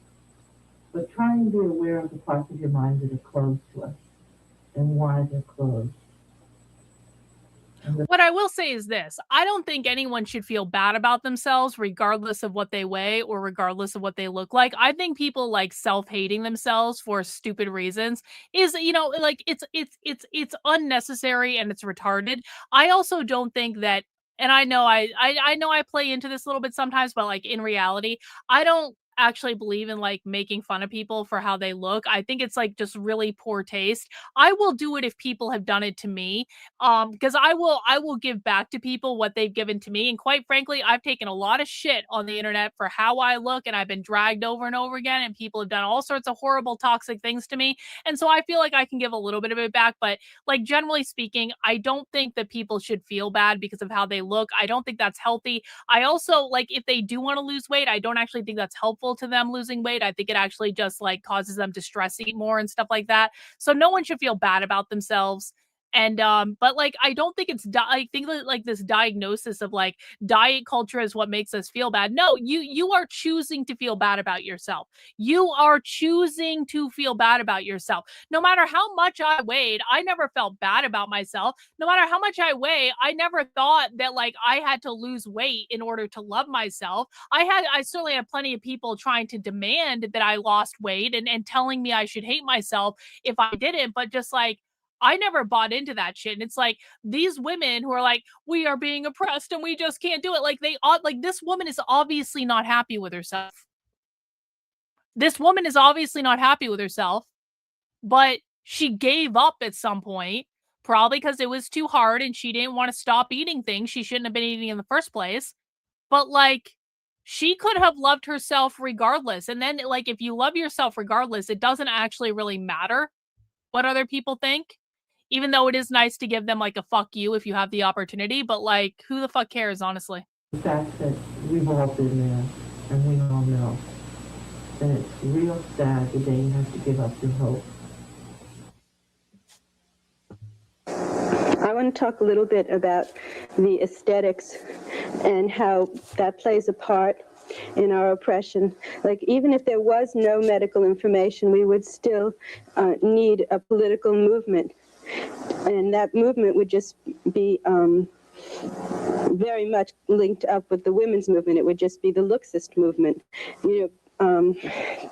But try and be aware of the parts of your mind that are closed to us and why they're closed. What I will say is this. I don't think anyone should feel bad about themselves regardless of what they weigh or regardless of what they look like. I think people like self-hating themselves for stupid reasons is, you know, like it's unnecessary and it's retarded. I also don't think that, and I know I play into this a little bit sometimes, but like in reality, I don't actually believe in like making fun of people for how they look. I think it's like just really poor taste. I will do it if people have done it to me. Because I will give back to people what they've given to me. And quite frankly, I've taken a lot of shit on the internet for how I look, and I've been dragged over and over again, and people have done all sorts of horrible, toxic things to me. And so I feel like I can give a little bit of it back. But like generally speaking, I don't think that people should feel bad because of how they look. I don't think that's healthy. I also like if they do want to lose weight, I don't actually think that's helpful to them losing weight. I think it actually just like causes them to stress eat more and stuff like that. So no one should feel bad about themselves. And but like I don't think it's I think that like this diagnosis of like diet culture is what makes us feel bad. No, you are choosing to feel bad about yourself. You are choosing to feel bad about yourself. No matter how much I weighed, I never felt bad about myself. No matter how much I weigh, I never thought that like I had to lose weight in order to love myself. I certainly had plenty of people trying to demand that I lost weight and telling me I should hate myself if I didn't, but just like I never bought into that shit. And it's like these women who are like, we are being oppressed and we just can't do it. Like they like this woman is obviously not happy with herself. This woman is obviously not happy with herself, but she gave up at some point, probably because it was too hard and she didn't want to stop eating things she shouldn't have been eating in the first place. But like she could have loved herself regardless. And then like if you love yourself regardless, it doesn't actually really matter what other people think. Even though it is nice to give them like a fuck you if you have the opportunity, but like who the fuck cares, honestly? The fact that we've all been there and we all know that it's real sad the day you have to give up your hope. I want to talk a little bit about the aesthetics and how that plays a part in our oppression. Like even if there was no medical information, we would still need a political movement. And that movement would just be very much linked up with the women's movement. It would just be the Looksist movement. You know,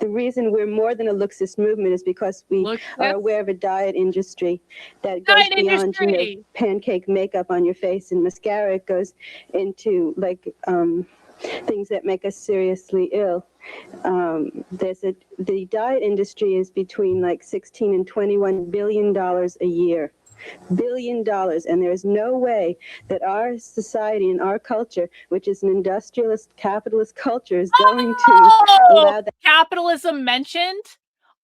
the reason we're more than a Looksist movement is because we are aware of a diet industry that goes beyond, you know, pancake makeup on your face and mascara. It goes into like things that make us seriously ill. The diet industry is between like 16 and 21 billion dollars a year. $1 billion, and there's no way that our society and our culture, which is an industrialist capitalist culture, is going to allow that. Capitalism mentioned?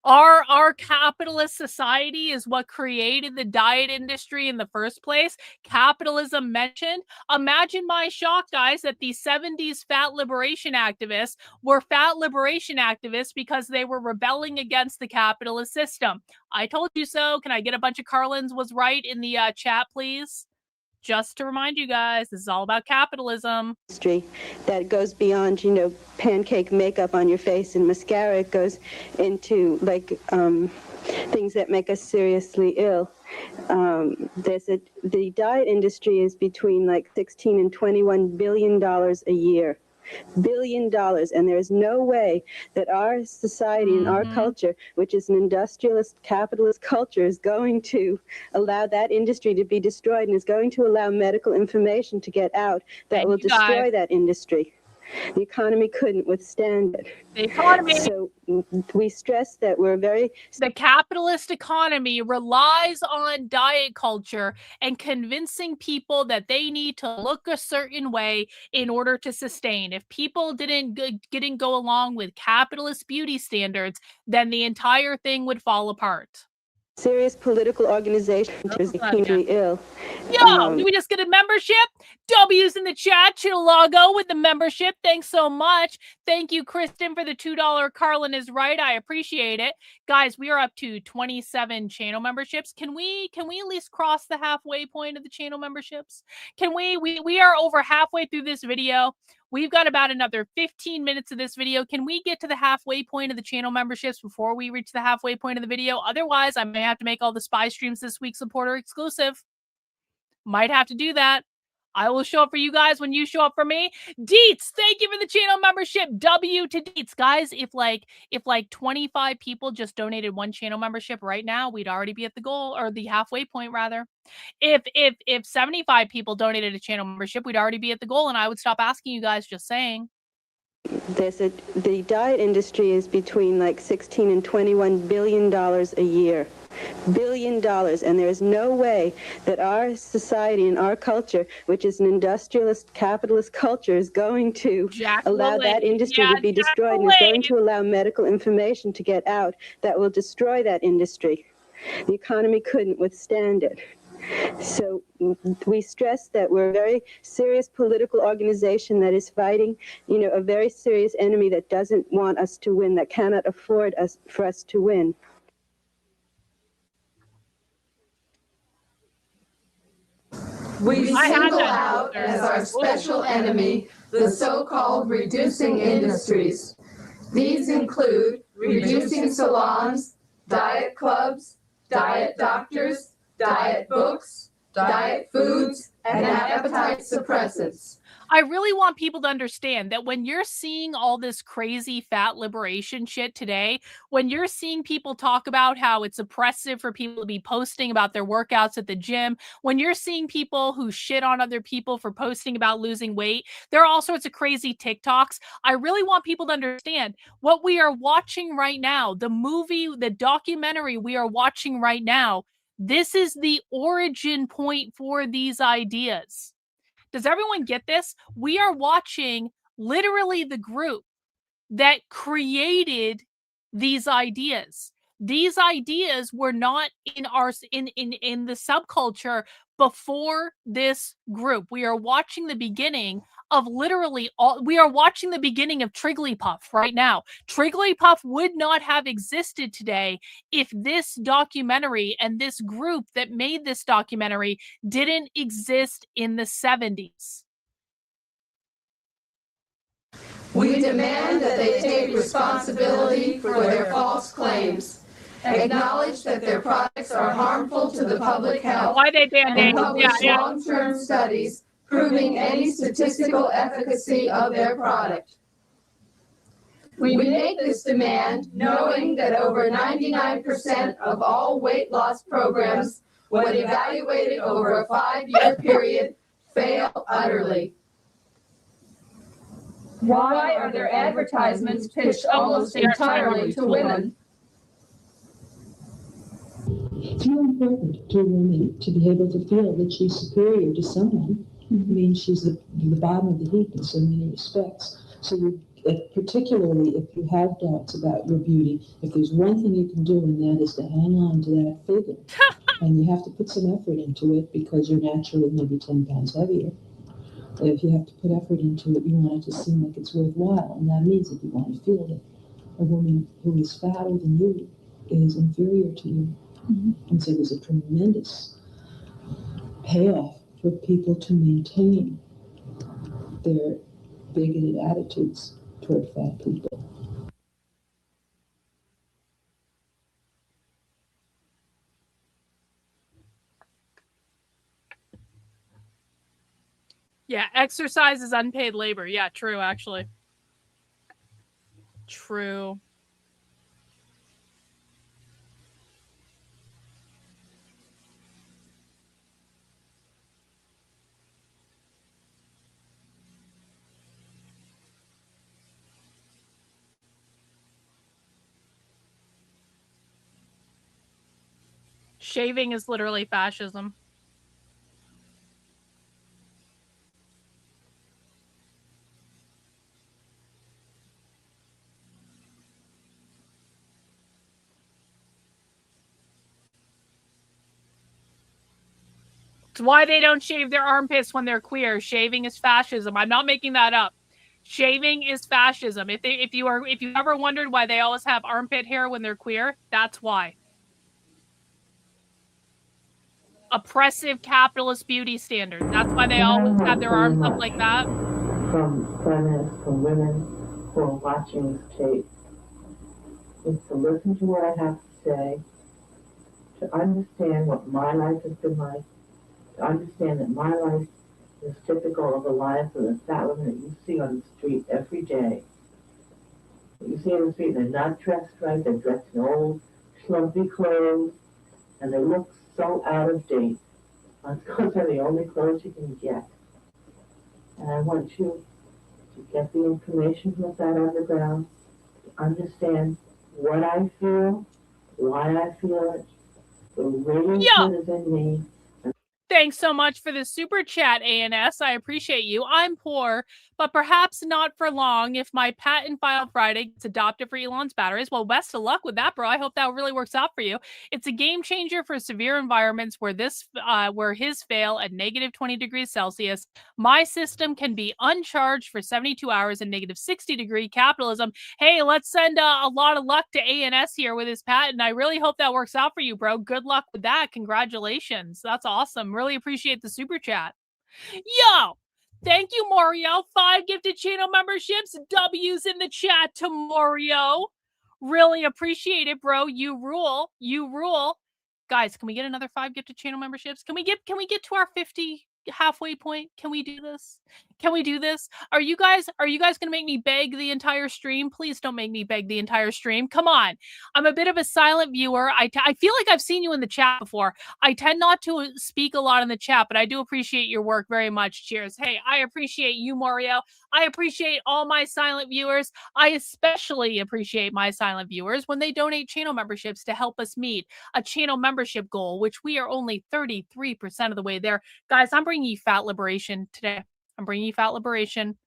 Our capitalist society is what created the diet industry in the first place. Capitalism mentioned. Imagine my shock, guys, that the 70s fat liberation activists were fat liberation activists because they were rebelling against the capitalist system. I told you so. Can I get a bunch of Karlyns was right in the chat, please? Just to remind you guys, this is all about capitalism. Industry that goes beyond, you know, pancake makeup on your face and mascara. It goes into like things that make us seriously ill. The diet industry is between like 16 and 21 billion dollars a year. $1 billion, and there's no way that our society and our culture, which is an industrialist capitalist culture, is going to allow that industry to be destroyed, and is going to allow medical information to get out that will destroy that industry. The economy couldn't withstand it. The economy. So we stress that we're very... The capitalist economy relies on diet culture and convincing people that they need to look a certain way in order to sustain. If people didn't go along with capitalist beauty standards, then the entire thing would fall apart. Serious political organization is extremely ill. Yo, do we just get a membership? W's in the chat. Should log on with the membership. Thanks so much. Thank you, Kristen, for the $2. Karlyn is right. I appreciate it. Guys, we are up to 27 channel memberships. Can we at least cross the halfway point of the channel memberships? Can we are over halfway through this video. We've got about another 15 minutes of this video. Can we get to the halfway point of the channel memberships before we reach the halfway point of the video? Otherwise, I may have to make all the spy streams this week supporter exclusive. Might have to do that. I will show up for you guys when you show up for me. Deets, thank you for the channel membership. W to Deets. Guys, if like 25 people just donated one channel membership right now, we'd already be at the goal, or the halfway point rather. If 75 people donated a channel membership, we'd already be at the goal, and I would stop asking you guys, just saying. The diet industry is between like 16 and 21 billion dollars a year. $1 billion, and there's no way that our society and our culture, which is an industrialist capitalist culture, is going to allow that industry to be destroyed, and is going to allow medical information to get out that will destroy that industry. The economy couldn't withstand it. So we stress that we're a very serious political organization that is fighting, you know, a very serious enemy that doesn't want us to win, that cannot afford for us to win. We single out as our special enemy the so-called reducing industries. These include reducing salons, diet clubs, diet doctors, diet books, diet foods, and appetite suppressants. I really want people to understand that when you're seeing all this crazy fat liberation shit today, when you're seeing people talk about how it's oppressive for people to be posting about their workouts at the gym, when you're seeing people who shit on other people for posting about losing weight, there are all sorts of crazy TikToks. I really want people to understand what we are watching right now, the movie, the documentary we are watching right now. This is the origin point for these ideas. Does everyone get this? We are watching literally the group that created these ideas. These ideas were not in the subculture before this group. We are watching the beginning of we are watching the beginning of Trigglypuff right now. Trigglypuff would not have existed today if this documentary and this group that made this documentary didn't exist in the 70s. We demand that they take responsibility for their false claims, acknowledge that their products are harmful to the public health, Why they banned and publish long-term studies proving any statistical efficacy of their product. We make this demand knowing that over 99% of all weight loss programs, when evaluated over a 5-year period, fail utterly. Why are their advertisements pitched almost entirely to women? It's really important to a woman to be able to feel that she's superior to someone. I mean, she's the bottom of the heap in so many respects. So particularly if you have doubts about your beauty, if there's one thing you can do, and that is to hang on to that figure. And you have to put some effort into it because you're naturally maybe 10 pounds heavier. If you have to put effort into it, you want it to seem like it's worthwhile. And that means that you want to feel that a woman who is fatter than you is inferior to you. And so there's a tremendous payoff for people to maintain their bigoted attitudes toward fat people. Yeah, exercise is unpaid labor. Yeah, true, actually. True. Shaving is literally fascism. It's why they don't shave their armpits when they're queer. Shaving is fascism. I'm not making that up. Shaving is fascism. If you ever wondered why they always have armpit hair when they're queer, that's why. Oppressive capitalist beauty standards. That's why they always have their arms up like that. From feminists, from women who are watching this tape, is to listen to what I have to say, to understand what my life has been like, to understand that my life is typical of the lives of the fat women that you see on the street every day. You see on the street, they're not dressed right, they're dressed in old, schlumpy clothes, and they look so out of date. Those are the only clothes you can get. And I want you to get the information from the Fat Underground, to understand what I feel, why I feel it, the rage that is in me. Thanks so much for the super chat, ANS. I appreciate you. I'm poor, but perhaps not for long if my patent file Friday gets adopted for Elon's batteries. Well, best of luck with that, bro. I hope that really works out for you. It's a game changer for severe environments where his fail at negative 20 degrees Celsius. My system can be uncharged for 72 hours in negative 60 degree capitalism. Hey, let's send a lot of luck to ANS here with his patent. I really hope that works out for you, bro. Good luck with that. Congratulations. That's awesome. Really appreciate the super chat. Yo, thank you, Mario. 5 gifted channel memberships. W's in the chat to Mario. Really appreciate it, bro. You rule. You rule. Guys, can we get another 5 gifted channel memberships? Can we get to our 50 halfway point? Can we do this? Can we do this? Are you guys gonna make me beg the entire stream? Please don't make me beg the entire stream. Come on. I'm a bit of a silent viewer. I feel like I've seen you in the chat before. I tend not to speak a lot in the chat, but I do appreciate your work very much. Cheers. Hey, I appreciate you, Mario. I appreciate all my silent viewers. I especially appreciate my silent viewers when they donate channel memberships to help us meet a channel membership goal, which we are only 33% of the way there. Guys, I'm bringing you fat liberation today. I'm bringing you fat liberation.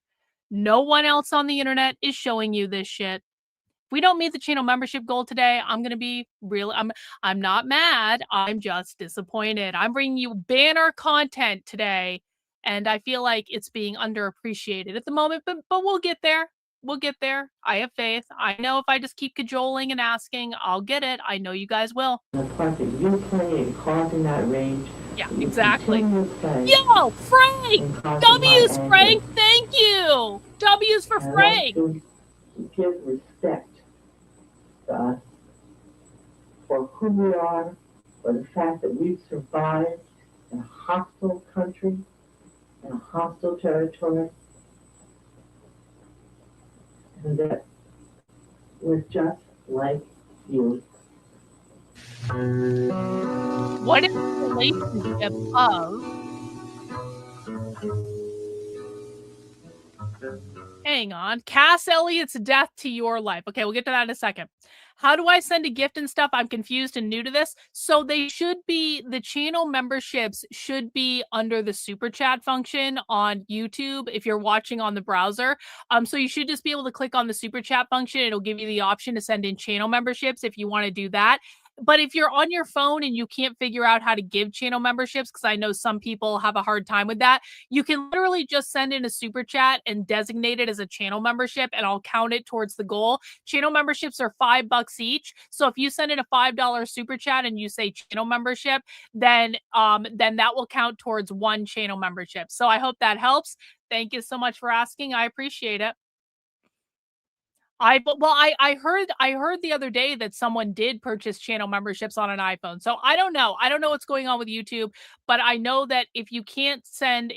No one else on the internet is showing you this shit. If we don't meet the channel membership goal today, I'm going to be real. I'm not mad. I'm just disappointed. I'm bringing you banner content today, and I feel like it's being underappreciated at the moment, but we'll get there. We'll get there. I have faith. I know if I just keep cajoling and asking, I'll get it. I know you guys will. The part that you play in causing that rage. Yeah, exactly. Yo, Frank! W's, Frank! Thank you! W's for Frank! To give respect to us for who we are, for the fact that we've survived in a hostile country, in a hostile territory, and that we're just like you. What is the relationship of... Hang on. Cass Elliott's death to your life. Okay, we'll get to that in a second. How do I send a gift and stuff? I'm confused and new to this. So they should be, the channel memberships should be under the super chat function on YouTube if you're watching on the browser. So you should just be able to click on the super chat function. It'll give you the option to send in channel memberships if you want to do that. But if you're on your phone and you can't figure out how to give channel memberships, because I know some people have a hard time with that, you can literally just send in a super chat and designate it as a channel membership, and I'll count it towards the goal. Channel memberships are $5 each. So if you send in a $5 super chat and you say channel membership, then that will count towards one channel membership. So I hope that helps. Thank you so much for asking. I appreciate it. I heard the other day that someone did purchase channel memberships on an iPhone. So I don't know. I don't know what's going on with YouTube, but I know that if you can't send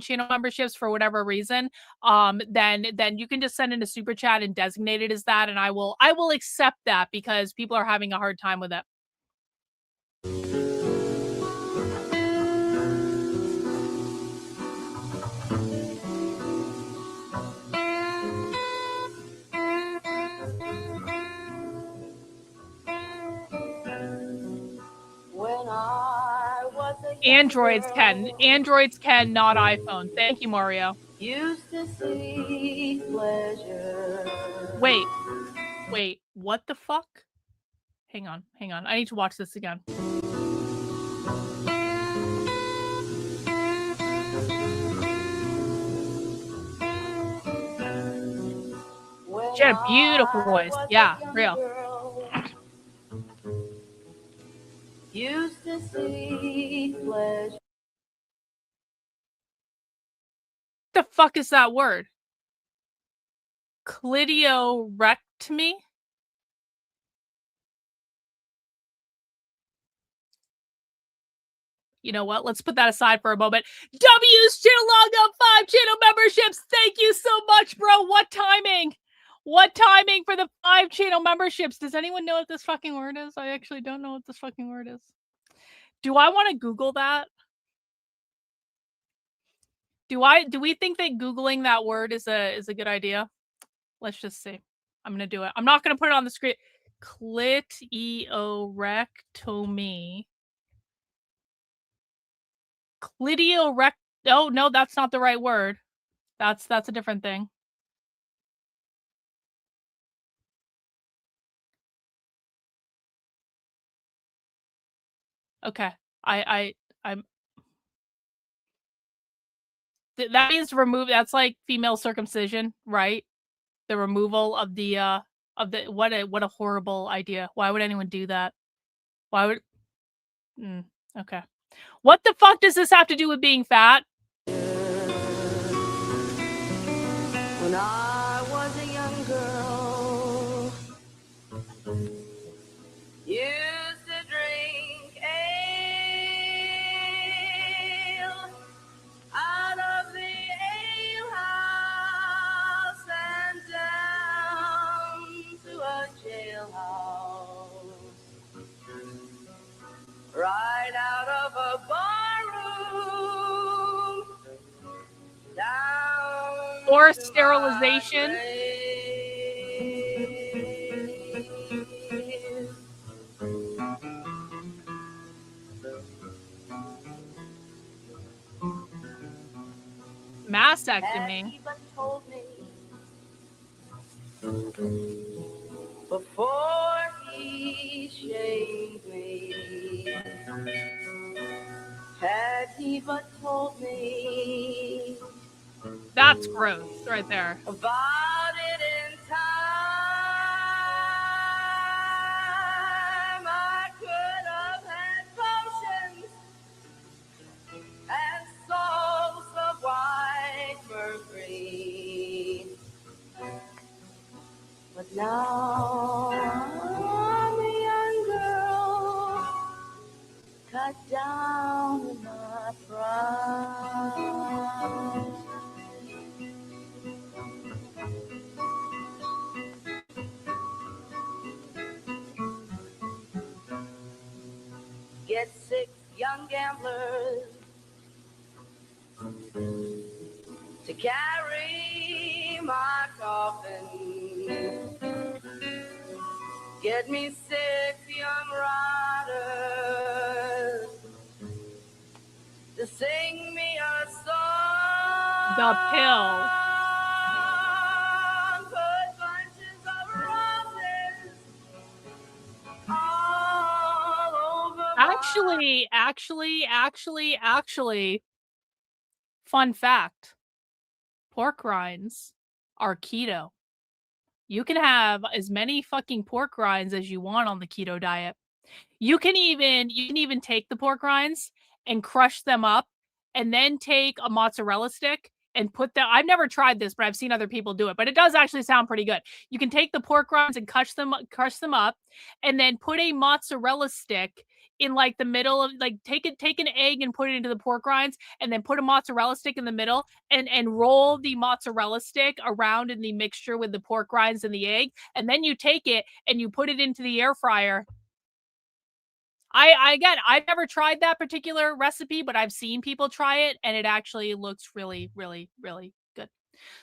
channel memberships for whatever reason, then you can just send in a super chat and designate it as that, and I will accept that because people are having a hard time with it. Androids can, not iPhone. Thank you, Mario. Used to see pleasure. Wait, what the fuck? Hang on. I need to watch this again. She had a beautiful voice. Yeah, real. Used to see pleasure. The fuck is that word? Clitiorectomy? You know what? Let's put that aside for a moment. W's channel log up 5 channel memberships. Thank you so much, bro. What timing? What timing for the 5 channel memberships? Does anyone know what this fucking word is? I actually don't know what this fucking word is. Do I want to Google that? Do we think that Googling that word is a good idea? Let's just see. I'm gonna do it. I'm not gonna put it on the screen. Clitiorectomy. Oh no, that's not the right word. That's a different thing. Okay. I'm that means remove. That's like female circumcision, right? The removal of the what a horrible idea. Why would anyone do that? Why would okay. What the fuck does this have to do with being fat? When I was a young girl, used to drink ale out of the ale house and down to a jailhouse, right out of a barroom, down Or sterilization. Mastectomy. Before he shaved me, had he but told me That's gross right there. about it in time, I could have had potions and salts of white mercury. But now I'm a young girl, cut down in my pride. Get sick, young gamblers, to carry my coffin. Get me 6 young riders to sing me a song. The pill. Put bunches of roses on Actually, fun fact, pork rinds are keto. You can have as many fucking pork rinds as you want on the keto diet. You can even take the pork rinds and crush them up and then take a mozzarella stick and put that. I've never tried this, but I've seen other people do it, but it does actually sound pretty good. You can take the pork rinds and crush them up and then put a mozzarella stick in like the middle of, like, take an egg and put it into the pork rinds and then put a mozzarella stick in the middle and roll the mozzarella stick around in the mixture with the pork rinds and the egg. And then you take it and you put it into the air fryer. Again, I've never tried that particular recipe, but I've seen people try it and it actually looks really, really, really good.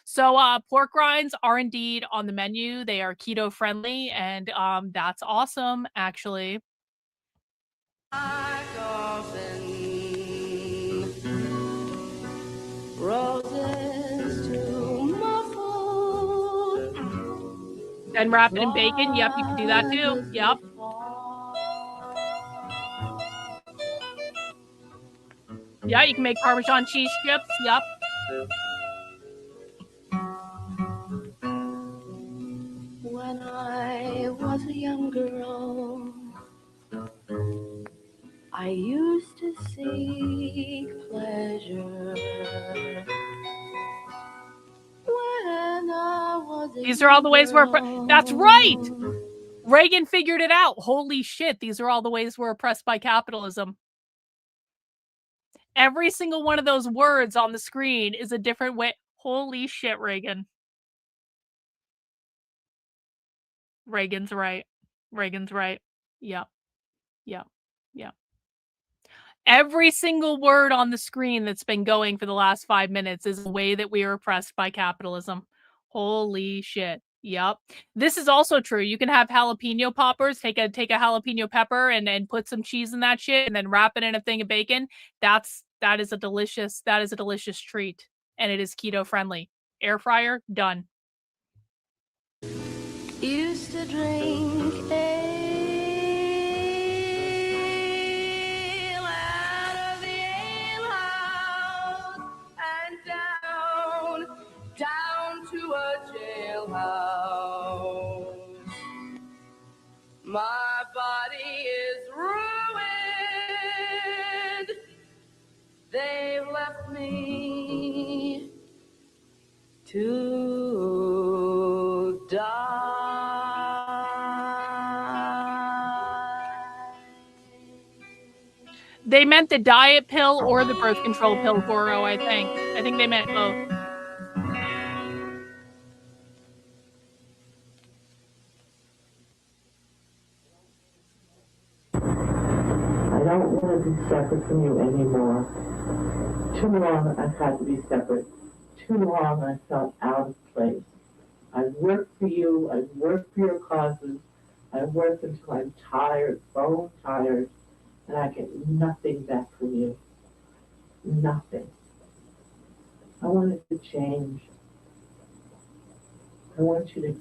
So pork rinds are indeed on the menu. They are keto friendly and that's awesome, actually. Roses to muffle. And wrap it in bacon. Yep, you can do that too. Yep. Yeah, you can make Parmesan cheese strips. Yep. When I was a young girl, I used to seek pleasure. When I was a These are all the ways we're that's right. girl. Reagan figured it out. Holy shit, these are all the ways we're oppressed by capitalism. Every single one of those words on the screen is a different way. Holy shit, Reagan. Reagan's right. Reagan's right. Yep. Yep. Yep. Every single word on the screen that's been going for the last 5 minutes is a way that we are oppressed by capitalism. Holy shit. Yep. This is also true. You can have jalapeno poppers, take a jalapeno pepper and put some cheese in that shit and then wrap it in a thing of bacon. That is a delicious treat. And it is keto friendly. Air fryer, done. Used to drink ale out of the alehouse and down to a jailhouse. My body is ruined. They've left me to die. They meant the diet pill or the birth control pill, Goro, I think. I think they meant both. I don't want to be separate from you anymore. Too long I've had to be separate. Too long I felt out of place. I've worked for you, I've worked for your causes, I've worked until I'm tired, bone tired, and I get nothing back from you. Nothing. I want it to change. I want you to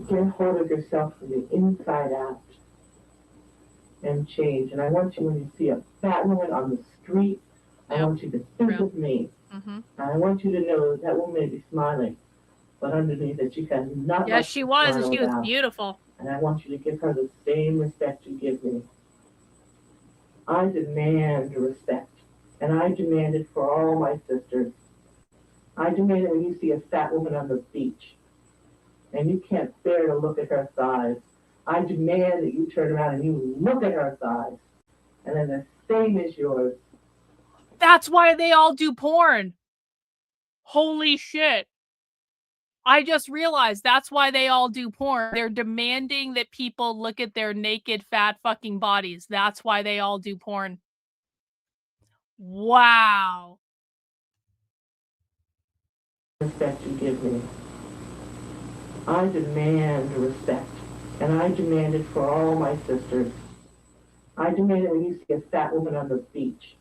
get hold of yourself from the inside out and change. And I want you, when you see a fat woman on the street, I want you to think of me. Mm-hmm. And I want you to know that woman may be smiling, but underneath it, she has not. Yes, she was, and she was beautiful. And I want you to give her the same respect you give me. I demand respect, and I demand it for all my sisters. I demand it when you see a fat woman on the beach, and you can't bear to look at her thighs. I demand that you turn around and you look at her thighs, and then the same is yours. That's why they all do porn. Holy shit. I just realized that's why they all do porn. They're demanding that people look at their naked, fat fucking bodies. That's why they all do porn. Wow. Respect you give me. I demand respect, and I demand it for all my sisters. I demand it when you see a fat woman on the beach,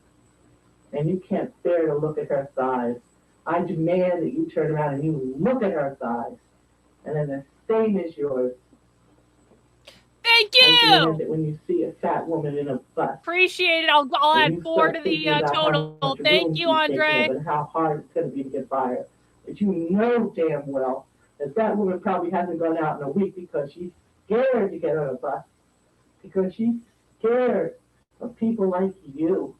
and you can't bear to look at her thighs. I demand that you turn around and you look at her thighs, and then the same is yours. Thank How you. is it when you see a fat woman in a bus? Appreciate it. I'll And add you 4 start to the thinking about how total. much room Thank you, she's taking Andre. up and how hard it's going to be to get by her. But you know damn well that that woman probably hasn't gone out in a week because she's scared to get on a bus. Because she's scared of people like you.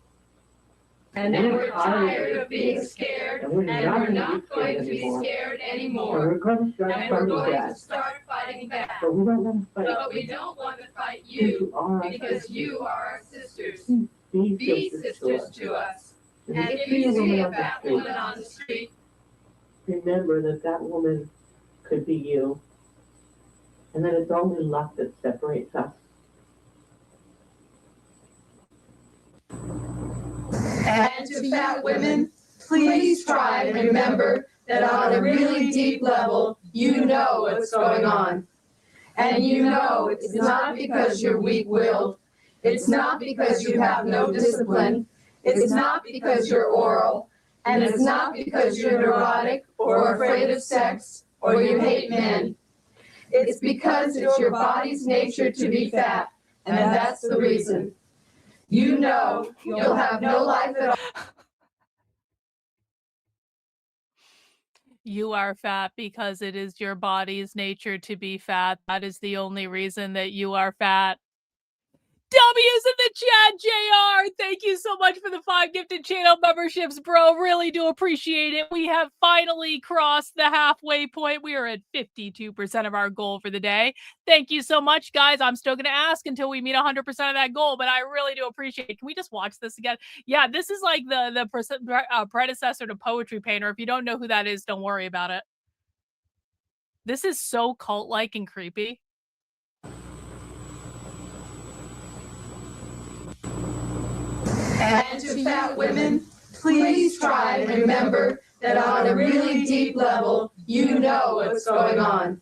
And we're tired of being scared, And we're not going to be scared And anymore. we're going to start And we're fighting going back. to start fighting back. But we don't want to fight. But we don't want to fight Because you because you are our sisters. Be Sisters to us. And And if you see a fat woman on the street, remember that that woman could be you. And that it's only luck that separates us. and to fat women, please try and remember that on a really deep level, you know what's going on. And you know it's not because you're weak-willed. It's not because you have no discipline. It's not because you're oral. And it's not because you're neurotic or afraid of sex or you hate men. It's because it's your body's nature to be fat. And that's the reason. You know you'll have no life at all. You are fat because it is your body's nature to be fat. That is the only reason that you are fat. W's in the chat, JR. Thank you so much for the 5 gifted channel memberships, bro. Really do appreciate it. We have finally crossed the halfway point. We are at 52% of our goal for the day. Thank you so much, guys. I'm still going to ask until we meet 100% of that goal, but I really do appreciate it. Can we just watch this again? Yeah, this is like the predecessor to Poetry Painter. If you don't know who that is, don't worry about it. This is so cult-like and creepy. And to fat women, please try and remember that on a really deep level, you know what's going on.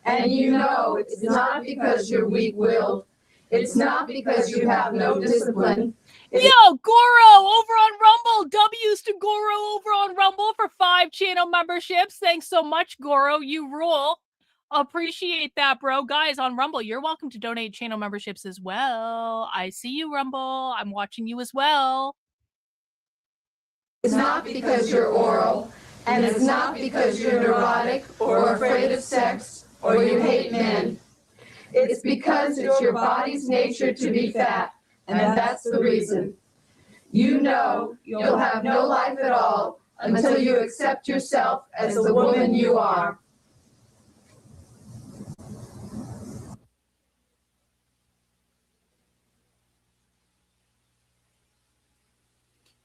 And you know it's not because you're weak-willed. It's not because you have no discipline. Yo, Goro over on Rumble. W's to Goro over on Rumble for 5 channel memberships. Thanks so much, Goro. You rule. Appreciate that, bro. Guys, on Rumble, you're welcome to donate channel memberships as well. I see you, Rumble. I'm watching you as well. It's not because you're oral, and it's not because you're neurotic or afraid of sex or you hate men. It's because it's your body's nature to be fat, and that's the reason. You know you'll have no life at all until you accept yourself as the woman you are.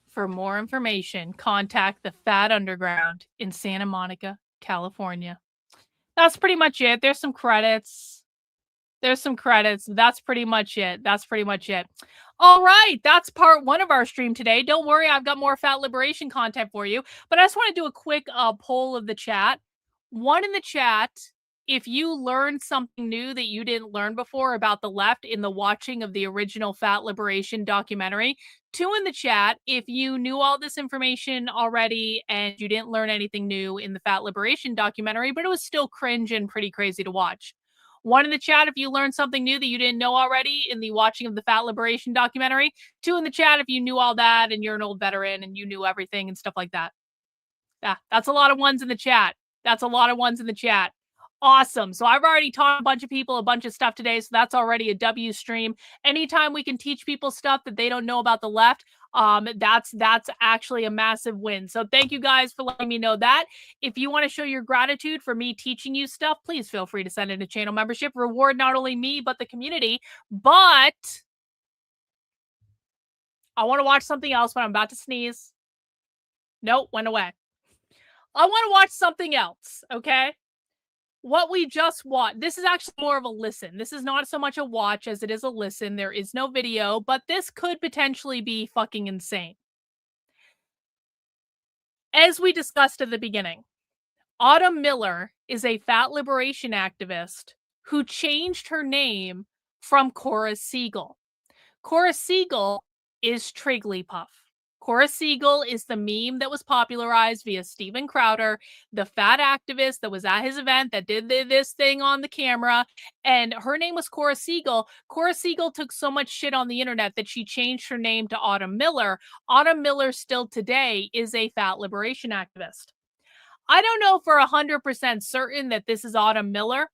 For more information, contact the Fat Underground in Santa Monica, California. That's pretty much it. There's some credits. That's pretty much it. All right. That's part 1 of our stream today. Don't worry. I've got more fat liberation content for you. But I just want to do a quick poll of the chat. 1 in the chat, if you learned something new that you didn't learn before about the left in the watching of the original Fat Liberation documentary. 2 in the chat, if you knew all this information already and you didn't learn anything new in the Fat Liberation documentary, but it was still cringe and pretty crazy to watch. 1 in the chat if you learned something new that you didn't know already in the watching of the Fat Liberation documentary. 2 in the chat if you knew all that and you're an old veteran and you knew everything and stuff like that. Yeah, that's a lot of 1s in the chat. Awesome. So I've already taught a bunch of people a bunch of stuff today, so that's already a W stream. Anytime we can teach people stuff that they don't know about the left, that's actually a massive win. So thank you guys for letting me know that. If you want to show your gratitude for me teaching you stuff, please feel free to send in a channel membership. Reward not only me, but the community. But I want to watch something else when I'm about to sneeze. Nope, went away. I want to watch something else, okay? What we just watched, this is actually more of a listen. This is not so much a watch as it is a listen. There is no video, but this could potentially be fucking insane. As we discussed at the beginning, Autumn Miller is a fat liberation activist who changed her name from Cora Siegel. Cora Siegel is Trigglypuff. Cora Siegel is the meme that was popularized via Steven Crowder, the fat activist that was at his event that did this thing on the camera, and her name was Cora Siegel. Cora Siegel took so much shit on the internet that she changed her name to Autumn Miller. Autumn Miller still today is a fat liberation activist. I don't know for 100% certain that this is Autumn Miller,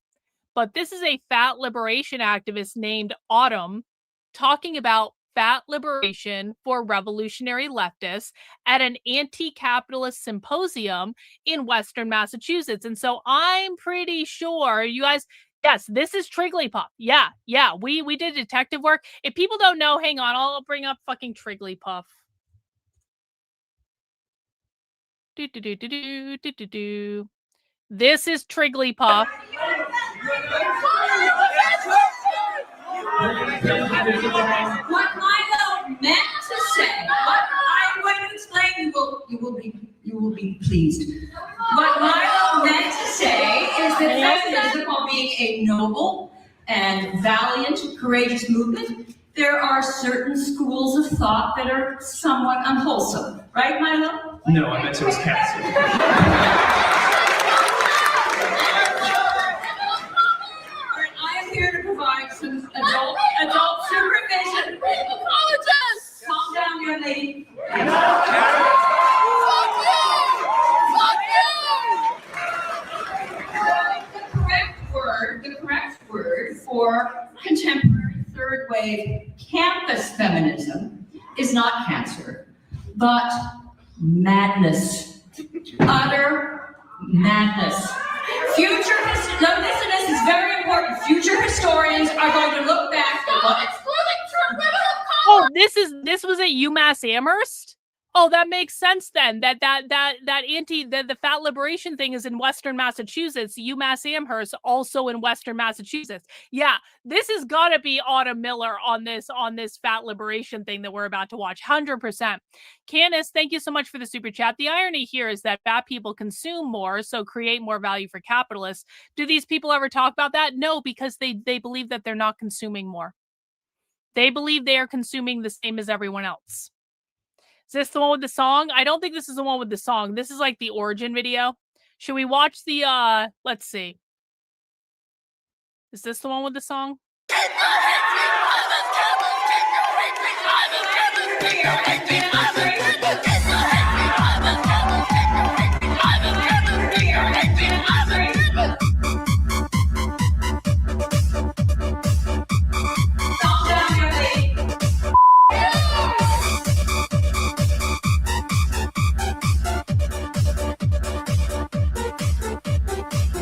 but this is a fat liberation activist named Autumn talking about fat liberation for revolutionary leftists at an anti-capitalist symposium in Western Massachusetts. And so I'm pretty sure you guys, yes, this is Trigglypuff. Yeah, we did detective work. If people don't know, hang on, I'll bring up fucking Trigglypuff. This is Trigglypuff. What Milo meant to say, what I'm going to explain, you will be pleased. What Milo meant to say is that feminism, while being a noble and valiant, courageous movement, there are certain schools of thought that are somewhat unwholesome. Right, Milo? No, I meant it was cancer. I am here to provide some adult supervision. Psychologist! Calm down, young lady. The correct word for contemporary third wave campus feminism is not cancer, but madness. Utter madness. Now listen, this is very important. Future historians are going to look back at what Oh, this was at UMass Amherst? Oh, that makes sense then. That the fat liberation thing is in Western Massachusetts. UMass Amherst also in Western Massachusetts. Yeah, this has got to be Autumn Miller on this fat liberation thing that we're about to watch. 100%. Candace, thank you so much for the super chat. The irony here is that fat people consume more, so create more value for capitalists. Do these people ever talk about that? No, because they believe that they're not consuming more. They believe they are consuming the same as everyone else. Is this the one with the song? I don't think this is the one with the song. This is like the origin video. Should we watch the, let's see. Is this the one with the song?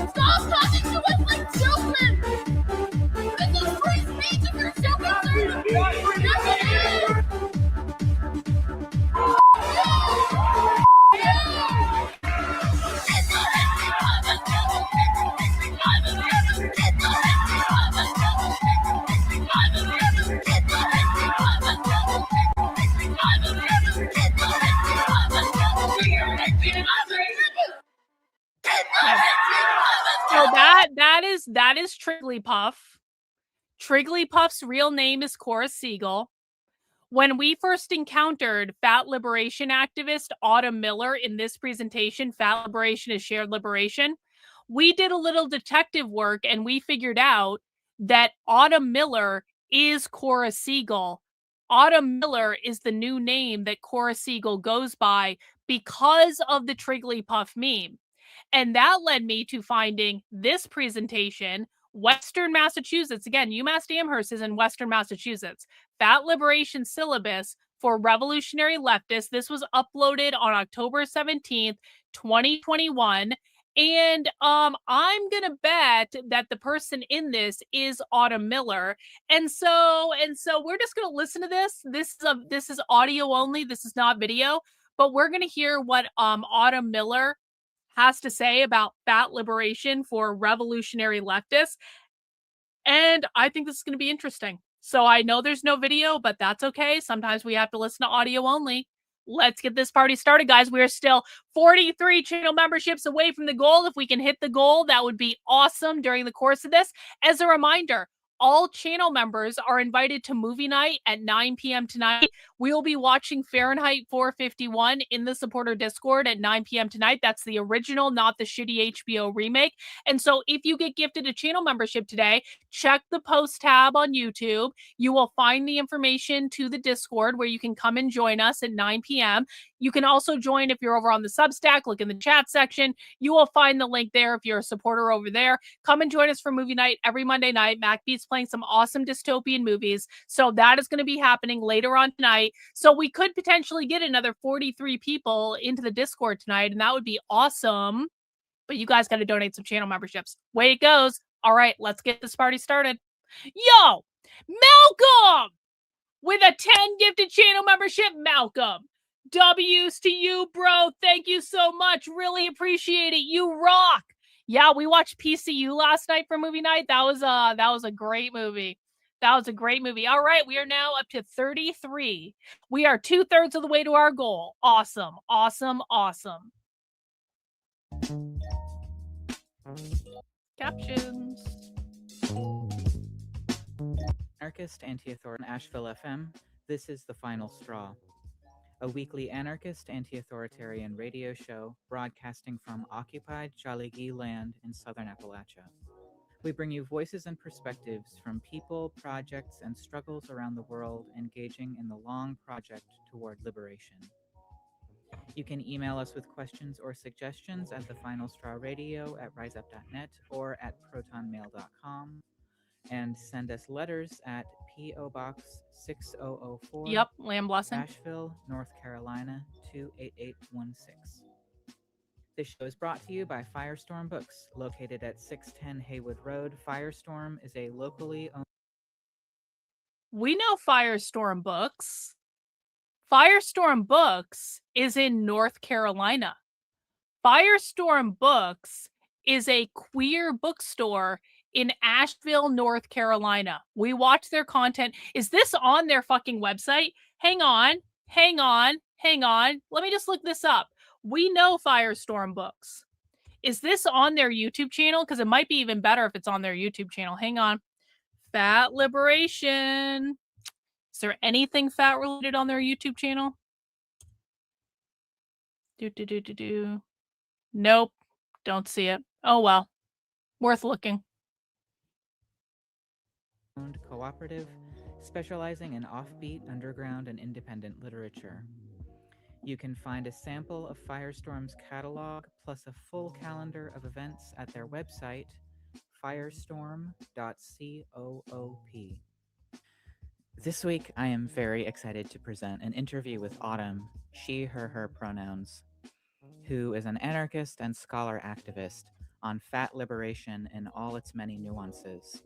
Stop talking to us like children! This is free speech if you're so concerned! Yes, it is! So that is Trigglypuff. Trigglypuff's real name is Cora Siegel. When we first encountered fat liberation activist Autumn Miller in this presentation, Fat Liberation is Shared Liberation, we did a little detective work and we figured out that Autumn Miller is Cora Siegel. Autumn Miller is the new name that Cora Siegel goes by because of the Trigglypuff meme. And that led me to finding this presentation, Western Massachusetts. Again, UMass Amherst is in Western Massachusetts. Fat Liberation Syllabus for Revolutionary Leftists. This was uploaded on October 17th, 2021. And I'm going to bet that the person in this is Autumn Miller. And so we're just going to listen to this. This is audio only. This is not video. But we're going to hear what Autumn Miller has to say about fat liberation for revolutionary leftists. And I think this is going to be interesting. So I know there's no video, but that's okay. Sometimes we have to listen to audio only. Let's get this party started, guys. We are still 43 channel memberships away from the goal. If we can hit the goal, that would be awesome during the course of this. As a reminder, all channel members are invited to movie night at 9 p.m. tonight. We will be watching Fahrenheit 451 in the supporter Discord at 9 p.m. tonight. That's the original, not the shitty HBO remake. And so if you get gifted a channel membership today, check the post tab on YouTube. You will find the information to the Discord where you can come and join us at 9 p.m. You can also join if you're over on the Substack. Look in the chat section. You will find the link there if you're a supporter over there. Come and join us for movie night every Monday night. MacBeat's playing some awesome dystopian movies. So that is going to be happening later on tonight. So we could potentially get another 43 people into the Discord tonight, and that would be awesome. But you guys got to donate some channel memberships. Way it goes. All right, let's get this party started. Yo, Malcolm! With a 10 gifted channel membership, Malcolm. W's to you, bro. Thank you so much. Really appreciate it. You rock. Yeah, we watched PCU last night for movie night. That was a great movie. That was a great movie. All right, we are now up to 33. We are 2/3 of the way to our goal. Awesome, awesome, awesome. Captions. Anarchist anti-authoritarian Asheville FM. This is The Final Straw, a weekly anarchist anti-authoritarian radio show broadcasting from occupied Chaligi land in southern Appalachia. We bring you voices and perspectives from people, projects, and struggles around the world engaging in the long project toward liberation. You can email us with questions or suggestions at thefinalstrawradio@riseup.net or at protonmail.com, and send us letters at P.O. Box 6004. Yep, Lamb Blessing. Asheville, North Carolina 28816. This show is brought to you by Firestorm Books, located at 610 Haywood Road. Firestorm is a locally owned... We know Firestorm Books. Firestorm Books is in North Carolina. Firestorm Books is a queer bookstore in Asheville, North Carolina. We watch their content. Is this on their fucking website? Hang on. Let me just look this up. We know Firestorm Books. Is this on their YouTube channel? Because it might be even better if it's on their YouTube channel. Hang on. Fat Liberation. Is there anything fat related on their YouTube channel? Nope. Don't see it. Oh well. Worth looking. Cooperative, specializing in offbeat, underground, and independent literature. You can find a sample of Firestorm's catalog plus a full calendar of events at their website, firestorm.coop. This week, I am very excited to present an interview with Autumn, she, her pronouns, who is an anarchist and scholar activist on fat liberation in all its many nuances.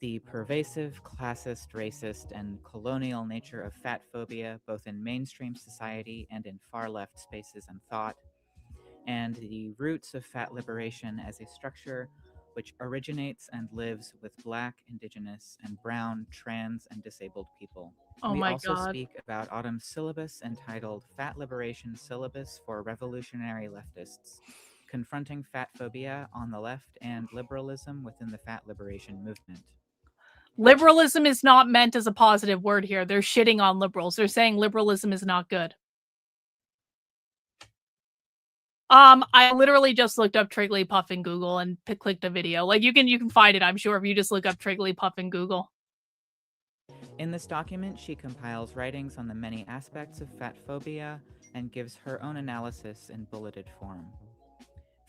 The pervasive, classist, racist, and colonial nature of fat phobia, both in mainstream society and in far-left spaces and thought, and the roots of fat liberation as a structure which originates and lives with Black, Indigenous, and Brown, trans, and disabled people. We also speak about Autumn's syllabus entitled Fat Liberation Syllabus for Revolutionary Leftists, confronting fat phobia on the left and liberalism within the fat liberation movement. Liberalism is not meant as a positive word here. They're shitting on liberals. They're saying liberalism is not good. I literally just looked up Trigglypuff in Google and clicked a video. Like you can find it, I'm sure, if you just look up Trigglypuff in Google. In this document, she compiles writings on the many aspects of fat phobia and gives her own analysis in bulleted form.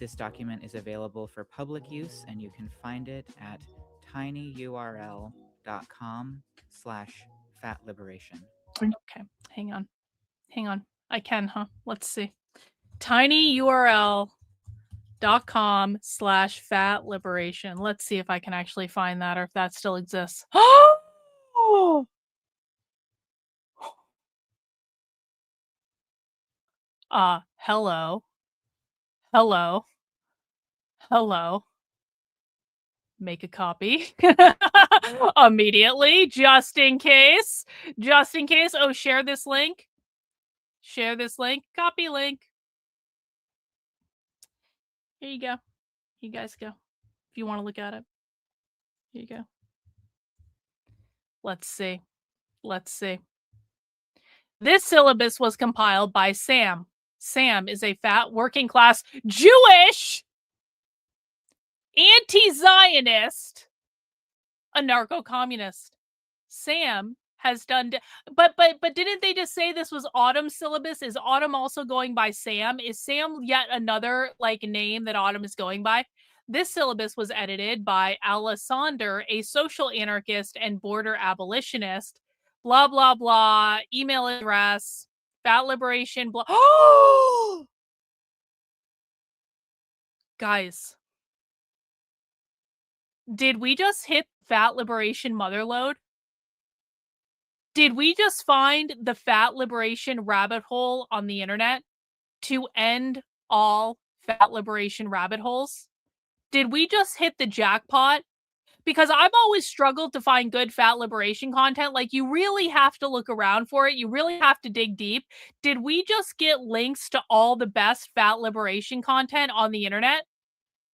This document is available for public use, and you can find it at tinyurl.com/fatliberation. Okay, hang on. I can, huh? Let's see. tinyurl.com/fatliberation. Let's see if I can actually find that or if that still exists. Hello. Make a copy immediately, just in case. Oh, share this link. Copy link. Here you go. You guys go. If you want to look at it. Here you go. Let's see. Let's see. This syllabus was compiled by Sam. Sam is a fat, working class, Jewish, anti-Zionist, anarcho-communist. Sam has done, but didn't they just say this was Autumn's syllabus? Is Autumn also going by Sam? Is Sam yet another like name that Autumn is going by? This syllabus was edited by Alessander, a social anarchist and border abolitionist. Blah blah blah. Email address. Fat liberation. Blah. Guys, did we just hit fat liberation motherlode? Did we just find the fat liberation rabbit hole on the internet to end all fat liberation rabbit holes? Did we just hit the jackpot? Because I've always struggled to find good fat liberation content. Like, you really have to look around for it. You really have to dig deep. Did we just get links to all the best fat liberation content on the internet?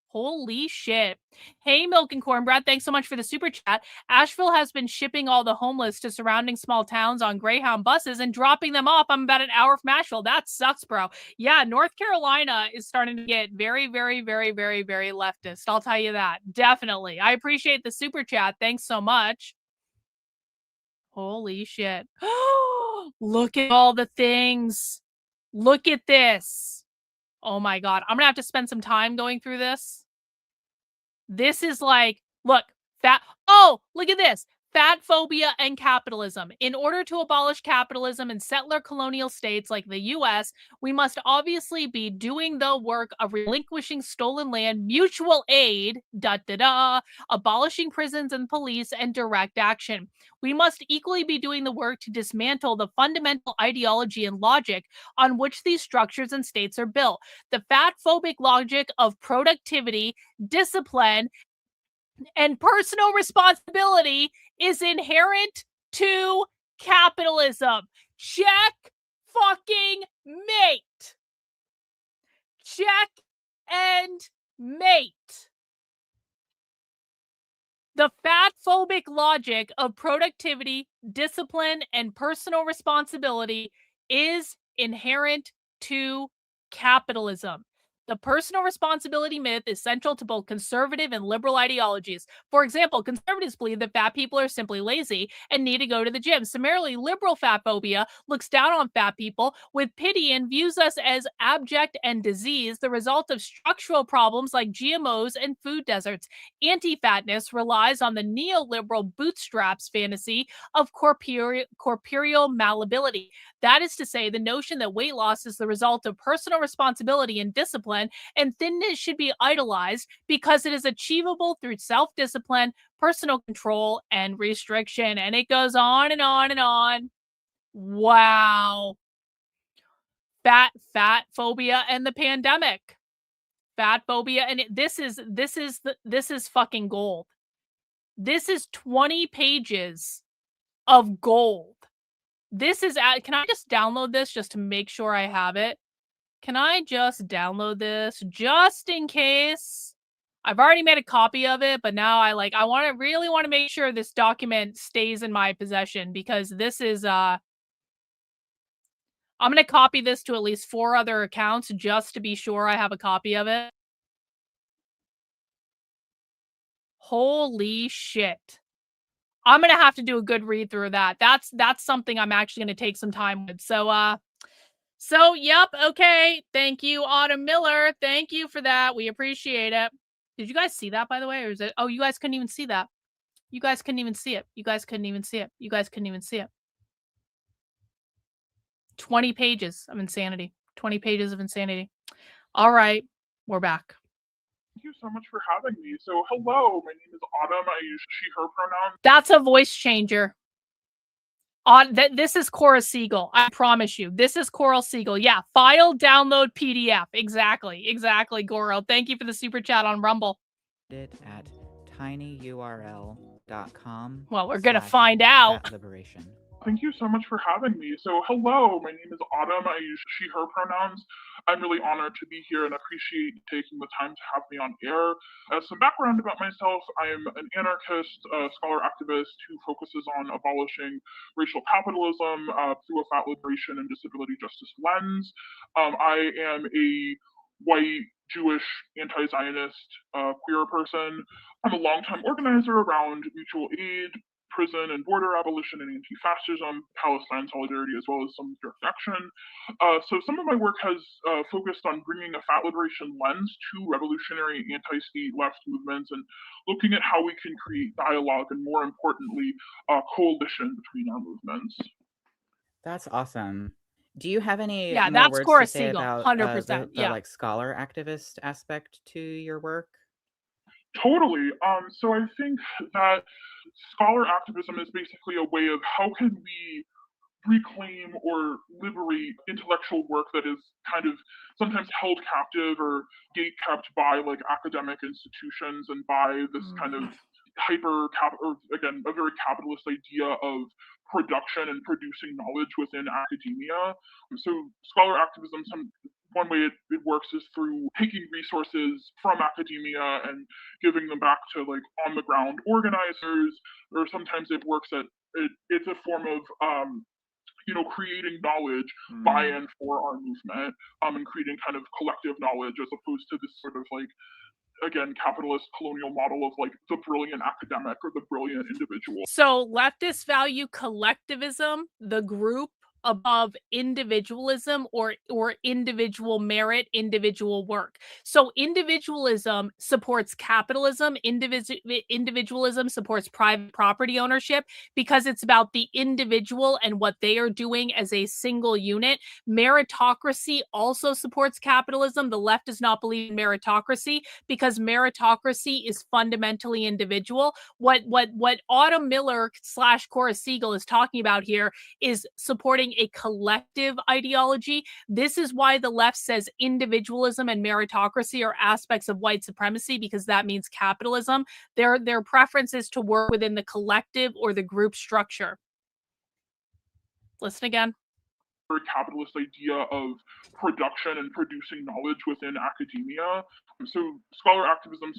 Holy shit. Hey, Milk and Cornbread, thanks so much for the super chat. Asheville has been shipping all the homeless to surrounding small towns on Greyhound buses and dropping them off. I'm about an hour from Asheville. That sucks, bro. Yeah, North Carolina is starting to get very, very, very, very, very leftist. I'll tell you that. Definitely. I appreciate the super chat. Thanks so much. Holy shit. Look at all the things. Look at this. Oh my God. I'm going to have to spend some time going through this. This is like, look, look at this. Fat phobia and capitalism. In order to abolish capitalism in settler colonial states like the US, we must obviously be doing the work of relinquishing stolen land, mutual aid, abolishing prisons and police, and direct action. We must equally be doing the work to dismantle the fundamental ideology and logic on which these structures and states are built. The fat phobic logic of productivity, discipline, and personal responsibility is inherent to capitalism. Check fucking mate. Check and mate. The fat phobic logic of productivity, discipline, and personal responsibility is inherent to capitalism. The personal responsibility myth is central to both conservative and liberal ideologies. For example, conservatives believe that fat people are simply lazy and need to go to the gym. Similarly, liberal fat phobia looks down on fat people with pity and views us as abject and diseased, the result of structural problems like GMOs and food deserts. Anti-fatness relies on the neoliberal bootstraps fantasy of corporeal malleability. That is to say, the notion that weight loss is the result of personal responsibility and discipline, and thinness should be idolized because it is achievable through self-discipline, personal control, and restriction. And it goes on and on and on. Wow. Fat phobia and the pandemic. Fat phobia, and this is fucking gold. This is 20 pages of gold. This is can I just download this just to make sure I have it? Can I just download this just in case? I've already made a copy of it, but now I really want to make sure this document stays in my possession, because this is I'm going to copy this to at least 4 other accounts just to be sure I have a copy of it. Holy shit. I'm going to have to do a good read through of that. That's something I'm actually going to take some time with. So yep. Okay. Thank you, Autumn Miller. Thank you for that. We appreciate it. Did you guys see that, by the way? Or is it, oh, you guys couldn't even see that. You guys couldn't even see it. You guys couldn't even see it. You guys couldn't even see it. 20 pages of insanity. 20 pages of insanity. All right. We're back. Thank you so much for having me. So, hello, my name is Autumn. I use she, her pronouns. That's a voice changer. This is Cora Siegel. I promise you. This is Coral Siegel. Yeah, file, download, PDF. Exactly, Goro. Thank you for the super chat on Rumble. It at tinyurl.com. Well, we're going to find out. Liberation. Thank you so much for having me. So, hello, my name is Autumn. I use she, her pronouns. I'm really honored to be here and appreciate you taking the time to have me on air. As some background about myself, I am an anarchist, scholar activist who focuses on abolishing racial capitalism through a fat liberation and disability justice lens. I am a white, Jewish, anti-Zionist, queer person. I'm a longtime organizer around mutual aid, prison and border abolition and anti-fascism, Palestine solidarity, as well as some direct action. So some of my work has focused on bringing a fat liberation lens to revolutionary anti-state left movements and looking at how we can create dialogue and, more importantly, coalition between our movements. That's awesome. Do you have any Yeah, more that's words Cora to say Siegel, about 100%. the Yeah. like scholar activist aspect to your work? Totally. So I think that scholar activism is basically a way of how can we reclaim or liberate intellectual work that is kind of sometimes held captive or gate kept by like academic institutions and by this kind of or again a very capitalist idea of production and producing knowledge within academia. So scholar activism, one way it works is through taking resources from academia and giving them back to like on the ground organizers, or sometimes it works at it's a form of creating knowledge by and for our movement, and creating kind of collective knowledge as opposed to this sort of like, again, capitalist colonial model of like the brilliant academic or the brilliant individual. So leftists value collectivism, the group, above individualism or individual merit, individual work. So individualism supports capitalism, individualism supports private property ownership because it's about the individual and what they are doing as a single unit. Meritocracy also supports capitalism. The left does not believe in meritocracy because meritocracy is fundamentally individual. What Autumn Miller / Cora Siegel is talking about here is supporting a collective ideology. This is why the left says individualism and meritocracy are aspects of white supremacy, because that means capitalism. Their preference is to work within the collective or the group structure. Listen again. Capitalist idea of production and producing knowledge within academia. So scholar activism,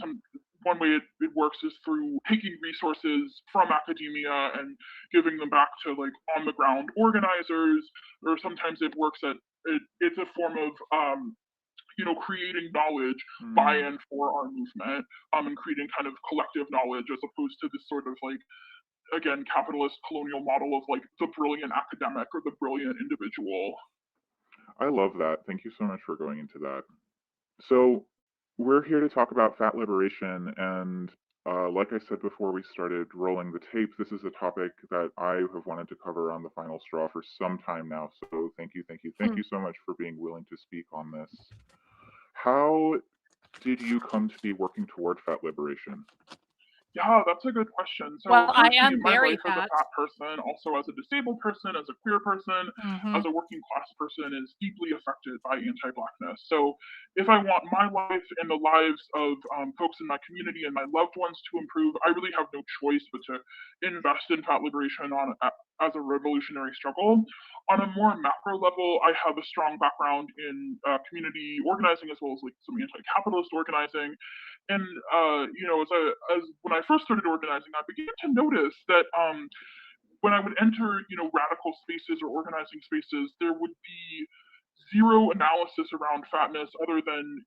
one way it works is through taking resources from academia and giving them back to like on the ground organizers, or sometimes it works at it's a form of creating knowledge by and for our movement, and creating kind of collective knowledge as opposed to this sort of like, again, capitalist colonial model of like the brilliant academic or the brilliant individual. I love that. Thank you so much for going into that. So we're here to talk about fat liberation, and like I said before we started rolling the tape, this is a topic that I have wanted to cover on the Final Straw for some time now. So thank you so much for being willing to speak on this. How did you come to be working toward fat liberation? Yeah, that's a good question. So well, I am my very life as a fat person, also as a disabled person, as a queer person, as a working class person, is deeply affected by anti-Blackness. So if I want my life and the lives of folks in my community and my loved ones to improve, I really have no choice but to invest in fat liberation as a revolutionary struggle. On a more macro level, I have a strong background in community organizing as well as like some anti-capitalist organizing. And as when I first started organizing, I began to notice that when I would enter radical spaces or organizing spaces, there would be zero analysis around fatness other than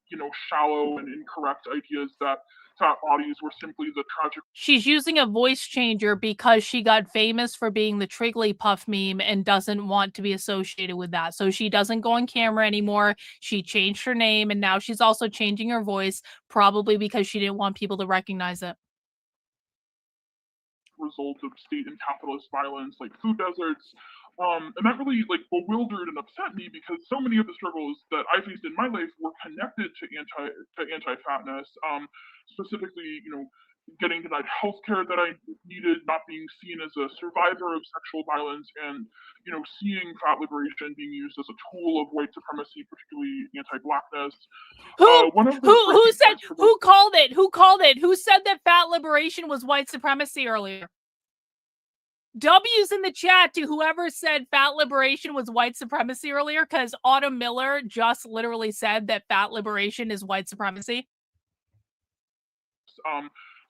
shallow and incorrect ideas that fat bodies were simply the tragic. She's using a voice changer because she got famous for being the Trigglypuff meme and doesn't want to be associated with that. So she doesn't go on camera anymore. She changed her name, and now she's also changing her voice, probably because she didn't want people to recognize it. Result of state and capitalist violence, like food deserts. And that really like bewildered and upset me because so many of the struggles that I faced in my life were connected to anti-fatness. Specifically, getting denied healthcare that I needed, not being seen as a survivor of sexual violence, and seeing fat liberation being used as a tool of white supremacy, particularly anti-Blackness. Who called it? Who said that fat liberation was white supremacy earlier? W's in the chat to whoever said fat liberation was white supremacy earlier, because Autumn Miller just literally said that fat liberation is white supremacy.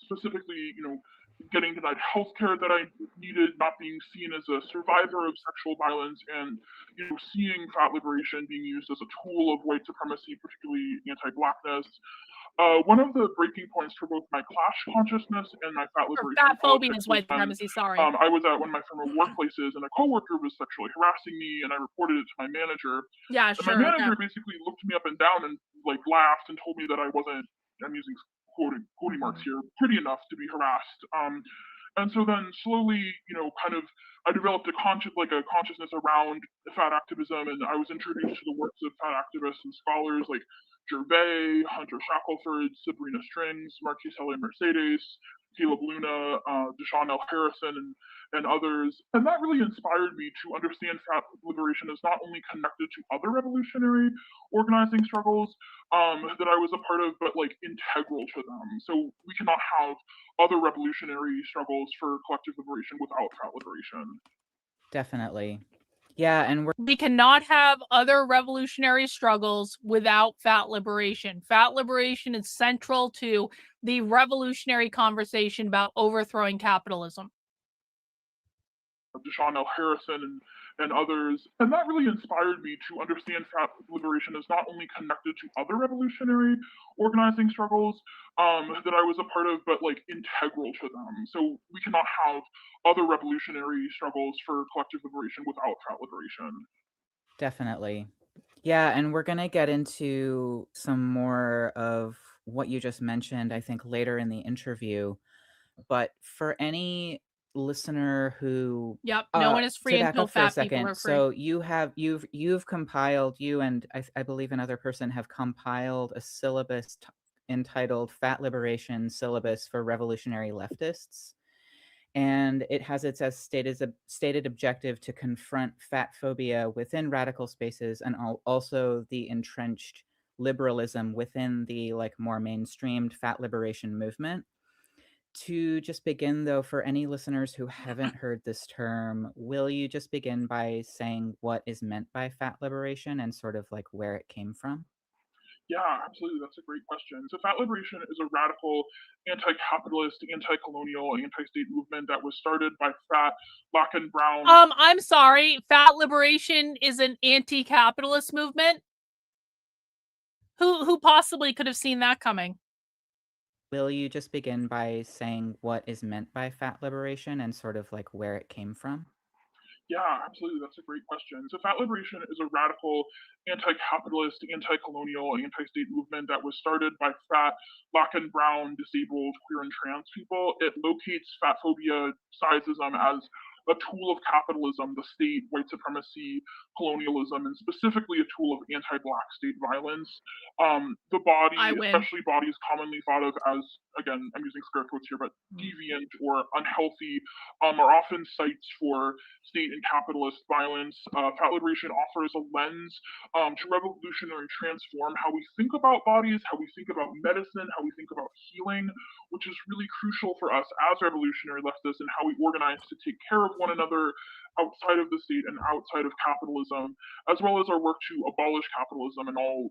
Specifically, getting denied health care that I needed, not being seen as a survivor of sexual violence, and seeing fat liberation being used as a tool of white supremacy, particularly anti-blackness. One of the breaking points for both my class consciousness and my fat liberation Fat phobia politics is white was when, supremacy, sorry. I was at one of my former workplaces, and a coworker was sexually harassing me, and I reported it to my manager. Yeah, And sure. my manager basically looked me up and down and laughed and told me that I wasn't. I'm using quoting marks here, pretty enough to be harassed. And so then slowly, I developed a consciousness around fat activism, and I was introduced to the works of fat activists and scholars like Gervais, Hunter Shackelford, Sabrina Strings, Marquis Mercedes, Caleb Luna, Deshaun L. Harrison, and others. And that really inspired me to understand fat liberation as not only connected to other revolutionary organizing struggles that I was a part of, but integral to them. So we cannot have other revolutionary struggles for collective liberation without fat liberation. Definitely. Yeah, and we cannot have other revolutionary struggles without fat liberation. Fat liberation is central to the revolutionary conversation about overthrowing capitalism. Deshaun L. Harrison and others. And that really inspired me to understand fat liberation as not only connected to other revolutionary organizing struggles that I was a part of, but integral to them. So we cannot have other revolutionary struggles for collective liberation without fat liberation. Definitely. Yeah, and we're going to get into some more of what you just mentioned, I think, later in the interview. But for any listener who Yep, no one is free until fat people are free. So you've compiled, you and I believe another person have compiled a syllabus entitled Fat Liberation Syllabus for Revolutionary Leftists. And it has its as stated objective to confront fat phobia within radical spaces and also the entrenched liberalism within the more mainstreamed fat liberation movement. To just begin, though, for any listeners who haven't heard this term, will you just begin by saying what is meant by fat liberation and sort of where it came from? Yeah, absolutely. That's a great question. So fat liberation is a radical anti-capitalist, anti-colonial, anti-state movement that was started by fat, black and brown. I'm sorry. Fat liberation is an anti-capitalist movement? Who possibly could have seen that coming? Will you just begin by saying what is meant by fat liberation and sort of where it came from? Yeah, absolutely. That's a great question. So fat liberation is a radical anti-capitalist, anti-colonial, anti-state movement that was started by fat, black and brown, disabled, queer and trans people. It locates fat phobia, sizeism as a tool of capitalism, the state, white supremacy, colonialism, and specifically a tool of anti-black state violence. The body, especially bodies commonly thought of as, again, I'm using scare quotes here, but deviant or unhealthy, are often sites for state and capitalist violence. Fat liberation offers a lens to revolutionary transform how we think about bodies, how we think about medicine, how we think about healing, which is really crucial for us as revolutionary leftists and how we organize to take care of one another outside of the state and outside of capitalism, as well as our work to abolish capitalism in all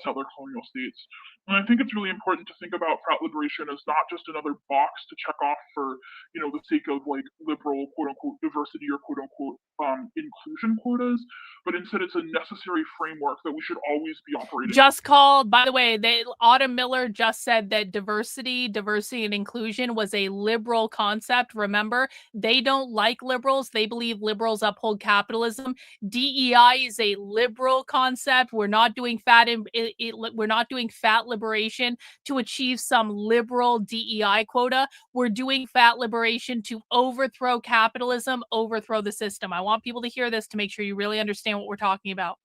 settler colonial states. And I think it's really important to think about fat liberation as not just another box to check off for, the sake of liberal quote unquote diversity or quote unquote inclusion quotas, but instead it's a necessary framework that we should always be operating. Just called, by the way, Autumn Miller just said that diversity and inclusion was a liberal concept. Remember, they don't like liberals. They believe liberals uphold capitalism. DEI is a liberal concept. We're not doing we're not doing fat liberation to achieve some liberal DEI quota. We're doing fat liberation to overthrow capitalism, overthrow the system. I want people to hear this to make sure you really understand what we're talking about.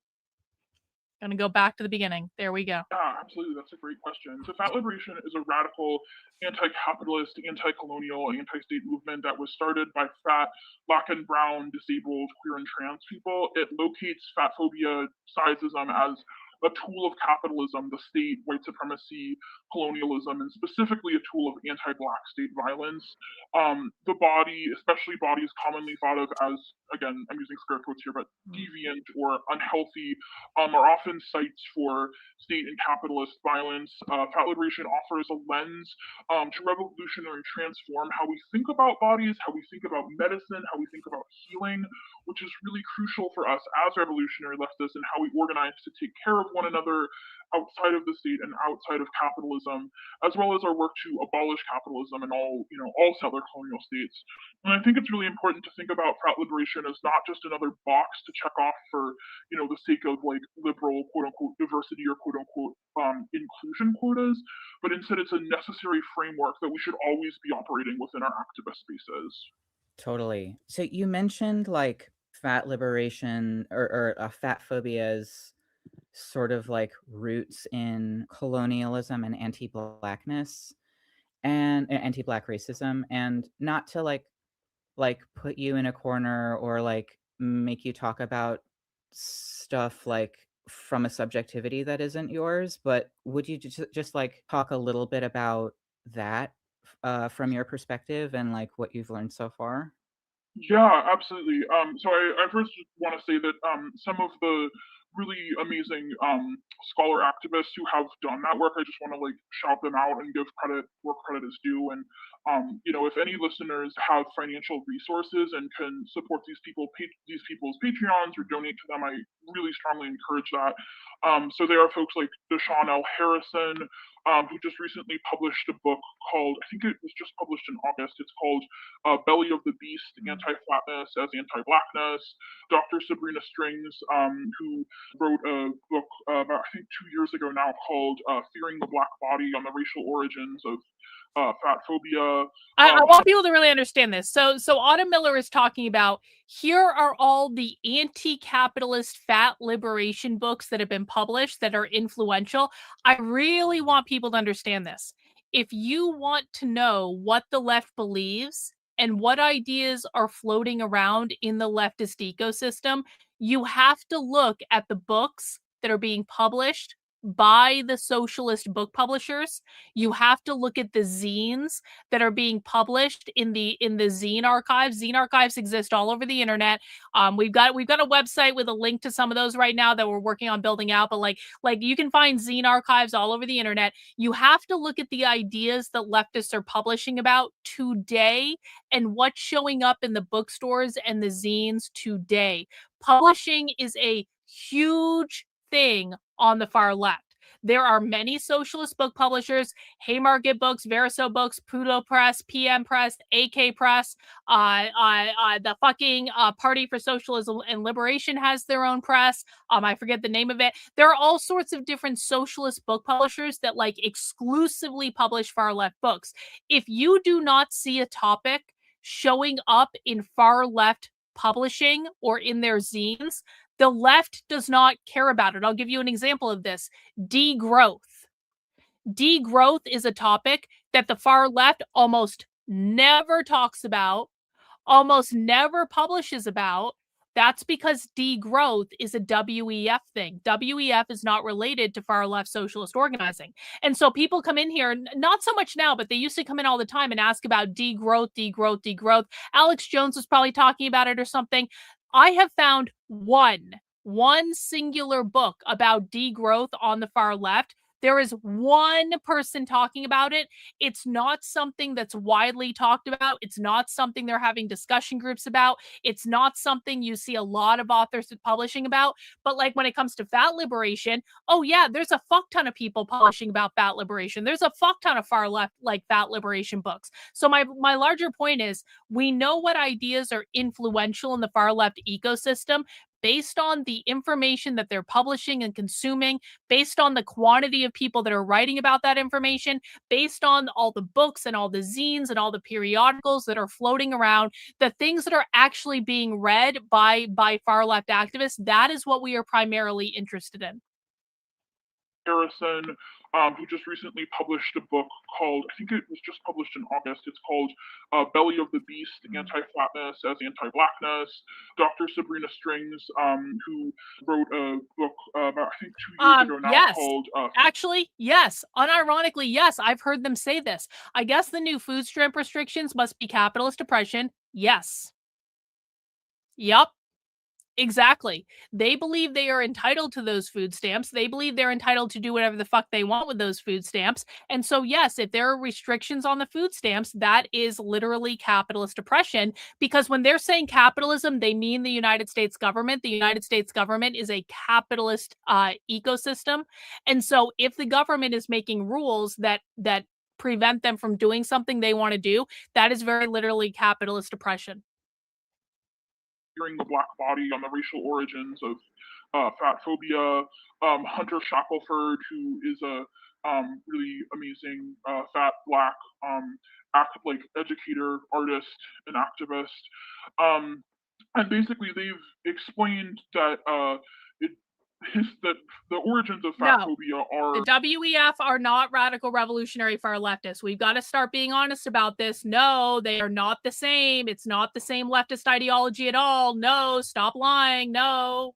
Gonna go back to the beginning. There we go. Yeah, absolutely. That's a great question. So fat liberation is a radical anti-capitalist, anti-colonial, anti-state movement that was started by fat, black and brown, disabled, queer and trans people. It locates fat phobia, sizeism as a tool of capitalism, the state, white supremacy, colonialism, and specifically a tool of anti-Black state violence. The body, especially bodies commonly thought of as, again, I'm using scare quotes here, but deviant or unhealthy, are often sites for state and capitalist violence. Fat liberation offers a lens to revolutionary transform how we think about bodies, how we think about medicine, how we think about healing, which is really crucial for us as revolutionary leftists and how we organize to take care of one another outside of the state and outside of capitalism, as well as our work to abolish capitalism in all settler colonial states. And I think it's really important to think about fat liberation as not just another box to check off for, the sake of like liberal quote unquote diversity or quote unquote inclusion quotas, but instead it's a necessary framework that we should always be operating within our activist spaces. Totally. So you mentioned like fat liberation or fat phobia's sort of like roots in colonialism and anti-Blackness and anti-Black racism, and not to like put you in a corner or like make you talk about stuff like from a subjectivity that isn't yours, but would you just like talk a little bit about that from your perspective and like what you've learned so far? Yeah, absolutely. So I first want to say that some of the really amazing scholar activists who have done that work, I just want to like shout them out and give credit where credit is due. And if any listeners have financial resources and can support these people's Patreons or donate to them, I really strongly encourage that. So there are folks like Deshaun L. Harrison, who just recently published a book called, I think it was just published in August. It's called Belly of the Beast, Anti-Flatness as Anti-Blackness. Dr. Sabrina Strings, who wrote a book about, I think, 2 years ago now called Fearing the Black Body on the Racial Origins of Fat Phobia. I want people to really understand this. So Autumn Miller is talking about, here are all the anti-capitalist fat liberation books that have been published that are influential. I really want people to understand this. If you want to know what the left believes and what ideas are floating around in the leftist ecosystem, you have to look at the books that are being published by the socialist book publishers. You have to look at the zines that are being published in the zine archives. Zine archives exist all over the internet. We've got a website with a link to some of those right now that we're working on building out, but like you can find zine archives all over the internet. You have to look at the ideas that leftists are publishing about today and what's showing up in the bookstores and the zines today. Publishing is a huge thing on the far left. There are many socialist book publishers: Haymarket Books, Verso Books, Pudo Press, PM Press, AK Press, the fucking Party for Socialism and Liberation has their own press. I forget the name of it. There are all sorts of different socialist book publishers that like exclusively publish far left books. If you do not see a topic showing up in far left publishing or in their zines, the left does not care about it. I'll give you an example of this. Degrowth. Degrowth is a topic that the far left almost never talks about, almost never publishes about. That's because degrowth is a WEF thing. WEF is not related to far left socialist organizing. And so people come in here, not so much now, but they used to come in all the time and ask about degrowth. Alex Jones was probably talking about it or something. I have found one singular book about degrowth on the far left. There is one person talking about it. It's not something that's widely talked about. It's not something they're having discussion groups about. It's not something you see a lot of authors publishing about. But like when it comes to fat liberation, oh yeah, there's a fuck ton of people publishing about fat liberation. There's a fuck ton of far left like fat liberation books. So my larger point is, we know what ideas are influential in the far left ecosystem based on the information that they're publishing and consuming, based on the quantity of people that are writing about that information, based on all the books and all the zines and all the periodicals that are floating around, the things that are actually being read by far left activists. That is what we are primarily interested in. Harrison, who just recently published a book called, I think it was just published in August. It's called Belly of the Beast, Anti-Flatness as Anti-Blackness. Dr. Sabrina Strings, who wrote a book about, I think, 2 years ago now Yes. called... Actually, yes. Unironically, yes. I've heard them say this. I guess the new food stamp restrictions must be capitalist oppression. Yes. Yup. Exactly. They believe they are entitled to those food stamps. They believe they're entitled to do whatever the fuck they want with those food stamps. And so, yes, if there are restrictions on the food stamps, that is literally capitalist oppression. Because when they're saying capitalism, they mean the United States government. The United States government is a capitalist ecosystem. And so if the government is making rules that prevent them from doing something they want to do, that is very literally capitalist oppression. The Black Body on the racial origins of fat phobia. Hunter Shackelford, who is a really amazing fat Black educator, artist, and activist. And basically, they've explained that that the origins of fat phobia are... The WEF are not radical revolutionary far leftists. We've got to start being honest about this. No, they are not the same. It's not the same leftist ideology at all. No, stop lying. No.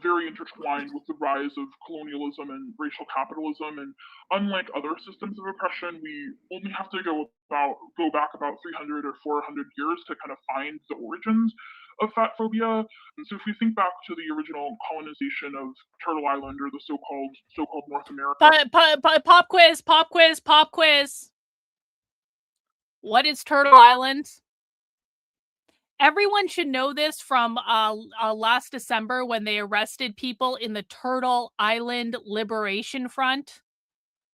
Very intertwined with the rise of colonialism and racial capitalism. And unlike other systems of oppression, we only have to go back about 300 or 400 years to kind of find the origins of fat phobia. And so if we think back to the original colonization of Turtle Island, or the so-called North America. Pop quiz. What is Turtle Island? Everyone should know this from last December when they arrested people in the Turtle Island Liberation Front.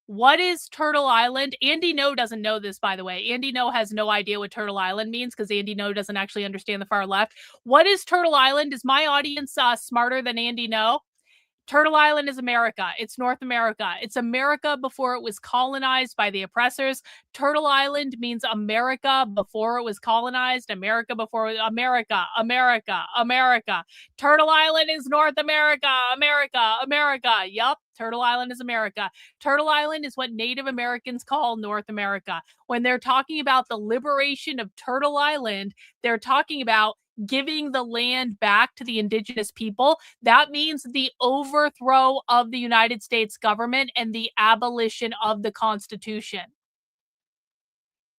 What is Turtle Island? Andy No doesn't know this, by the way. Andy No has no idea what Turtle Island means because Andy No doesn't actually understand the far left. What is Turtle Island? Is my audience smarter than Andy No? Turtle Island is America. It's North America. It's America before it was colonized by the oppressors. Turtle Island means America before it was colonized. America. Turtle Island is North America. America. Yup. Turtle Island is America. Turtle Island is what Native Americans call North America. When they're talking about the liberation of Turtle Island, they're talking about giving the land back to the indigenous people. That means the overthrow of the United States government and the abolition of the Constitution.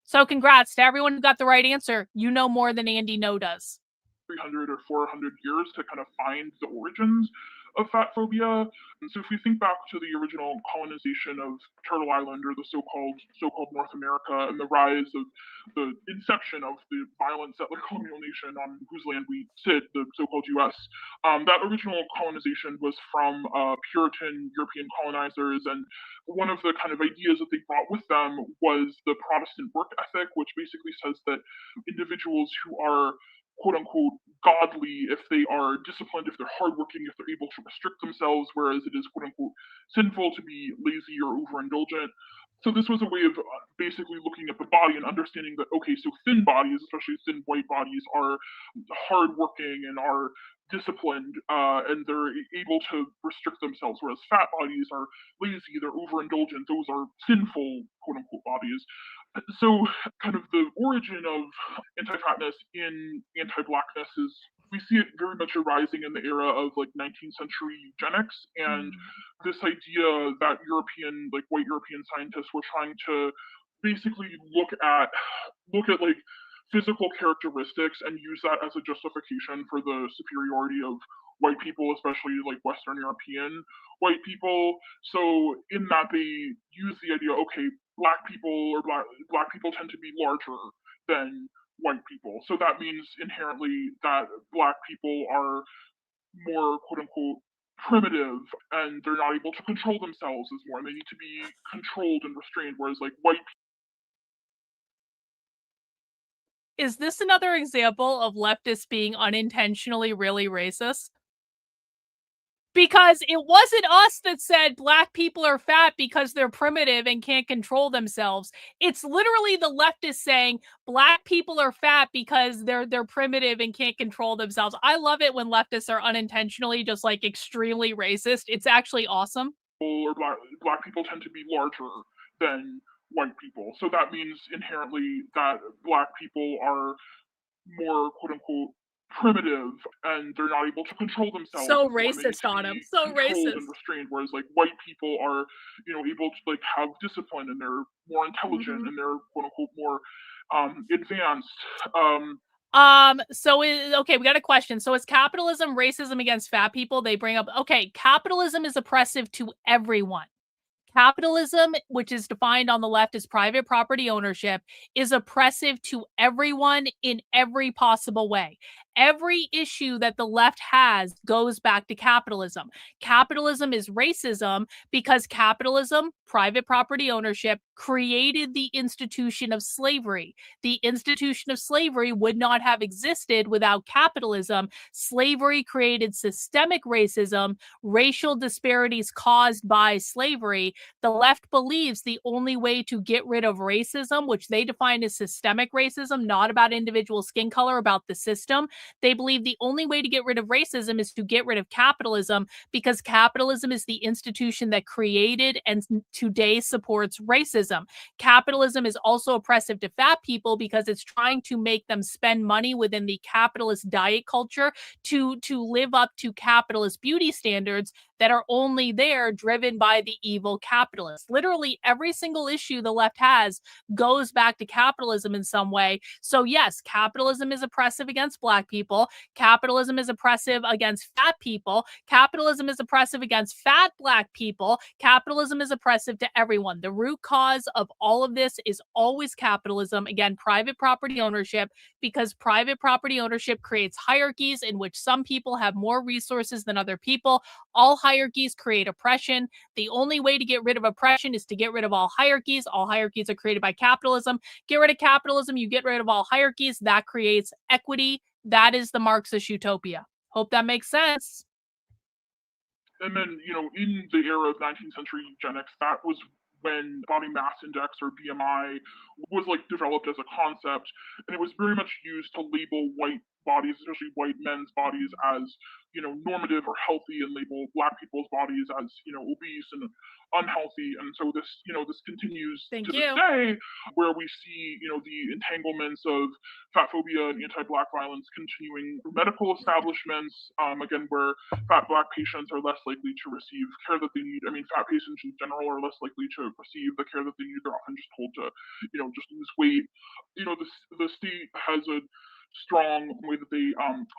So congrats to everyone who got the right answer. You know more than Andy No does. 300 or 400 years to kind of find the origins of fat phobia. And so if we think back to the original colonization of Turtle Island, or the so-called North America, and the rise of the inception of the violent settler colonial nation on whose land we sit, the so-called US, that original colonization was from Puritan European colonizers, and one of the kind of ideas that they brought with them was the Protestant work ethic, which basically says that individuals who are quote unquote godly if they are disciplined, if they're hardworking, if they're able to restrict themselves, whereas it is quote unquote sinful to be lazy or overindulgent. So this was a way of basically looking at the body and understanding that, okay, so thin bodies, especially thin white bodies, are hardworking and are disciplined, and they're able to restrict themselves, whereas fat bodies are lazy, they're overindulgent, those are sinful, quote unquote, bodies. So kind of the origin of anti-fatness in anti-blackness is, we see it very much arising in the era of 19th century eugenics, and this idea that white European scientists were trying to basically look at physical characteristics and use that as a justification for the superiority of white people, especially Western European white people. So in that, they use the idea, okay, black people tend to be larger than white people. So that means inherently that black people are more quote unquote primitive, and they're not able to control themselves as more, and they need to be controlled and restrained, whereas white people... Is this another example of leftists being unintentionally really racist? Because it wasn't us that said black people are fat because they're primitive and can't control themselves. It's literally the leftists saying black people are fat because they're primitive and can't control themselves. I love it when leftists are unintentionally just extremely racist. It's actually awesome. or black people tend to be larger than white people. So that means inherently that black people are more quote unquote primitive and they're not able to control themselves. So as well, and they need racist to on be him. So controlled racist. and restrained, whereas like white people are, able to like have discipline and they're more intelligent and they're quote unquote more advanced. Okay, we got a question. So is capitalism racism against fat people? They bring up, okay, capitalism is oppressive to everyone. Capitalism, which is defined on the left as private property ownership, is oppressive to everyone in every possible way. Every issue that the left has goes back to capitalism. Capitalism is racism because capitalism, private property ownership, created the institution of slavery. The institution of slavery would not have existed without capitalism. Slavery created systemic racism, racial disparities caused by slavery. The left believes the only way to get rid of racism, which they define as systemic racism, not about individual skin color, about the system. They believe the only way to get rid of racism is to get rid of capitalism because capitalism is the institution that created and today supports racism. Capitalism is also oppressive to fat people because it's trying to make them spend money within the capitalist diet culture to live up to capitalist beauty standards that are only there driven by the evil capitalists. Literally every single issue the left has goes back to capitalism in some way. So yes, capitalism is oppressive against black people. Capitalism is oppressive against fat people. Capitalism is oppressive against fat black people. Capitalism is oppressive to everyone. The root cause of all of this is always capitalism. Again, private property ownership, because private property ownership creates hierarchies in which some people have more resources than other people. All hierarchies create oppression. The only way to get rid of oppression is to get rid of all hierarchies. All hierarchies are created by capitalism. Get rid of capitalism, you get rid of all hierarchies. That creates equity. That is the Marxist utopia. Hope that makes sense. And then, in the era of 19th century eugenics, that was when body mass index or BMI was like developed as a concept, and it was very much used to label white bodies, especially white men's bodies, as normative or healthy, and label black people's bodies as obese and unhealthy. And so this continues to this day, where we see the entanglements of fat phobia and anti-black violence continuing through medical establishments. Again, where fat black patients are less likely to receive care that they need. I mean, fat patients in general are less likely to receive the care that they need. They're often just told to just lose weight. The state has a strong way that they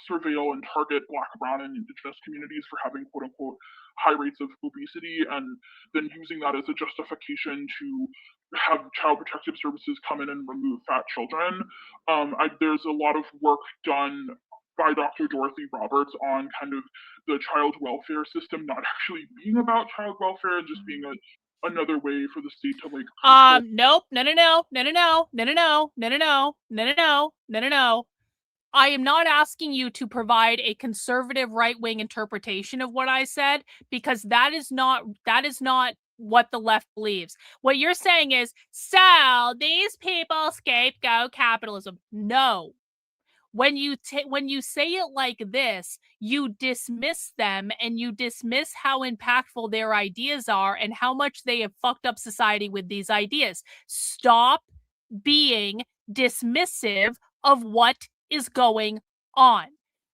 surveil and target Black, Brown, and Indigenous communities for having quote unquote high rates of obesity, and then using that as a justification to have child protective services come in and remove fat children. There's a lot of work done by Dr. Dorothy Roberts on kind of the child welfare system not actually being about child welfare and just being another way for the state to like Nope. No. I am not asking you to provide a conservative right-wing interpretation of what I said, because that is not what the left believes. What you're saying is, so these people scapegoat capitalism. No. When you say it like this, you dismiss them and you dismiss how impactful their ideas are and how much they have fucked up society with these ideas. Stop being dismissive of what is going on.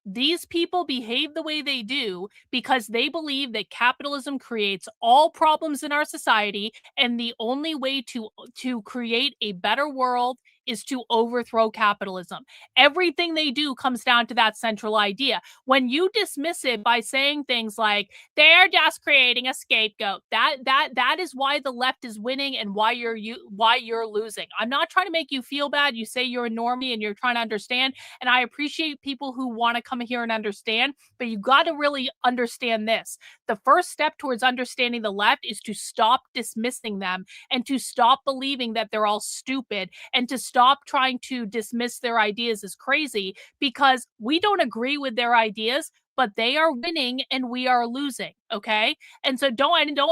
These people behave the way they do because they believe that capitalism creates all problems in our society, and the only way to create a better world is to overthrow capitalism. Everything they do comes down to that central idea. When you dismiss it by saying things like they're just creating a scapegoat, that is why the left is winning and why you're losing. I'm not trying to make you feel bad. You say you're a normie and you're trying to understand, and I appreciate people who want to come here and understand, but you got to really understand this. The first step towards understanding the left is to stop dismissing them and to stop believing that they're all stupid and to stop trying to dismiss their ideas as crazy, because we don't agree with their ideas, but they are winning and we are losing. Okay. And so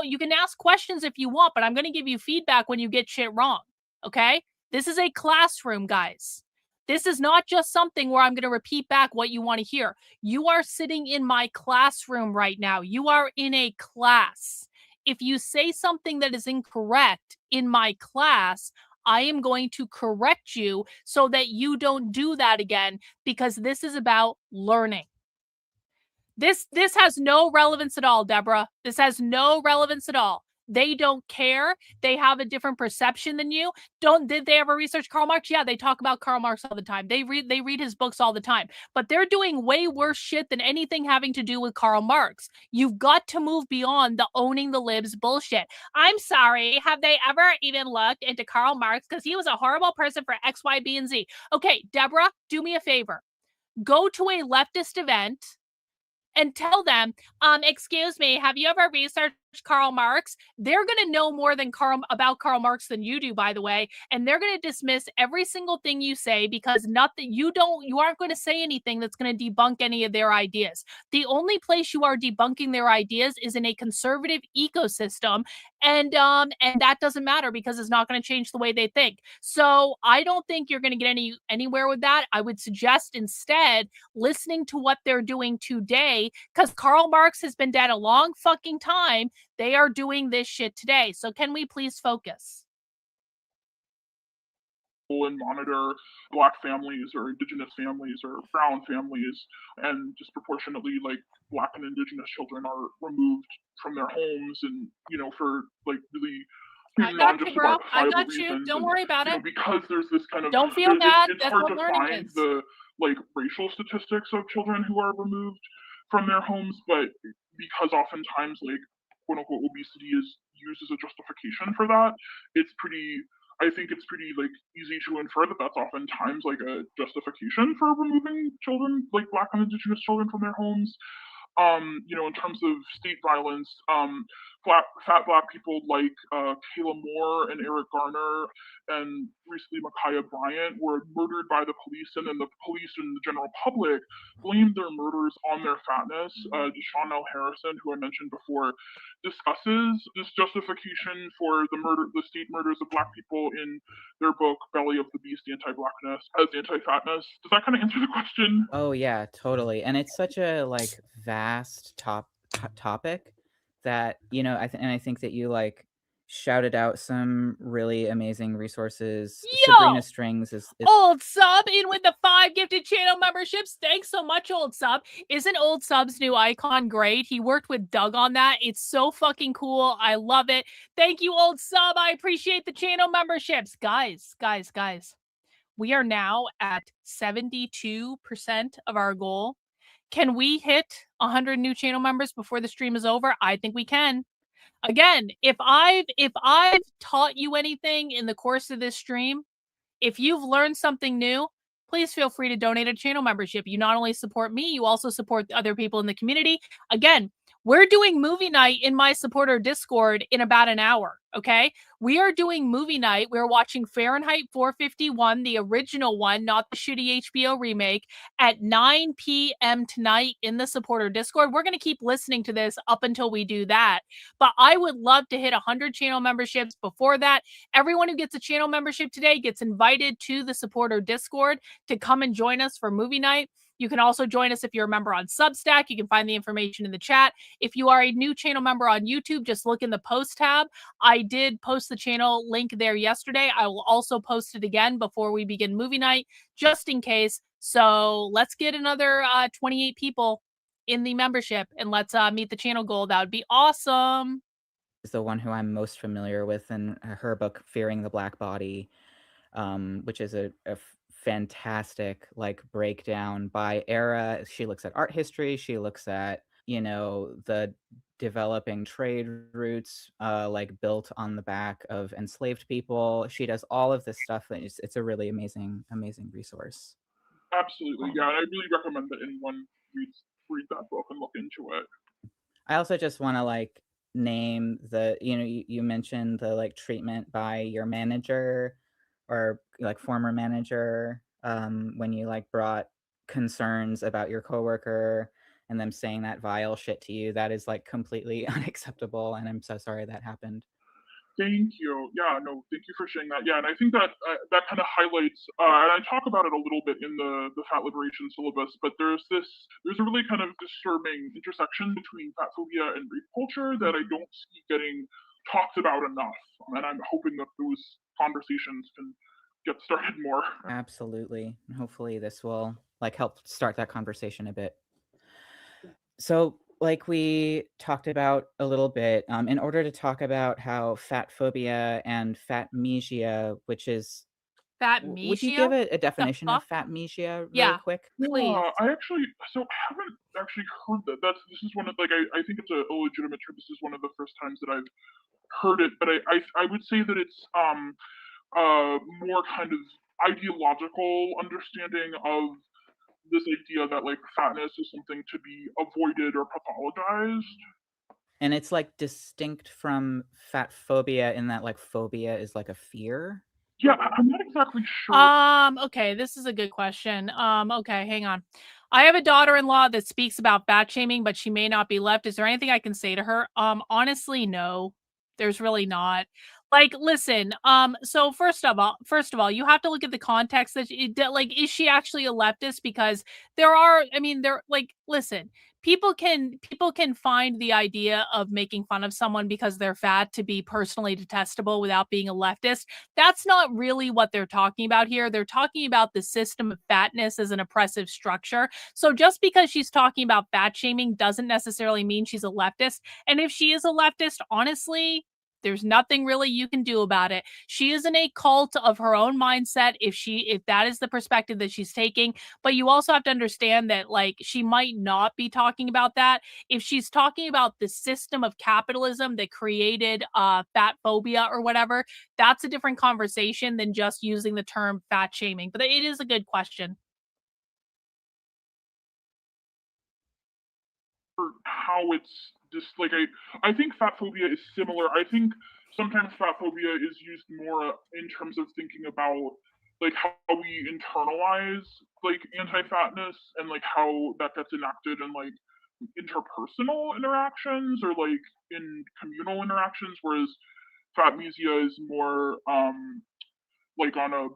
you can ask questions if you want, but I'm going to give you feedback when you get shit wrong. Okay. This is a classroom, guys. This is not just something where I'm going to repeat back what you want to hear. You are sitting in my classroom right now. You are in a class. if you say something that is incorrect in my class, I am going to correct you so that you don't do that again, because this is about learning. This has no relevance at all, Deborah. This has no relevance at all. They don't care. They have a different perception than you. Did they ever research Karl Marx? Yeah, they talk about Karl Marx all the time. They read his books all the time. But they're doing way worse shit than anything having to do with Karl Marx. You've got to move beyond the owning the libs bullshit. I'm sorry, have they ever even looked into Karl Marx? Because he was a horrible person for X, Y, B, and Z. Okay, Deborah, do me a favor. Go to a leftist event and tell them, excuse me, have you ever researched Karl Marx? They're going to know more than about Karl Marx than you do, by the way, and they're going to dismiss every single thing you say, because you aren't going to say anything that's going to debunk any of their ideas. The only place you are debunking their ideas is in a conservative ecosystem, and that doesn't matter because it's not going to change the way they think. So I don't think you're going to get anywhere with that. I would suggest instead listening to what they're doing today, because Karl Marx has been dead a long fucking time. They are doing this shit today. So can we please focus? And monitor Black families or Indigenous families or brown families, and disproportionately, like, Black and Indigenous children are removed from their homes, and for like really I got you, bro. I got you. Don't worry about it. Because there's this kind of don't feel bad. It's That's hard what to learning find is. the racial statistics of children who are removed from their homes, but because oftentimes quote unquote obesity is used as a justification for that, I think it's pretty easy to infer that that's oftentimes a justification for removing children, like Black and Indigenous children, from their homes. In terms of state violence, fat Black people like Kayla Moore and Eric Garner and recently Micaiah Bryant were murdered by the police, and then the police and the general public blamed their murders on their fatness. Deshaun L. Harrison, who I mentioned before, discusses this justification for the state murders of Black people in their book Belly of the Beast, Anti-Blackness as Anti-Fatness. Does that kind of answer the question? Oh yeah, totally. And it's such a vast topic that I think that you shouted out some really amazing resources. Yo! Sabrina Strings is Old Sub in with the 5 gifted channel memberships. Thanks so much, Old Sub. Isn't Old Sub's new icon great? He worked with Doug on that. It's so fucking cool. I love it. Thank you, Old Sub. I appreciate the channel memberships. Guys. We are now at 72% of our goal. Can we hit 100 new channel members before the stream is over? I think we can. Again, if I've taught you anything in the course of this stream, if you've learned something new, please feel free to donate a channel membership. You not only support me, you also support other people in the community. Again, we're doing movie night in my supporter Discord in about an hour, okay? We are doing movie night. We're watching Fahrenheit 451, the original one, not the shitty HBO remake, at 9 p.m. tonight in the supporter Discord. We're going to keep listening to this up until we do that. But I would love to hit 100 channel memberships before that. Everyone who gets a channel membership today gets invited to the supporter Discord to come and join us for movie night. You can also join us if you're a member on Substack. You can find the information in the chat. If you are a new channel member on YouTube, just look in the post tab. I did post the channel link there yesterday. I will also post it again before we begin movie night, just in case. So let's get another 28 people in the membership, and let's meet the channel goal. That would be awesome. Is the one who I'm most familiar with in her book, Fearing the Black Body, which is a fantastic breakdown by era. She looks at art history. She looks at the developing trade routes built on the back of enslaved people. She does all of this stuff. It's a really amazing resource. Absolutely, yeah. And I really recommend that anyone read that book and look into it. I also just want to name the you mentioned the treatment by your manager or former manager when you brought concerns about your coworker and them saying that vile shit to you. That is completely unacceptable, and I'm so sorry that happened. Thank you. Yeah, no, thank you for sharing that. Yeah, and I think that that kind of highlights, and I talk about it a little bit in the fat liberation syllabus, but there's a really kind of disturbing intersection between fat phobia and rape culture that I don't see getting talked about enough, and I'm hoping that those conversations can get started more. Absolutely. Hopefully this will like help start that conversation a bit. So, like we talked about a little bit, in order to talk about how fat phobia and fatmesia, which is, would you give a definition of fatmesia really quick? Yeah, I actually haven't actually heard that. This is one of I think it's a legitimate term. This is one of the first times that I've heard it, but I would say that it's more kind of ideological understanding of this idea that like fatness is something to be avoided or pathologized. And it's like distinct from fat phobia in that like phobia is like a fear. Yeah, I'm not exactly sure. Okay, this is a good question. Okay, hang on. I have a daughter-in-law that speaks about fat shaming, but she may not be left. Is there anything I can say to her? Honestly, no. There's really not. Like, listen, so first of all, you have to look at the context like, is she actually a leftist? Because listen, people can find the idea of making fun of someone because they're fat to be personally detestable without being a leftist. That's not really what they're talking about here. They're talking about the system of fatness as an oppressive structure. So just because she's talking about fat shaming doesn't necessarily mean she's a leftist. And if she is a leftist, honestly, there's nothing really you can do about it. She is in a cult of her own mindset if that is the perspective that she's taking. But you also have to understand that like she might not be talking about that. If she's talking about the system of capitalism that created fat phobia or whatever, that's a different conversation than just using the term fat shaming. But it is a good question. How it's just like I think fat phobia is similar. I think sometimes fat phobia is used more in terms of thinking about like how we internalize like anti-fatness and like how that gets enacted in like interpersonal interactions or like in communal interactions, whereas fatmesia is more like on a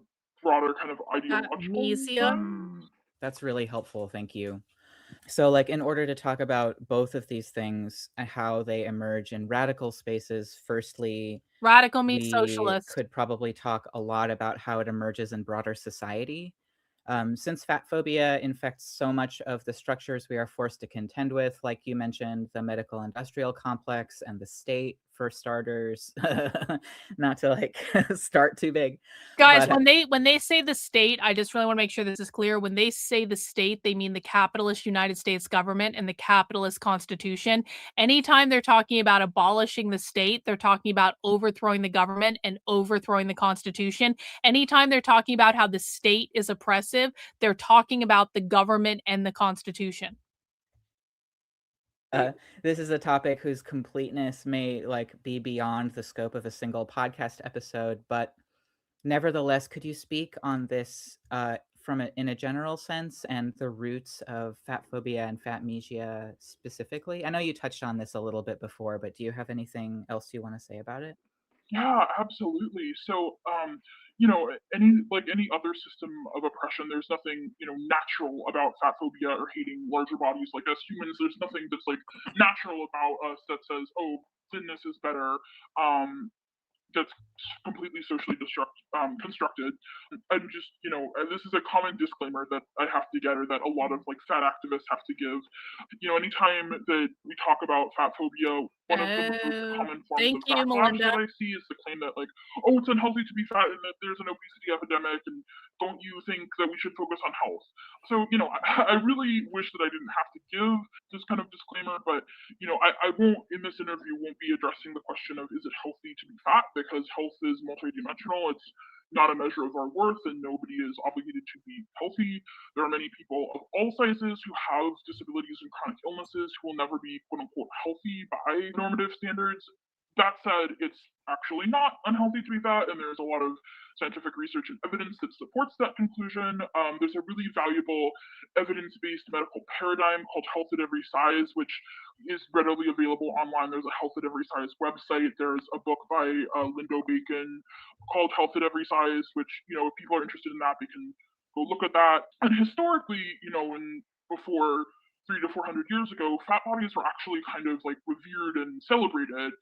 broader kind of ideological sense. That's really helpful. Thank you. So, like, in order to talk about both of these things and how they emerge in radical spaces, firstly, Radical meets we socialist. could probably talk a lot about how it emerges in broader society. Since fat phobia infects so much of the structures we are forced to contend with, like you mentioned, the medical industrial complex and the state, for starters, not to like start too big. Guys, but, when they say the state, I just really want to make sure this is clear. When they say the state, they mean the capitalist United States government and the capitalist constitution. Anytime they're talking about abolishing the state, they're talking about overthrowing the government and overthrowing the constitution. Anytime they're talking about how the state is oppressive, they're talking about the government and the constitution. This is a topic whose completeness may like be beyond the scope of a single podcast episode, but nevertheless, could you speak on this in a general sense and the roots of fat phobia and fatmesia specifically? I know you touched on this a little bit before, but do you have anything else you want to say about it? Yeah, absolutely. So, you know, any other system of oppression, there's nothing, you know, natural about fat phobia or hating larger bodies. Like as humans, there's nothing that's like natural about us that says, oh, thinness is better. That's completely socially constructed. I'm just, you know, this is a common disclaimer that I have to get, or that a lot of like fat activists have to give. You know, anytime that we talk about fat phobia, one of the most common forms of backlash that I see is the claim that like, oh, it's unhealthy to be fat and that there's an obesity epidemic, and don't you think that we should focus on health? So, you know, I really wish that I didn't have to give this kind of disclaimer, but you know, I won't in this interview won't be addressing the question of is it healthy to be fat, because health is multidimensional. It's not a measure of our worth, and nobody is obligated to be healthy. There are many people of all sizes who have disabilities and chronic illnesses who will never be quote unquote healthy by normative standards. That said, it's actually not unhealthy to be fat, and there's a lot of scientific research and evidence that supports that conclusion. There's a really valuable evidence-based medical paradigm called Health at Every Size, which is readily available online. There's a Health at Every Size website. There's a book by Lindo Bacon called Health at Every Size, which, if people are interested in that, they can go look at that. And historically, before 300 to 400 years ago, fat bodies were actually kind of like revered and celebrated.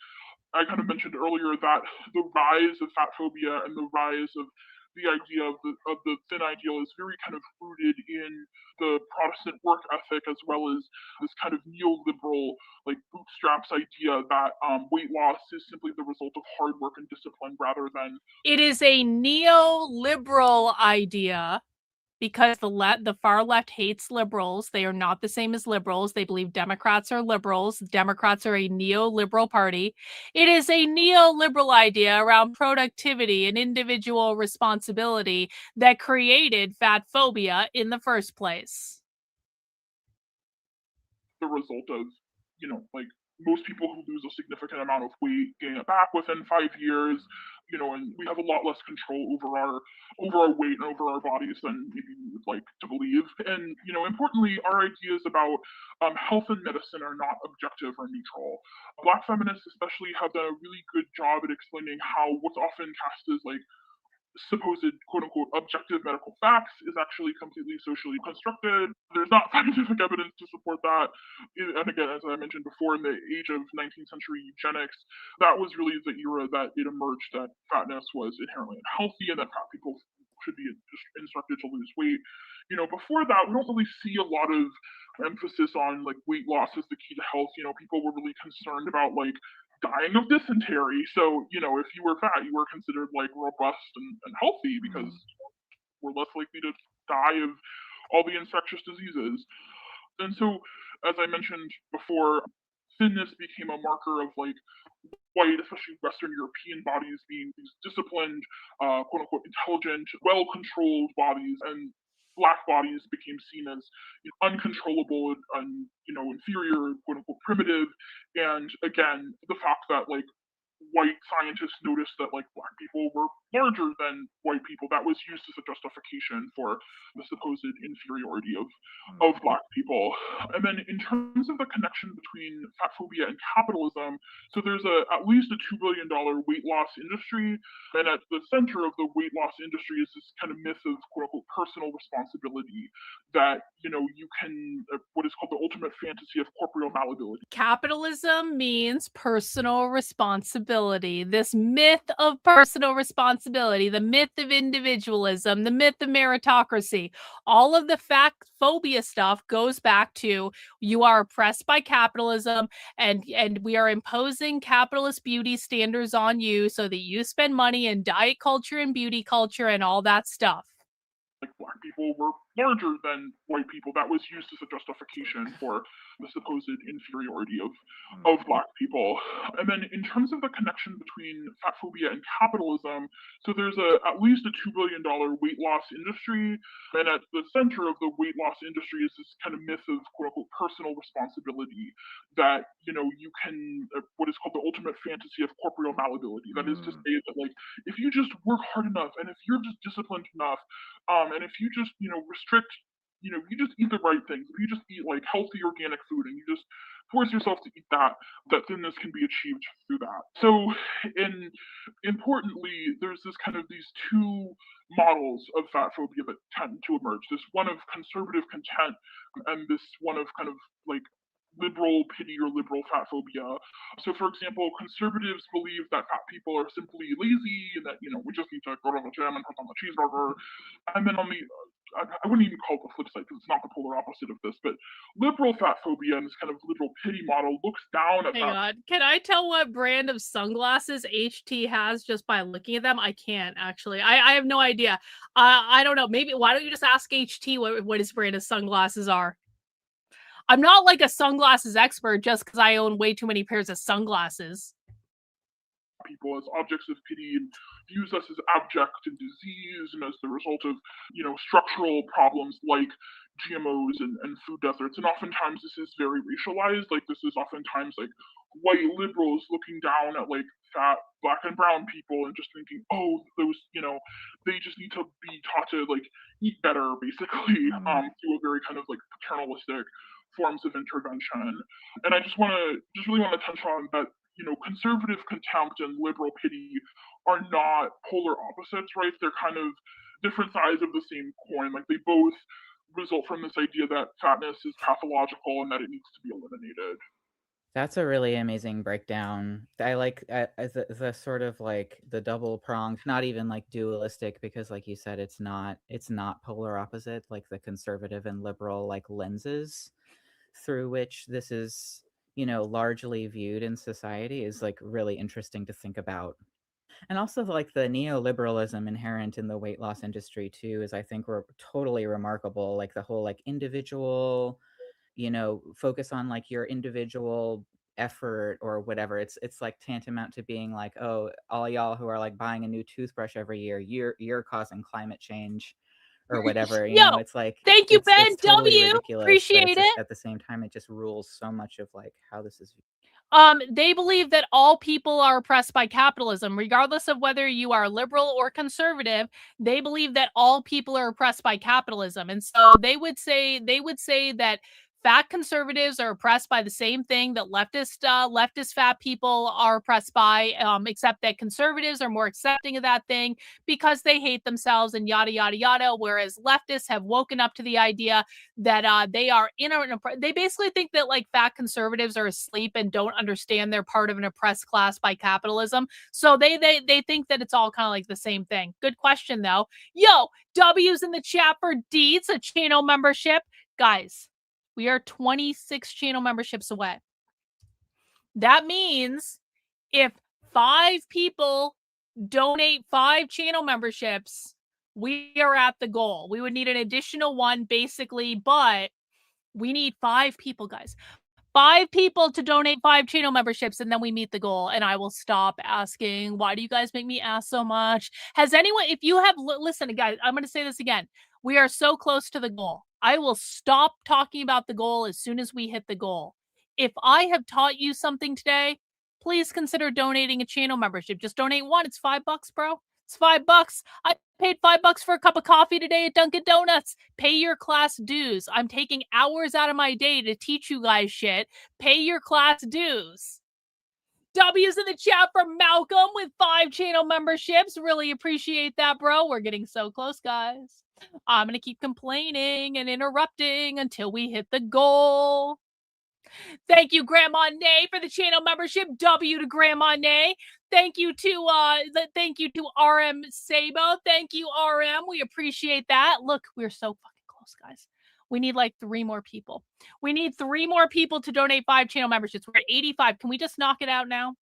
I kind of mentioned earlier that the rise of fat phobia and the rise of the idea of the thin ideal is very kind of rooted in the Protestant work ethic, as well as this kind of neoliberal, like bootstraps idea that weight loss is simply the result of hard work and discipline rather than. It is a neoliberal idea because the far left hates liberals. They are not the same as liberals. They believe Democrats are liberals. Democrats are a neoliberal party. It is a neoliberal idea around productivity and individual responsibility that created fat phobia in the first place. The result of, like most people who lose a significant amount of weight gain it back within 5 years, and we have a lot less control over our weight and over our bodies than maybe we would like to believe. And, importantly, our ideas about health and medicine are not objective or neutral. Black feminists especially have done a really good job at explaining how what's often cast as like supposed quote unquote objective medical facts is actually completely socially constructed. There's not scientific evidence to support that. And again, as I mentioned before, in the age of 19th century eugenics, that was really the era that it emerged that fatness was inherently unhealthy and that fat people should be instructed to lose weight. Before that, we don't really see a lot of emphasis on like weight loss as the key to health. People were really concerned about like dying of dysentery. So, if you were fat, you were considered like robust and healthy because we're less likely to die of all the infectious diseases. And so, as I mentioned before, thinness became a marker of like white, especially Western European bodies being these disciplined, quote unquote, intelligent, well controlled bodies, and Black bodies became seen as uncontrollable and inferior, quote unquote, primitive. And again, the fact that like white scientists noticed that like Black people were larger than white people, that was used as a justification for the supposed inferiority of Black people. And then in terms of the connection between fat phobia and capitalism, so there's at least a $2 billion weight loss industry, and at the center of the weight loss industry is this kind of myth of quote unquote personal responsibility that you can what is called the ultimate fantasy of corporeal malleability. Capitalism means personal responsibility. This myth of personal responsibility, the myth of individualism, the myth of meritocracy, all of the fat phobia stuff goes back to you are oppressed by capitalism and we are imposing capitalist beauty standards on you so that you spend money in diet culture and beauty culture and all that stuff. Like Black people were larger than white people. That was used as a justification for the supposed inferiority of Black people. And then in terms of the connection between fat phobia and capitalism, so there's at least a $2 billion weight loss industry, and at the center of the weight loss industry is this kind of myth of quote unquote personal responsibility that you can what is called the ultimate fantasy of corporeal malleability. That is to say that like if you just work hard enough and if you're just disciplined enough, and if you just restrict, you just eat the right things, if you just eat like healthy organic food and you just force yourself to eat that thinness can be achieved through that. So importantly, there's this kind of these two models of fat phobia that tend to emerge, this one of conservative content and this one of kind of like liberal pity or liberal fat phobia. So, for example, conservatives believe that fat people are simply lazy and that, we just need to go to the gym and put on the cheeseburger. And then on the, I wouldn't even call it the flip side because it's not the polar opposite of this, but liberal fat phobia and this kind of liberal pity model looks down at Hang on. Can I tell what brand of sunglasses HT has just by looking at them? I can't actually. I have no idea. I don't know. Maybe why don't you just ask HT what his brand of sunglasses are? I'm not like a sunglasses expert just because I own way too many pairs of sunglasses. People as objects of pity and views us as abject and disease and as the result of, structural problems like GMOs and food deserts. And oftentimes this is very racialized. Like this is oftentimes like white liberals looking down at like fat black and brown people and just thinking, oh, those, they just need to be taught to like eat better, basically, through a very kind of like paternalistic forms of intervention. And I just really want to touch on that, conservative contempt and liberal pity are not polar opposites, right? They're kind of different sides of the same coin. Like they both result from this idea that fatness is pathological and that it needs to be eliminated. That's a really amazing breakdown. I like the sort of like the double pronged, not even like dualistic, because like you said, it's not polar opposite, like the conservative and liberal like lenses through which this is, largely viewed in society is like really interesting to think about. And also like the neoliberalism inherent in the weight loss industry too is, I think, we're totally remarkable. Like the whole like individual, focus on like your individual effort or whatever. It's like tantamount to being like, oh, all y'all who are like buying a new toothbrush every year, you're causing climate change or whatever. Yo, It's like thank you, Ben it's totally W. ridiculous, Appreciate but it's just, it. at the same time, it just rules so much of like how this is. They believe that all people are oppressed by capitalism, regardless of whether you are liberal or conservative. They believe that all people are oppressed by capitalism, and so they would say that fat conservatives are oppressed by the same thing that leftist fat people are oppressed by, except that conservatives are more accepting of that thing because they hate themselves and yada yada yada. Whereas leftists have woken up to the idea that they are they basically think that like fat conservatives are asleep and don't understand they're part of an oppressed class by capitalism. So they think that it's all kind of like the same thing. Good question though. Yo, W's in the chat for Deeds, a channel membership. Guys, we are 26 channel memberships away. That means if 5 people donate 5 channel memberships, we are at the goal. We would need an additional one basically, but we need 5 people, guys. 5 people to donate 5 channel memberships, and then we meet the goal. And I will stop asking, why do you guys make me ask so much? Has anyone, if you have, listen, guys, I'm going to say this again. We are so close to the goal. I will stop talking about the goal as soon as we hit the goal. If I have taught you something today, please consider donating a channel membership. Just donate one. It's $5, bro. It's $5. I paid $5 for a cup of coffee today at Dunkin' Donuts. Pay your class dues. I'm taking hours out of my day to teach you guys shit. Pay your class dues. W's in the chat from Malcolm with 5 channel memberships. Really appreciate that, bro. We're getting so close, guys. I'm going to keep complaining and interrupting until we hit the goal. Thank you, Grandma Nay, for the channel membership. W to Grandma Nay. Thank you to RM Sabo. Thank you, RM. We appreciate that. Look, we're so fucking close, guys. We need like 3 more people. We need 3 more people to donate 5 channel memberships. We're at 85. Can we just knock it out now?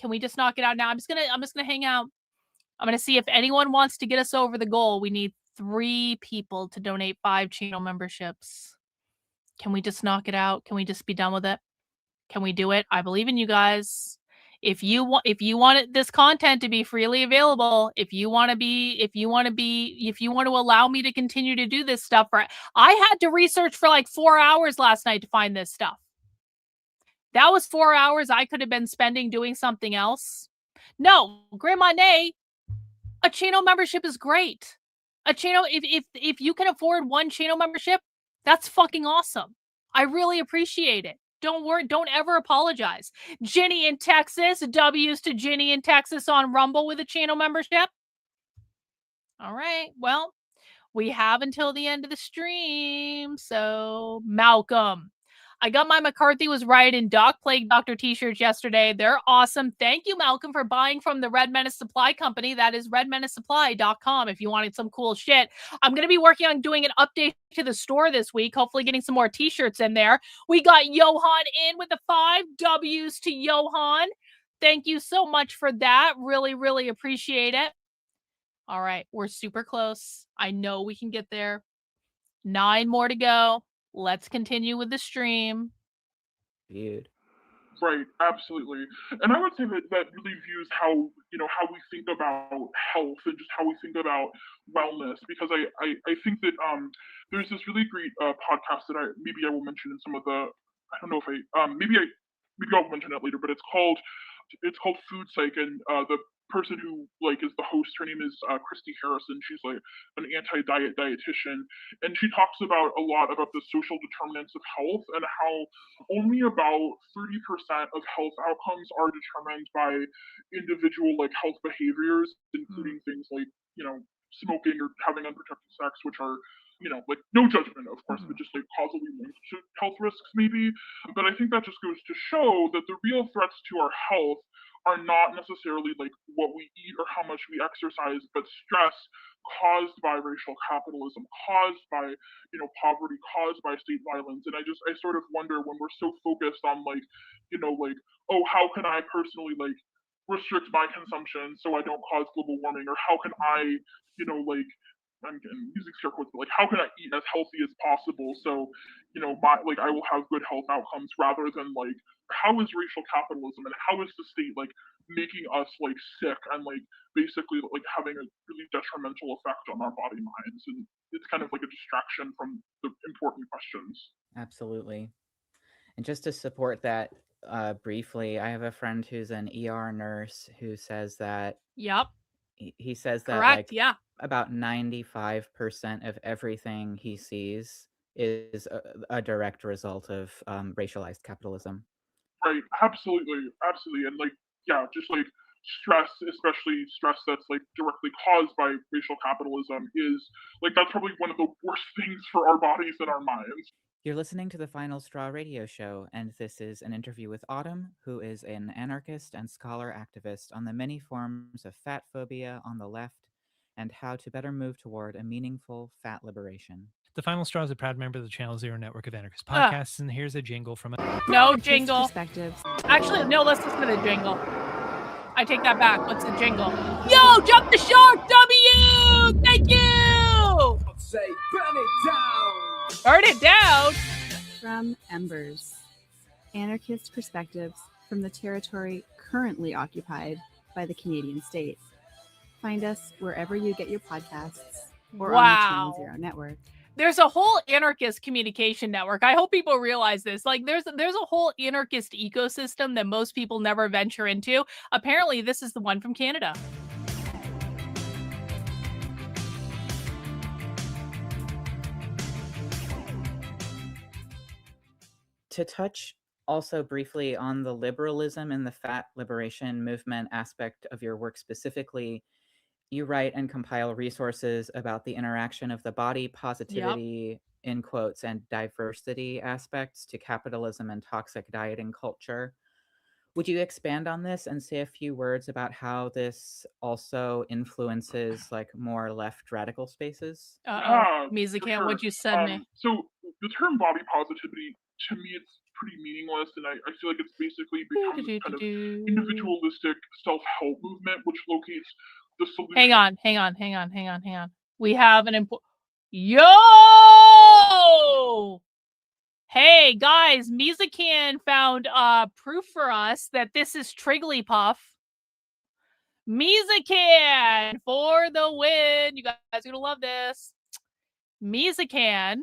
Can we just knock it out now? I'm just gonna hang out. I'm gonna see if anyone wants to get us over the goal. We need 3 people to donate 5 channel memberships. Can we just knock it out? Can we just be done with it? Can we do it? I believe in you guys. If you want this content to be freely available, if you want to allow me to continue to do this stuff, I had to research for like 4 hours last night to find this stuff. That was 4 hours I could have been spending doing something else. No, Grandma Nay, a channel membership is great. A channel, if you can afford 1 channel membership, that's fucking awesome. I really appreciate it. Don't worry. Don't ever apologize. Ginny in Texas. W's to Ginny in Texas on Rumble with a channel membership. All right. Well, we have until the end of the stream. So, Malcolm. I got my McCarthy was right in Doc Plague Doctor t-shirts yesterday. They're awesome. Thank you, Malcolm, for buying from the Red Menace Supply Company. That is redmenacesupply.com if you wanted some cool shit. I'm going to be working on doing an update to the store this week, hopefully getting some more t-shirts in there. We got Johan in with the 5 W's to Johan. Thank you so much for that. Really, really appreciate it. All right, we're super close. I know we can get there. 9 more to go. Let's continue with the stream. Dude. Right, absolutely. And I would say that really views how we think about health and just how we think about wellness, because I think that there's this really great podcast that I will mention in some of the, I don't know if maybe maybe I'll mention it later, but it's called Food Psych, and the person who like is the host, her name is Christy Harrison. She's like an anti-diet dietitian, and she talks about a lot about the social determinants of health and how only about 30% of health outcomes are determined by individual like health behaviors, including things like smoking or having unprotected sex, which are like no judgment, of course, but just like causally linked to health risks, maybe. But I think that just goes to show that the real threats to our health are not necessarily like what we eat or how much we exercise, but stress caused by racial capitalism, caused by poverty, caused by state violence. And I sort of wonder, when we're so focused on like oh, how can I personally like restrict my consumption so I don't cause global warming, or how can I like I'm using scare quotes, but like how can I eat as healthy as possible so I will have good health outcomes, rather than like how is racial capitalism and how is the state like making us like sick and like basically like having a really detrimental effect on our body minds, and it's kind of like a distraction from the important questions. Absolutely. And just to support that briefly, I have a friend who's an ER nurse who says that he says that Correct, like about 95% of everything he sees is a direct result of racialized capitalism. Right, absolutely, and like just like stress, especially stress that's like directly caused by racial capitalism, is like that's probably one of the worst things for our bodies and our minds. You're listening to the Final Straw radio show, and this is an interview with Autumn, who is an anarchist and scholar activist on the many forms of fat phobia on the left and how to better move toward a meaningful fat liberation. The Final Straw is a proud member of the Channel Zero network of anarchist podcasts, and here's a jingle from No jingle. Actually, no, let's listen to the jingle. I take that back. What's the jingle? Yo, jump the shark, W! Thank you! Say, burn it down! Burn it down! From Embers, anarchist perspectives from the territory currently occupied by the Canadian state. Find us wherever you get your podcasts or on the Channel Zero network. There's a whole anarchist communication network. I hope people realize this. Like, there's a whole anarchist ecosystem that most people never venture into. Apparently, this is the one from Canada. To touch also briefly on the liberalism and the fat liberation movement aspect of your work specifically, you write and compile resources about the interaction of the body positivity, in quotes, and diversity aspects to capitalism and toxic dieting culture. Would you expand on this and say a few words about how this also influences like more left radical spaces? Mizakan, what'd you send me? So the term body positivity, to me, it's pretty meaningless, and I feel like it's basically become this kind of individualistic self-help movement, which locates the solution. Hang on. We have an Yo! Hey guys, Mizakan found proof for us that this is Trigglypuff. Mizakan for the win. You guys are gonna love this. Mizakan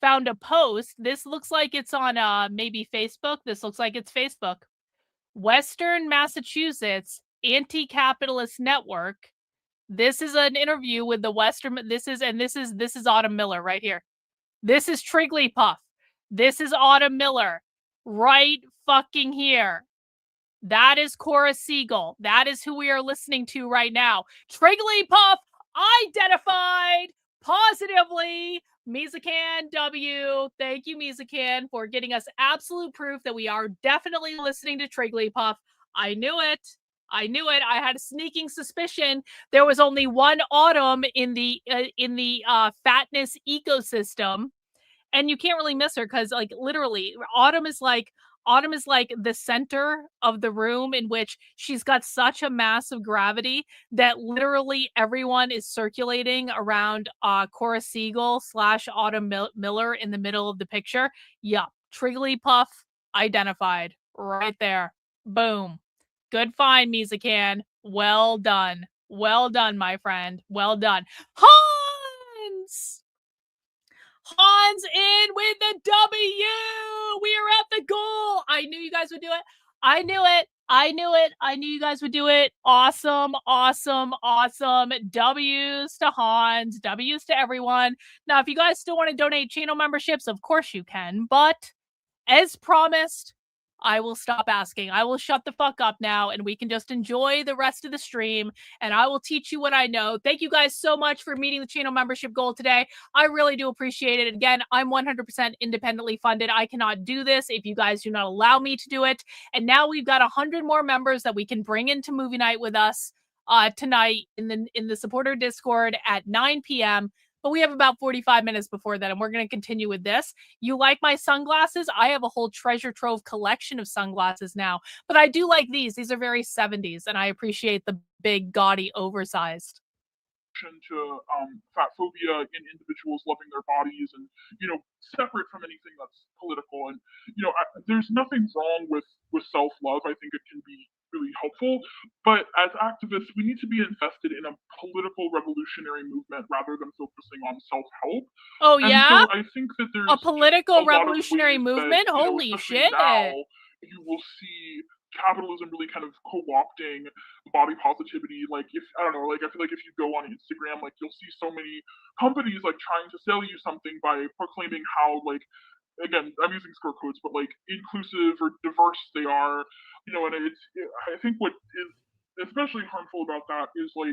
found a post. This looks like it's on maybe Facebook. This looks like it's Facebook. Western Massachusetts Anti-Capitalist Network. This is an interview with the Western. This is Autumn Miller right here. This is Trigglypuff. This is Autumn Miller right fucking here. That is Cora Siegel. That is who we are listening to right now. Trigglypuff identified positively. Mizakan W. Thank you, Mizakan, for getting us absolute proof that we are definitely listening to Trigglypuff. I knew it. I had a sneaking suspicion there was only one Autumn in the fatness ecosystem, and you can't really miss her because, like, literally, Autumn is like the center of the room, in which she's got such a massive gravity that literally everyone is circulating around Cora Siegel / Autumn Miller in the middle of the picture. Yup, Trigglypuff identified right there. Boom. Good find, Mizakan. Well done. Well done, my friend. Well done. Hans in with the W. we are at the goal. I knew you guys would do it. I knew it. I knew it. I knew you guys would do it. Awesome, awesome, awesome. W's to Hans. W's to everyone. Now, if you guys still want to donate channel memberships, of course you can. But as promised, I will stop asking. I will shut the fuck up now, and we can just enjoy the rest of the stream, and I will teach you what I know. Thank you guys so much for meeting the channel membership goal today. I really do appreciate it. Again, I'm 100% independently funded. I cannot do this if you guys do not allow me to do it. And now we've got 100 more members that we can bring into movie night with us tonight in the supporter Discord at 9 p.m. But we have about 45 minutes before that, and we're going to continue with this. You like my sunglasses? I have a whole treasure trove collection of sunglasses now. But I do like these. These are very 70s, and I appreciate the big, gaudy, oversized. To fat phobia in individuals loving their bodies and, separate from anything that's political. And, there's nothing wrong with self-love. I think it can be really helpful. But as activists, we need to be invested in a political revolutionary movement rather than focusing on self-help. Oh, And yeah? so I think that there's a political a lot of revolutionary ways movement? that, Holy especially shit. now, you will see capitalism really kind of co-opting body positivity. Like, if I don't know, like I feel like if you go on Instagram, like you'll see so many companies like trying to sell you something by proclaiming how, like, again, I'm using scare quotes, but like inclusive or diverse they are, and I think what is especially harmful about that is like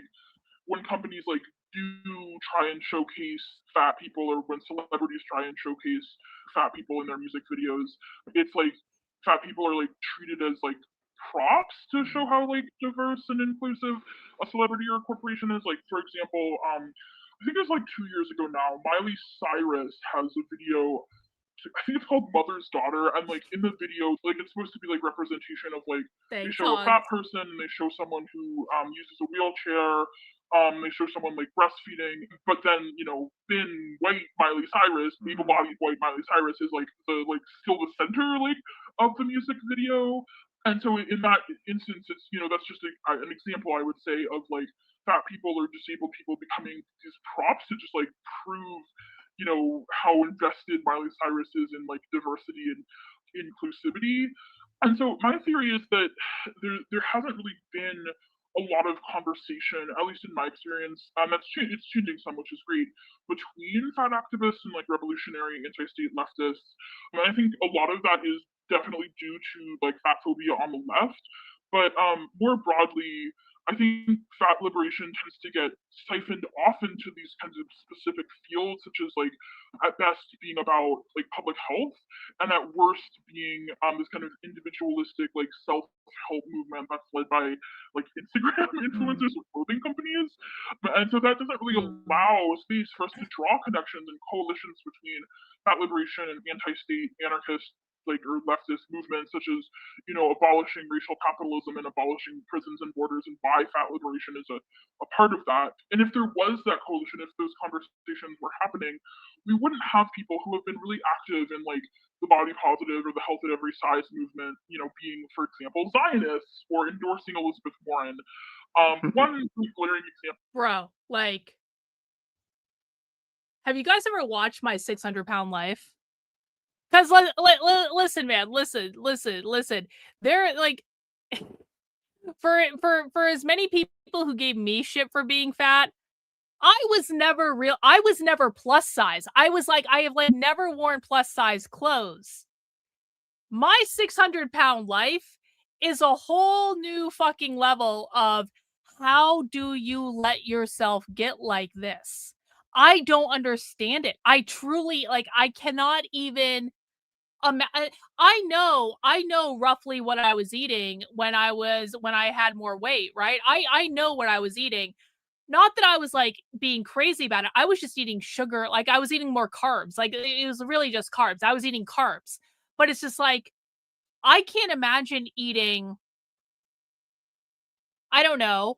when companies like do try and showcase fat people, or when celebrities try and showcase fat people in their music videos, it's like fat people are like treated as like props to show how like diverse and inclusive a celebrity or a corporation is. Like, for example, I think it was like 2 years ago now, Miley Cyrus has a video, I think it's called Mother's Daughter, and like in the video, like it's supposed to be like representation of like they Thanks, show a Hans. fat person, and they show someone who uses a wheelchair, they show someone like breastfeeding, but then thin white Miley Cyrus, able-bodied white Miley Cyrus is like still the center like of the music video. And so in that instance, it's that's just an example, I would say, of like fat people or disabled people becoming these props to just like prove how invested Miley Cyrus is in like diversity and inclusivity. And so my theory is that there hasn't really been a lot of conversation, at least in my experience, it's changing some, which is great, between fat activists and like revolutionary anti-state leftists. And I think a lot of that is definitely due to like fat phobia on the left, but more broadly, I think fat liberation tends to get siphoned off into these kinds of specific fields, such as like at best being about like public health, and at worst being this kind of individualistic like self-help movement that's led by like Instagram influencers or clothing companies. And so that doesn't really allow a space for us to draw connections and coalitions between fat liberation and anti-state anarchist or leftist movements, such as abolishing racial capitalism and abolishing prisons and borders, and why fat liberation is a part of that. And if there was that coalition, if those conversations were happening, we wouldn't have people who have been really active in like the body positive or the health at every size movement, being, for example, Zionists or endorsing Elizabeth Warren. One glaring example. Bro, like, have you guys ever watched My 600-Pound Life? Because listen, man, listen. They're like, for as many people who gave me shit for being fat, I was never plus size. I have like never worn plus size clothes. My 600-pound life is a whole new fucking level of how do you let yourself get like this? I don't understand it. I truly I cannot even. I know roughly what I was eating when I had more weight, right? I know what I was eating. Not that I was like being crazy about it. I was just eating sugar. Like I was eating more carbs. Like it was really just carbs. I was eating carbs. But it's just like, I can't imagine eating, I don't know,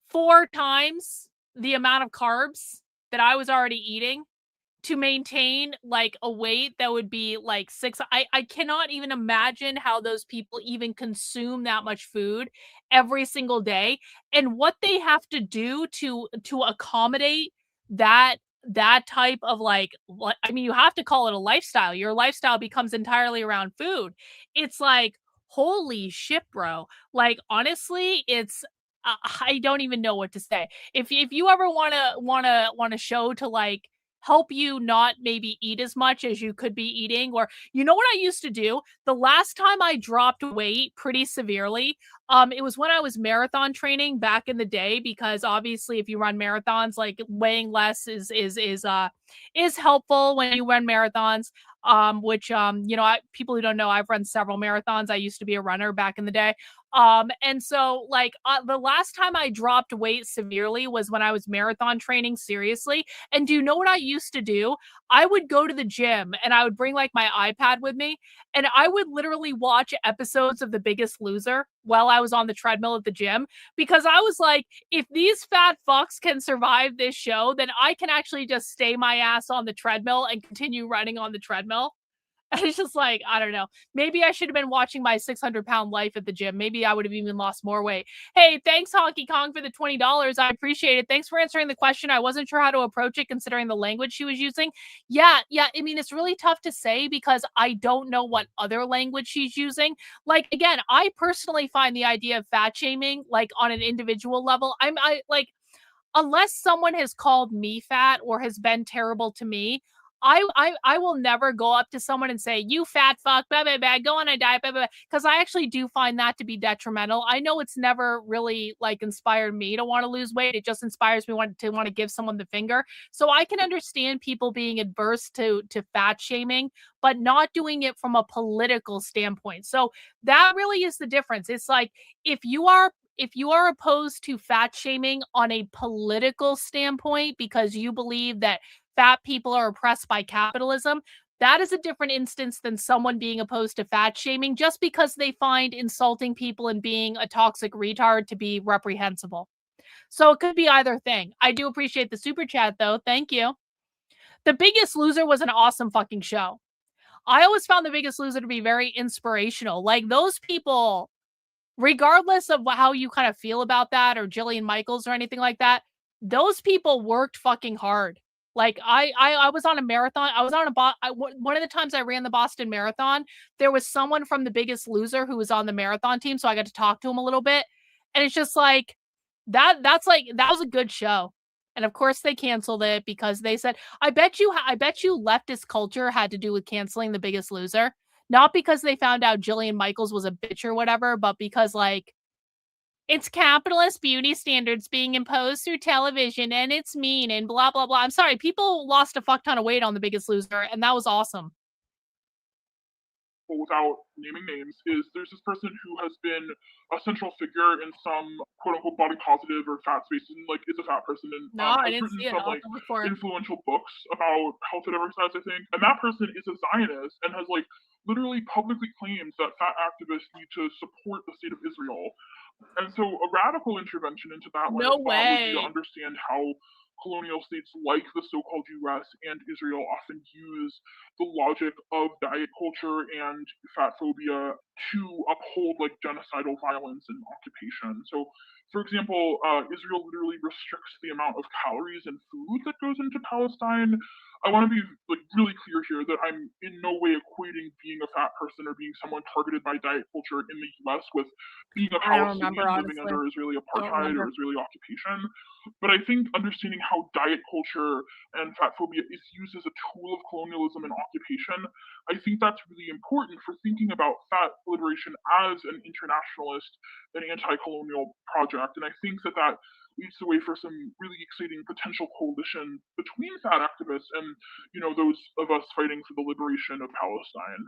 4 times the amount of carbs that I was already eating to maintain like a weight that would be like 6. I cannot even imagine how those people even consume that much food every single day, and what they have to do to accommodate that that type of like, what I mean, you have to call it a lifestyle. Your lifestyle becomes entirely around food. It's like, holy shit, bro. Like, honestly, it's I don't even know what to say. If you ever want a show to like help you not maybe eat as much as you could be eating, or you know what I used to do? The last time I dropped weight pretty severely, it was when I was marathon training back in the day, because obviously if you run marathons, like weighing less is helpful when you run marathons. Which you know, people who don't know, I've run several marathons. I used to be a runner back in the day. And so like the last time I dropped weight severely was when I was marathon training seriously. And do you know what I used to do? I would go to the gym and I would bring like my iPad with me, and I would literally watch episodes of The Biggest Loser while I was on the treadmill at the gym, because I was like, if these fat fucks can survive this show, then I can actually just stay my ass on the treadmill and continue running on the treadmill. And it's just like, I don't know. Maybe I should have been watching my 600-pound life at the gym. Maybe I would have even lost more weight. Hey, thanks, Honky Kong, for the $20. I appreciate it. Thanks for answering the question. I wasn't sure how to approach it considering the language she was using. Yeah. I mean, it's really tough to say because I don't know what other language she's using. Like, again, I personally find the idea of fat shaming, like on an individual level, I like, unless someone has called me fat or has been terrible to me, I will never go up to someone and say, you fat fuck, blah, blah, blah, go on a diet, blah, blah, because I actually do find that to be detrimental. I know it's never really like inspired me to want to lose weight. It just inspires me to want to give someone the finger. So I can understand people being adverse to fat shaming, but not doing it from a political standpoint. So that really is the difference. It's like, if you are opposed to fat shaming on a political standpoint because you believe that fat people are oppressed by capitalism, that is a different instance than someone being opposed to fat shaming just because they find insulting people and being a toxic retard to be reprehensible. So it could be either thing. I do appreciate the super chat though. Thank you. The Biggest Loser was an awesome fucking show. I always found The Biggest Loser to be very inspirational. Like, those people, regardless of how you kind of feel about that, or Jillian Michaels or anything like that, those people worked fucking hard. Like, I was on a marathon. I was on one of the times I ran the Boston Marathon, there was someone from The Biggest Loser who was on the marathon team, so I got to talk to him a little bit. And it's just like, that was a good show. And of course they canceled it because they said, I bet you leftist culture had to do with canceling The Biggest Loser. Not because they found out Jillian Michaels was a bitch or whatever, but because, like, it's capitalist beauty standards being imposed through television and it's mean and blah, blah, blah. I'm sorry. People lost a fuck ton of weight on The Biggest Loser, and that was awesome. Without naming names, is there's this person who has been a central figure in some quote-unquote body positive or fat spaces, and like is a fat person, and I has didn't written see it. some I'll like look for it. influential books about health and exercise, I think. And that person is a Zionist and has like literally publicly claims that fat activists need to support the state of Israel. And so a radical intervention into that line No of thought would be to way. understand how colonial states like the so-called US and Israel often use the logic of diet culture and fat phobia to uphold like genocidal violence and occupation. So, for example, Israel literally restricts the amount of calories and food that goes into Palestine. I want to be like really clear here that I'm in no way equating being a fat person or being someone targeted by diet culture in the US with being a I don't Palestinian remember, living honestly. under Israeli Don't apartheid or remember. Israeli occupation. But I think understanding how diet culture and fat phobia is used as a tool of colonialism and occupation, I think that's really important for thinking about fat liberation as an internationalist and anti-colonial project. And I think that leads the way for some really exciting potential coalition between fat activists and, you know, those of us fighting for the liberation of Palestine.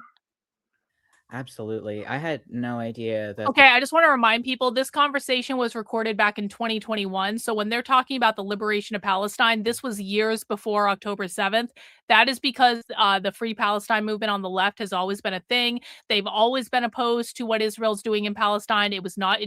Absolutely. I had no idea that. Okay, I just want to remind people this conversation was recorded back in 2021. So when they're talking about the liberation of Palestine, this was years before October 7th. That is because the Free Palestine movement on the left has always been a thing. They've always been opposed to what Israel's doing in Palestine. It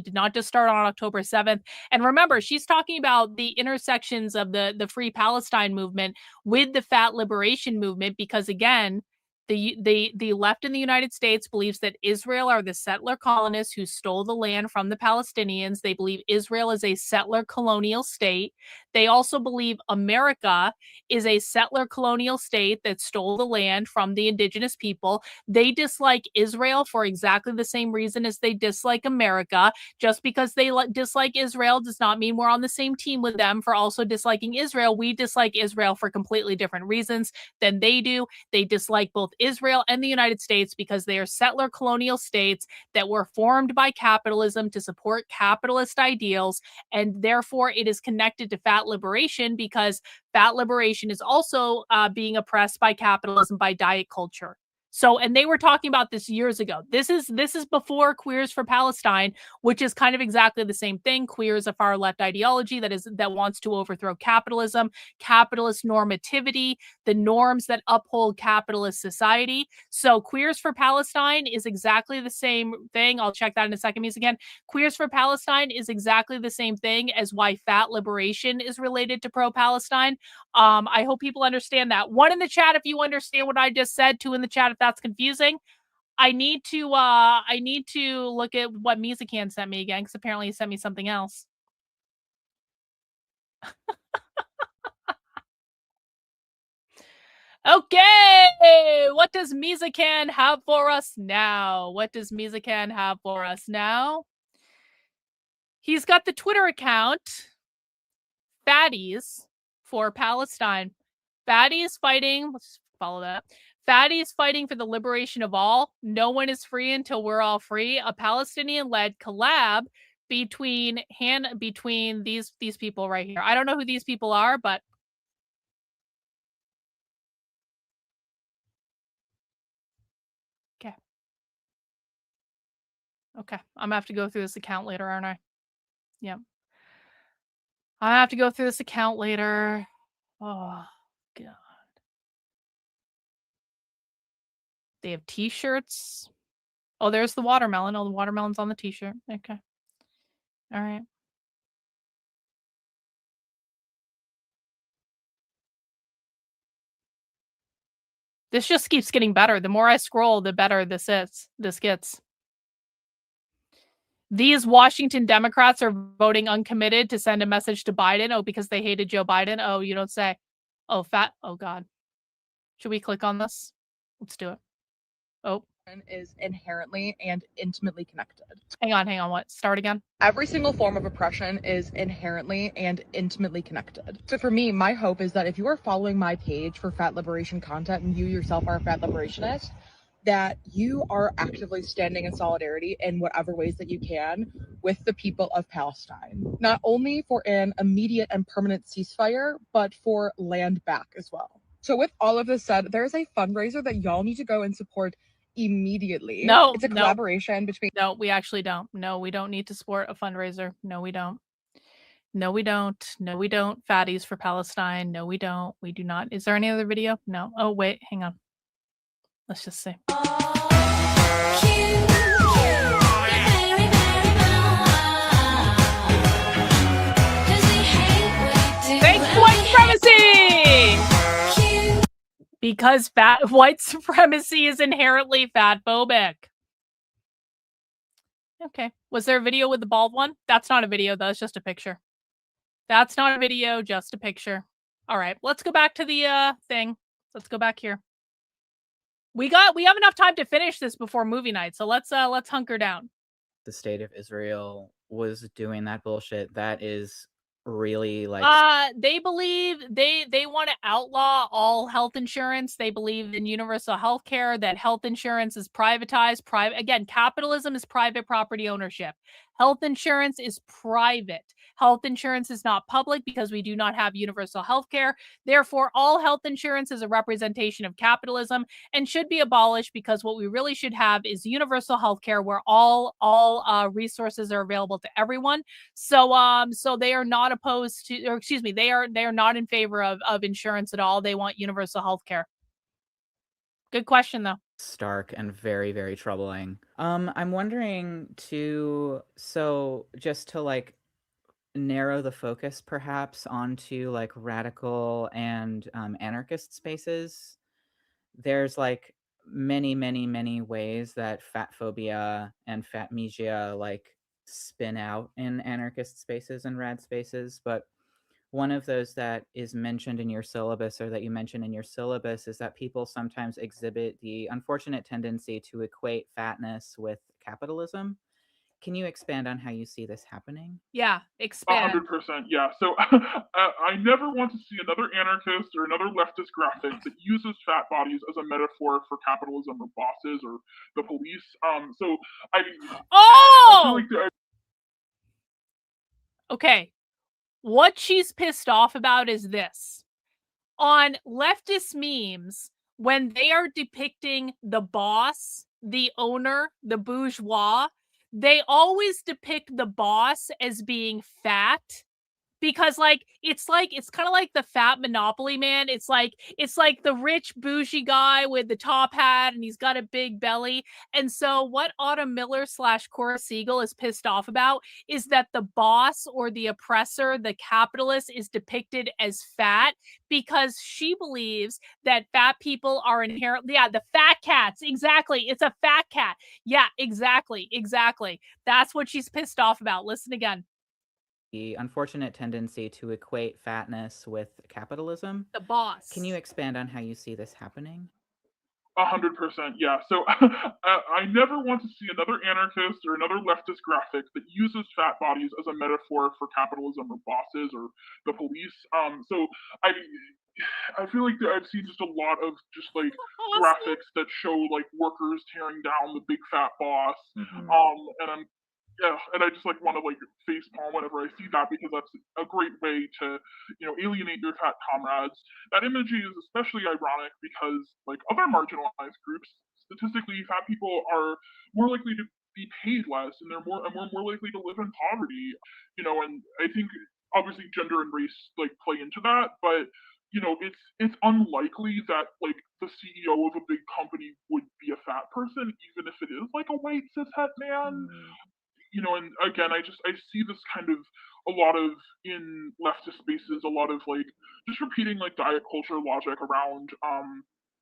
did not just start on October 7th. And remember, she's talking about the intersections of the Free Palestine movement with the fat liberation movement, because again, The left in the United States believes that Israel are the settler colonists who stole the land from the Palestinians. They believe Israel is a settler colonial state. They also believe America is a settler colonial state that stole the land from the indigenous people. They dislike Israel for exactly the same reason as they dislike America. Just because they dislike Israel does not mean we're on the same team with them for also disliking Israel. We dislike Israel for completely different reasons than they do. They dislike both Israel and the United States because they are settler colonial states that were formed by capitalism to support capitalist ideals, and therefore it is connected to fat liberation because fat liberation is also being oppressed by capitalism, by diet culture. So, and they were talking about this years ago. This is before Queers for Palestine, which is kind of exactly the same thing. Queer is a far left ideology that wants to overthrow capitalism, capitalist normativity, the norms that uphold capitalist society. So, Queers for Palestine is exactly the same thing. I'll check that in a second, Mies again. Queers for Palestine is exactly the same thing as why fat liberation is related to pro-Palestine. I hope people understand that. One in the chat if you understand what I just said, two in the chat if that's confusing. I need to look at what Misakan sent me again, because apparently he sent me something else. Okay, what does Misakan have for us now? What does Misakan have for us now? He's got the Twitter account, Fatties for Palestine. Fatties fighting, let's follow that. Fatties fighting for the liberation of all. No one is free until we're all free. A Palestinian-led collab between these people right here. I don't know who these people are, but okay. Okay, I'm gonna have to go through this account later, aren't I? Yeah. I have to go through this account later. Oh, God. They have t-shirts. Oh, there's the watermelon. Oh, the watermelon's on the t-shirt. Okay. All right. This just keeps getting better. The more I scroll, the better this gets. These Washington Democrats are voting uncommitted to send a message to Biden. Oh, because they hated Joe Biden. Oh, you don't say. Oh, oh, God. Should we click on this? Let's do it. Oh. Is inherently and intimately connected. Hang on. What? Start again? Every single form of oppression is inherently and intimately connected. So for me, my hope is that if you are following my page for fat liberation content and you yourself are a fat liberationist, that you are actively standing in solidarity in whatever ways that you can with the people of Palestine, not only for an immediate and permanent ceasefire, but for land back as well. So with all of this said, there's a fundraiser that y'all need to go and support immediately. No, it's a collaboration between. No, we actually don't. No, we don't need to support a fundraiser. No, we don't. No, we don't. No, we don't. Fatties for Palestine. No, we don't. We do not. Is there any other video? No. Oh, wait, hang on. Let's just see. Thanks, white supremacy! Because white supremacy is inherently fatphobic. Okay. Was there a video with the bald one? That's not a video, though. It's just a picture. That's not a video, just a picture. All right. Let's go back to the thing. Let's go back here. We have enough time to finish this before movie night, so let's hunker down. The state of Israel was doing that bullshit. That is really like they believe they want to outlaw all health insurance. They believe in universal health care, that health insurance is privatized. Again, capitalism is private property ownership. Health insurance is private. Health insurance is not public because we do not have universal health care. Therefore, all health insurance is a representation of capitalism and should be abolished, because what we really should have is universal health care where all resources are available to everyone. So they are not opposed to, or excuse me, they are not in favor of insurance at all. They want universal health care. Good question, though. Stark and very, very troubling. I'm wondering too, so just to like narrow the focus perhaps onto like radical and anarchist spaces, there's like many, many, many ways that fat phobia and fatmesia like spin out in anarchist spaces and rad spaces, but one of those that is mentioned in your syllabus, or that you mention in your syllabus, is that people sometimes exhibit the unfortunate tendency to equate fatness with capitalism. Can you expand on how you see this happening? Yeah, expand. 100%, yeah. So I never want to see another anarchist or another leftist graphic that uses fat bodies as a metaphor for capitalism or bosses or the police. So I feel Oh! like Okay. What she's pissed off about is this. On leftist memes, when they are depicting the boss, the owner, the bourgeois, they always depict the boss as being fat. Because it's kind of like the fat Monopoly man. It's like the rich bougie guy with the top hat and he's got a big belly. And so what Autumn Miller / Cora Siegel is pissed off about is that the boss or the oppressor, the capitalist, is depicted as fat because she believes that fat people are inherently, the fat cats. Exactly. It's a fat cat. Yeah, exactly. That's what she's pissed off about. Listen again. The unfortunate tendency to equate fatness with capitalism. The boss. Can you expand on how you see this happening? 100%, yeah. So I never want to see another anarchist or another leftist graphic that uses fat bodies as a metaphor for capitalism or bosses or the police. So I feel like I've seen just a lot of just like graphics that show like workers tearing down the big fat boss. And I just like want to like face palm whenever I see that because that's a great way to, alienate your fat comrades. That imagery is especially ironic because like other marginalized groups, statistically, fat people are more likely to be paid less and they're more likely to live in poverty. And I think obviously gender and race like play into that, but it's unlikely that like the CEO of a big company would be a fat person, even if it is like a white cishet man. And again, I see this kind of a lot of in leftist spaces, a lot of like just repeating like diet culture logic around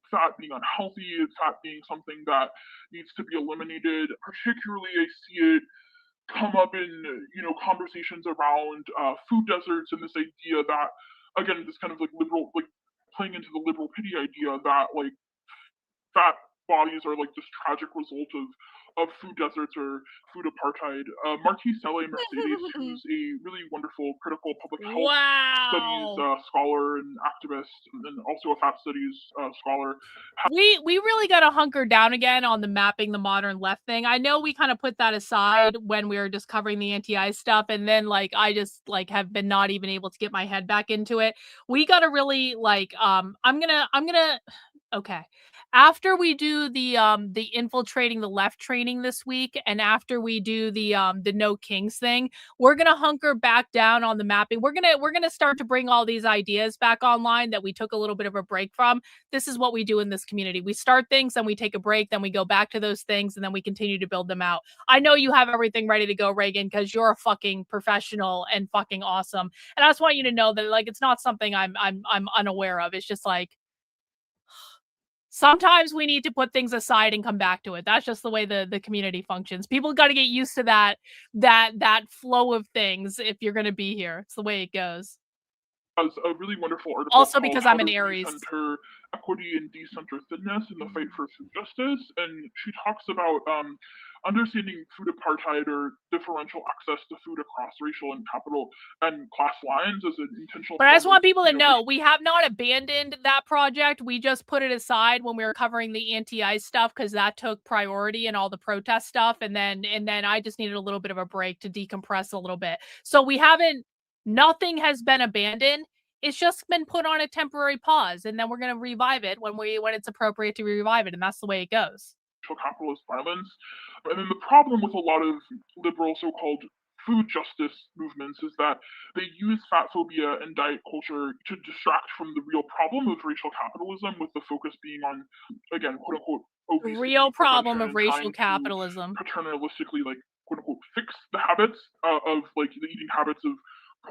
fat being unhealthy, fat being something that needs to be eliminated. Particularly, I see it come up in conversations around food deserts and this idea that again this kind of like liberal like playing into the liberal pity idea that like fat bodies are like this tragic result of food deserts or food apartheid. Marquis Mercedes, who's a really wonderful critical public health studies scholar and activist, and also a fat studies scholar. We really got to hunker down again on the mapping the modern left thing. I know we kind of put that aside when we were just covering the anti-I stuff, and then like I just like have been not even able to get my head back into it. We got to really like I'm gonna okay. After we do the infiltrating the left training this week, and after we do the no kings thing, we're gonna hunker back down on the mapping. We're gonna start to bring all these ideas back online that we took a little bit of a break from. This is what we do in this community. We start things, then we take a break, then we go back to those things, and then we continue to build them out. I know you have everything ready to go, Reagan, because you're a fucking professional and fucking awesome. And I just want you to know that like it's not something I'm unaware of. It's just like sometimes we need to put things aside and come back to it. That's just the way the community functions. People got to get used to that flow of things if you're going to be here. It's the way it goes. A really wonderful article. Also because I'm an Aries. Decenter equity and decenter thinness in the fight for food justice, and she talks about understanding food apartheid or differential access to food across racial and capital and class lines as an intentional. But I just want people to know we have not abandoned that project. We just put it aside when we were covering the anti-I stuff because that took priority and all the protest stuff, and then I just needed a little bit of a break to decompress a little bit. So we haven't. Nothing has been abandoned. It's just been put on a temporary pause, and then we're going to revive it when it's appropriate to revive it, and that's the way it goes. Capitalist violence, and then the problem with a lot of liberal so-called food justice movements is that they use fat phobia and diet culture to distract from the real problem of racial capitalism, with the focus being on, again, quote-unquote, obesity, real problem of racial capitalism. Paternalistically, like, quote-unquote, fix the habits of, like, the eating habits of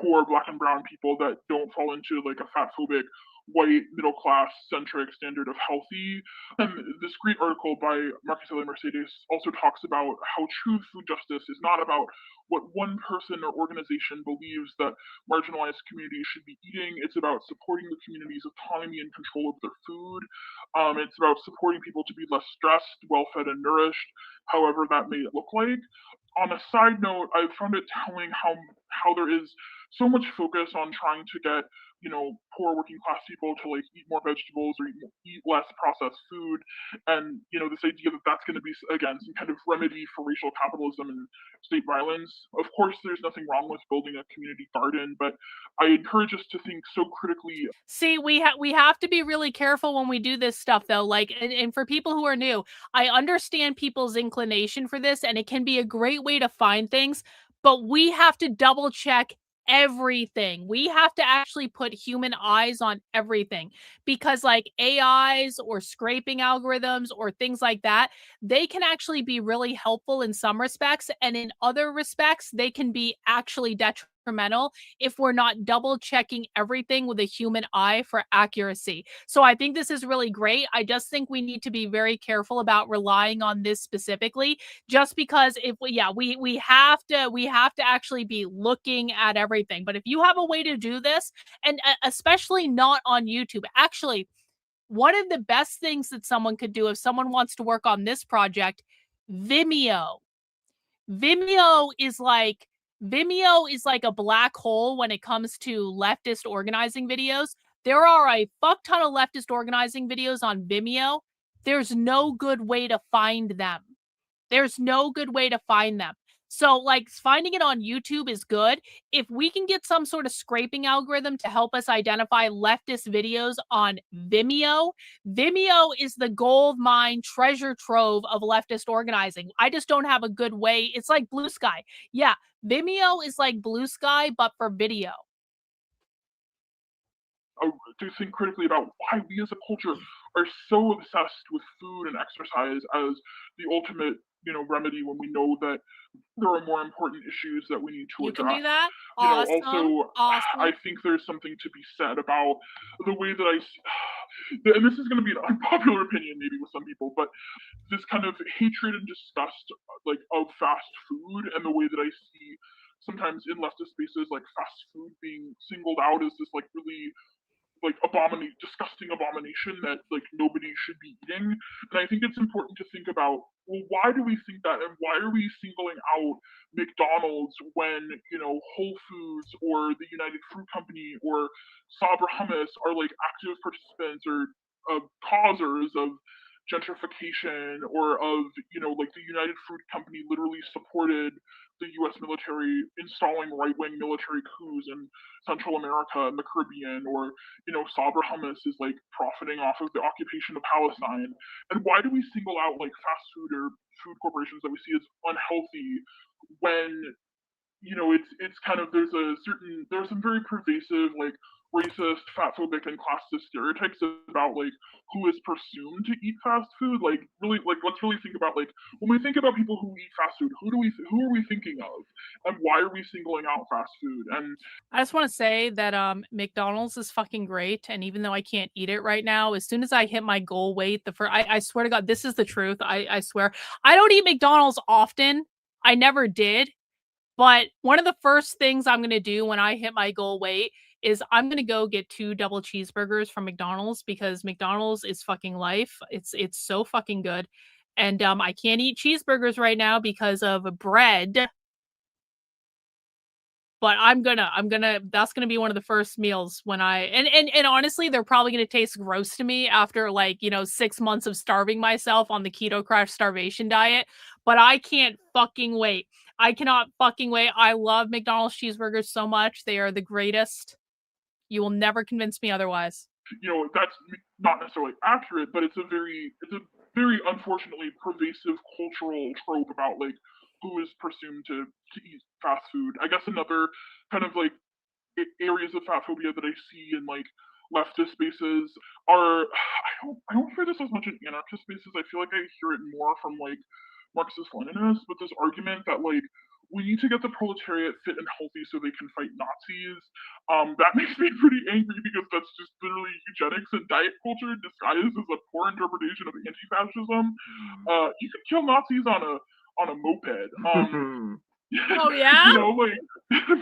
poor Black and brown people that don't fall into, like, a fat-phobic white, middle class centric standard of healthy. And this great article by Marcela Mercedes also talks about how true food justice is not about what one person or organization believes that marginalized communities should be eating. It's about supporting the community's autonomy and control of their food. It's about supporting people to be less stressed, well fed, and nourished, however that may look like. On a side note, I've found it telling how there is so much focus on trying to get poor working class people to like eat more vegetables or eat less processed food, and this idea that that's going to be again some kind of remedy for racial capitalism and state violence. Of course, there's nothing wrong with building a community garden, but I encourage us to think so critically. See, we have to be really careful when we do this stuff, though. Like, and for people who are new, I understand people's inclination for this, and it can be a great way to find things, but we have to double check everything. We have to actually put human eyes on everything, because like AIs or scraping algorithms or things like that, they can actually be really helpful in some respects, and in other respects they can be actually detrimental if we're not double checking everything with a human eye for accuracy. So I think this is really great. I just think we need to be very careful about relying on this specifically, just because if we have to actually be looking at everything. But if you have a way to do this, and especially not on YouTube, actually one of the best things that someone could do if someone wants to work on this project, Vimeo. Vimeo is like a black hole when it comes to leftist organizing videos. There are a fuck ton of leftist organizing videos on Vimeo. There's no good way to find them. There's no good way to find them. So, like, finding it on YouTube is good. If we can get some sort of scraping algorithm to help us identify leftist videos on Vimeo, Vimeo is the gold mine treasure trove of leftist organizing. I just don't have a good way. It's like Blue Sky. Yeah, Vimeo is like Blue Sky, but for video. To think critically about why we as a culture are so obsessed with food and exercise as the ultimate, remedy, when we know that there are more important issues that we need to You address. can do that? Awesome. Awesome. I think there's something to be said about the way that and this is going to be an unpopular opinion maybe with some people, but this kind of hatred and disgust like of fast food, and the way that I see sometimes in leftist spaces like fast food being singled out as this like really like disgusting abomination that like nobody should be eating. And I think it's important to think about, well, why do we think that, and why are we singling out McDonald's when Whole Foods or the United Fruit Company or Sabra Hummus are like active participants or causers of gentrification, or of like the United Fruit Company literally supported the U.S. military installing right-wing military coups in Central America and the Caribbean, or Sabra Hummus is like profiting off of the occupation of Palestine. And why do we single out like fast food or food corporations that we see as unhealthy when it's kind of there's some very pervasive like racist, fatphobic, and classist stereotypes about like who is presumed to eat fast food. Like really, like let's really think about like when we think about people who eat fast food, who are we thinking of, and why are we singling out fast food? And I just want to say that McDonald's is fucking great, and even though I can't eat it right now, as soon as I hit my goal weight, I swear to God, this is the truth. I swear, I don't eat McDonald's often. I never did. But one of the first things I'm going to do when I hit my goal weight is I'm going to go get 2 double cheeseburgers from McDonald's, because McDonald's is fucking life. It's so fucking good. And I can't eat cheeseburgers right now because of bread. But that's gonna be one of the first meals when and honestly, they're probably gonna taste gross to me after 6 months of starving myself on the keto crash starvation diet. But I can't fucking wait. I cannot fucking wait. I love McDonald's cheeseburgers so much. They are the greatest. You will never convince me otherwise. That's not necessarily accurate, but it's a very unfortunately pervasive cultural trope about like who is presumed to eat fast food. I guess another kind of like areas of fat phobia that I see in like leftist spaces are I don't hear this as much in anarchist spaces. I feel like I hear it more from like Marxist Leninists, but this argument that like we need to get the proletariat fit and healthy so they can fight Nazis. That makes me pretty angry because that's just literally eugenics and diet culture disguised as a poor interpretation of anti-fascism. You can kill Nazis on a moped. Oh yeah. You know, like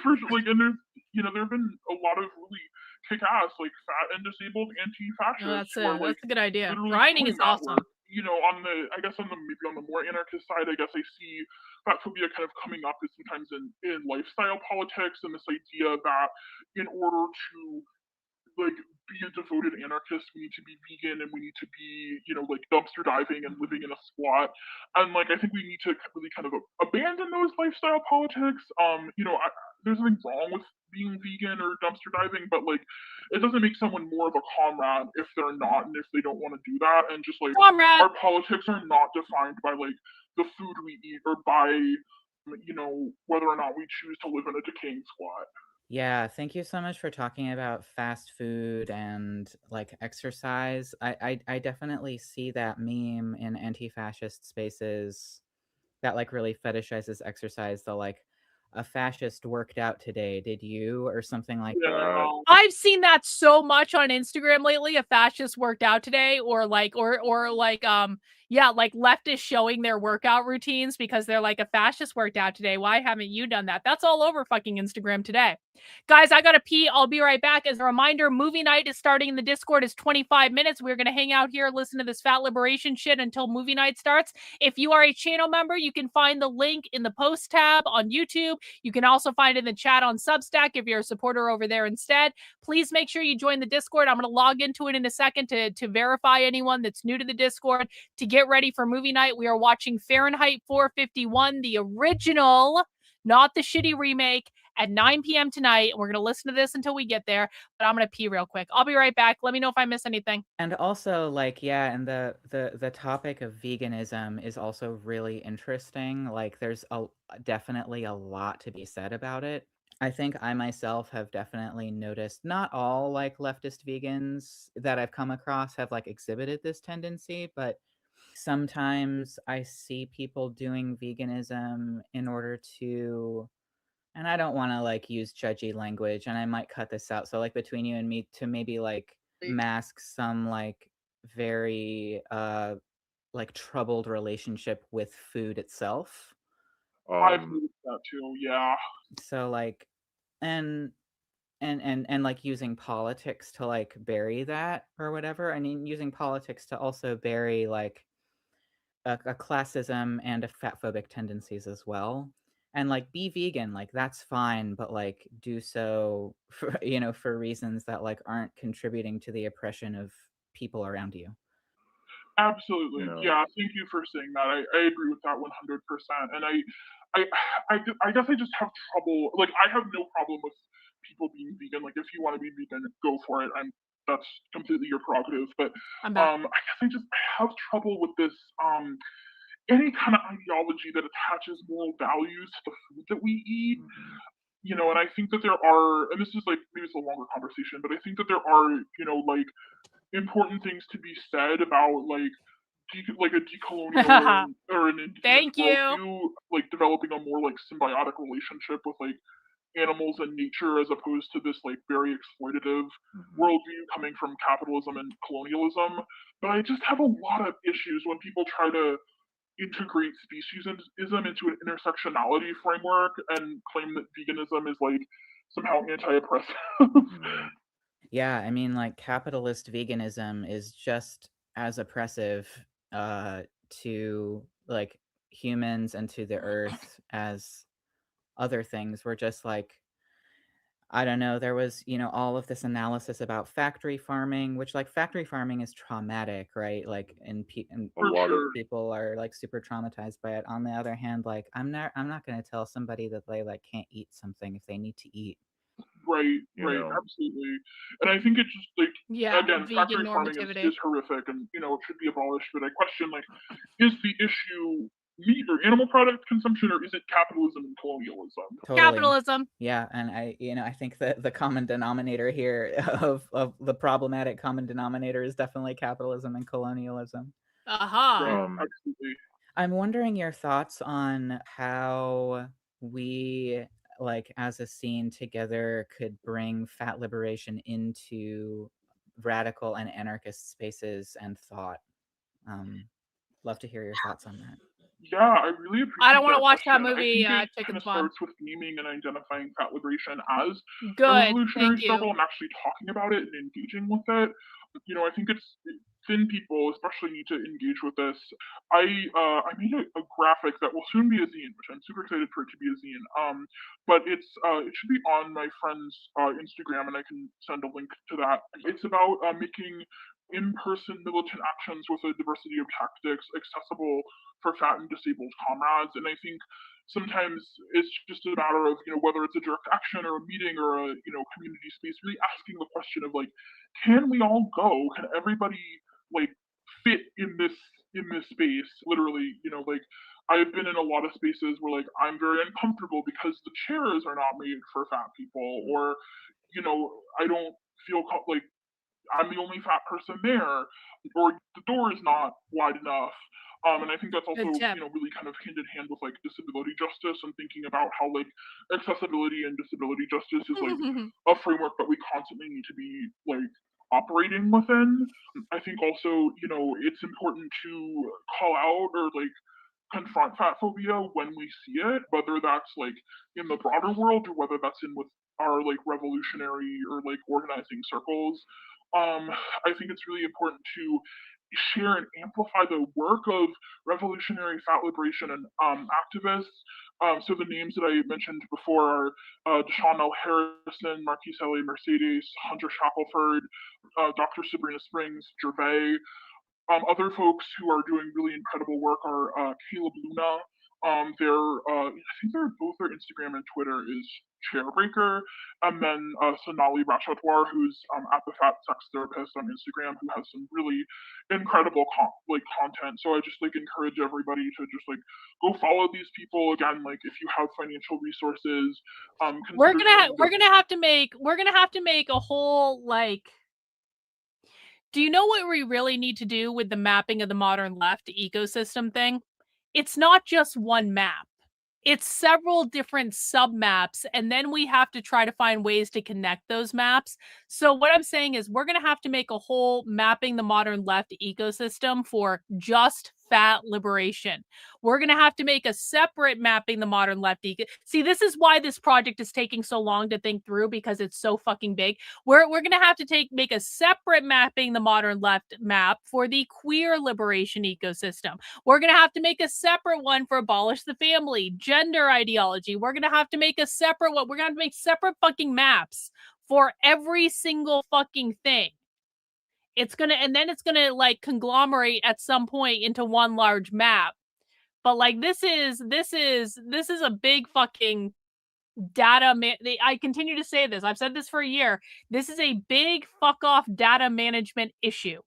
for sure, like, and there's, you know, there have been a lot of really kick-ass, like, fat and disabled No, anti-fascists who are like that's a good idea. literally Grinding doing is that awesome. work. You know, on the, I guess on the, maybe on the more anarchist side, I guess I see fatphobia kind of coming up as sometimes in lifestyle politics, and this idea that in order to like be a devoted anarchist, we need to be vegan and we need to be, you know, like dumpster diving and living in a squat. And like I think we need to really kind of abandon those lifestyle politics. You know, there's nothing wrong with being vegan or dumpster diving, but like it doesn't make someone more of a comrade if they're not and if they don't want to do that. And just like Comrade. our politics are not defined by like the food we eat or by, you know, whether or not we choose to live in a decaying squat. Yeah, thank you so much for talking about fast food and like exercise. I definitely see that meme in anti-fascist spaces that like really fetishizes exercise. The like, a fascist worked out today, did you? Or something like that. I've seen that so much on Instagram lately. A fascist worked out today, or like yeah, like leftists showing their workout routines because they're like, a fascist worked out today. Why haven't you done that? That's all over fucking Instagram today. Guys, I gotta pee. I'll be right back. As a reminder, movie night is starting in the Discord. It's 25 minutes. We're gonna hang out here, listen to this fat liberation shit until movie night starts. If you are a channel member, you can find the link in the post tab on YouTube. You can also find it in the chat on Substack if you're a supporter over there instead. Please make sure you join the Discord. I'm going to log into it in a second to verify anyone that's new to the Discord. To get ready for movie night, we are watching Fahrenheit 451, the original, not the shitty remake, at 9 p.m. tonight. We're going to listen to this until we get there, but I'm going to pee real quick. I'll be right back. Let me know if I miss anything. And also, like, yeah, and the topic of veganism is also really interesting. Like, there's definitely a lot to be said about it. I think I myself have definitely noticed not all like leftist vegans that I've come across have like exhibited this tendency, but sometimes I see people doing veganism in order to, and I don't want to like use judgy language, and I might cut this out. So like between you and me, to maybe like mask some like very like troubled relationship with food itself. I've noticed that too, yeah. So like, and like using politics to like bury that or whatever. I mean, using politics to also bury like a classism and a fatphobic tendencies as well. And like be vegan, like that's fine, but like do so for, you know, for reasons that like aren't contributing to the oppression of people around you. Absolutely. Yeah, thank you for saying that. I agree with that 100%. And I guess I just have trouble. Like, I have no problem with people being vegan. Like, if you want to be vegan, go for it. That's completely your prerogative. But I'm back. I guess I just have trouble with this any kind of ideology that attaches moral values to the food that we eat. You know, and I think that there are, and this is like maybe it's a longer conversation, but I think that there are, you know, like important things to be said about like like a decolonial or an indigenous Thank you. worldview, like developing a more like symbiotic relationship with like animals and nature as opposed to this like very exploitative worldview coming from capitalism and colonialism. But I just have a lot of issues when people try to integrate speciesism into an intersectionality framework and claim that veganism is like somehow anti-oppressive. Yeah, I mean, like capitalist veganism is just as oppressive to like humans and to the earth as other things. We're just like, I don't know, there was, you know, all of this analysis about factory farming, which like factory farming is traumatic, right? Like, and For sure. people are like super traumatized by it. On the other hand, like I'm not going to tell somebody that they like can't eat something if they need to eat. Right, right, absolutely. And I think it's just like, Yeah, again, vegan factory farming normativity. is horrific and, you know, it should be abolished. But I question, like, is the issue meat or animal product consumption, or is it capitalism and colonialism? Totally. Capitalism. Yeah, and I think that the common denominator here of the problematic common denominator is definitely capitalism and colonialism. Aha. Right, absolutely. I'm wondering your thoughts on how we, like, as a scene together could bring fat liberation into radical and anarchist spaces and thought. Love to hear your thoughts on that. Yeah, I really appreciate I don't want to that watch that question. I movie, think it Chicken kind of Spawn. starts with naming and identifying fat liberation as a Good, revolutionary thank you. struggle and actually talking about it and engaging with it. You know, I think thin people especially need to engage with this. I made a graphic that will soon be a zine, which I'm super excited for it to be a zine. But it should be on my friend's Instagram, and I can send a link to that. It's about making in-person militant actions with a diversity of tactics accessible for fat and disabled comrades. And I think sometimes it's just a matter of, you know, whether it's a direct action or a meeting or a, you know, community space, really asking the question of like, can we all go? Can everybody like fit in this space? Literally, you know, like I've been in a lot of spaces where like I'm very uncomfortable because the chairs are not made for fat people, or, you know, I don't feel like I'm the only fat person there, or the door is not wide enough. And I think that's also, you know, really kind of hand in hand with like disability justice and thinking about how like accessibility and disability justice is like a framework that we constantly need to be like operating within. I think also, you know, it's important to call out or like confront fat phobia when we see it, whether that's like in the broader world or whether that's in with our like revolutionary or like organizing circles. I think it's really important to share and amplify the work of revolutionary fat liberation and activists. So the names that I mentioned before are Deshaun L. Harrison, Marquise L.A. Mercedes, Hunter Shackelford, Dr. Sabrina Springs, Gervais. Other folks who are doing really incredible work are Caleb Luna. I think both their Instagram and Twitter is Chairbreaker, and then Sonali Rachatoir, who's at the Fat Sex Therapist on Instagram, who has some really incredible content. So I just like encourage everybody to just like go follow these people. Again, like if you have financial resources, we're gonna have to make a whole like. Do you know what we really need to do with the mapping of the modern left ecosystem thing? It's not just one map. It's several different submaps, and then we have to try to find ways to connect those maps. So what I'm saying is we're going to have to make a whole mapping the modern left ecosystem for just fat liberation. We're going to have to make a separate mapping the modern left See, this is why this project is taking so long to think through, because it's so fucking big. We're going to have to make a separate mapping the modern left map for the queer liberation ecosystem. We're going to have to make a separate one for abolish the family, gender ideology. We're going to have to make a separate one. We're going to have to make separate fucking maps for every single fucking thing. It's gonna like conglomerate at some point into one large map. But like this is a big fucking data I continue to say this. I've said this for a year. This is a big fuck off data management issue.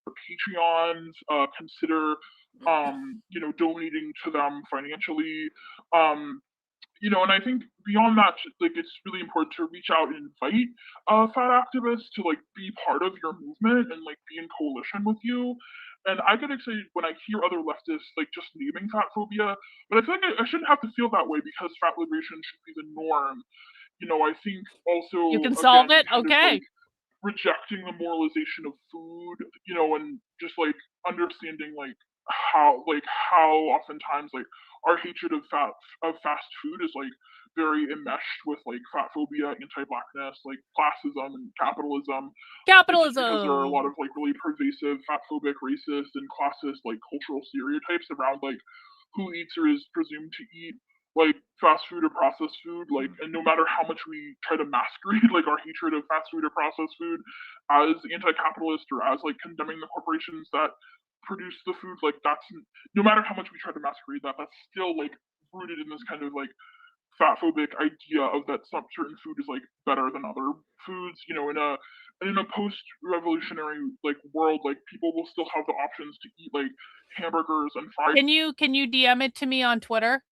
Patreons, consider you know, donating to them financially. You know, and I think beyond that, like it's really important to reach out and invite fat activists to like be part of your movement and like be in coalition with you. And I get excited when I hear other leftists like just naming fat phobia, but I feel like I shouldn't have to feel that way because fat liberation should be the norm. You know, I think also you can solve it. Okay. Rejecting the moralization of food, you know, and just like understanding like how oftentimes like our hatred of fast food is like very enmeshed with like fat phobia, anti-blackness, like classism and capitalism. Because there are a lot of like really pervasive fat phobic, racist, and classist like cultural stereotypes around like who eats or is presumed to eat like fast food or processed food, like, and no matter how much we try to masquerade like our hatred of fast food or processed food as anti-capitalist or as like condemning the corporations that produce the food, like that's no matter how much we try to masquerade that, that's still like rooted in this kind of like fat phobic idea of that some certain food is like better than other foods. You know, in a post-revolutionary like world, like people will still have the options to eat like hamburgers and fries. Can you DM it to me on Twitter?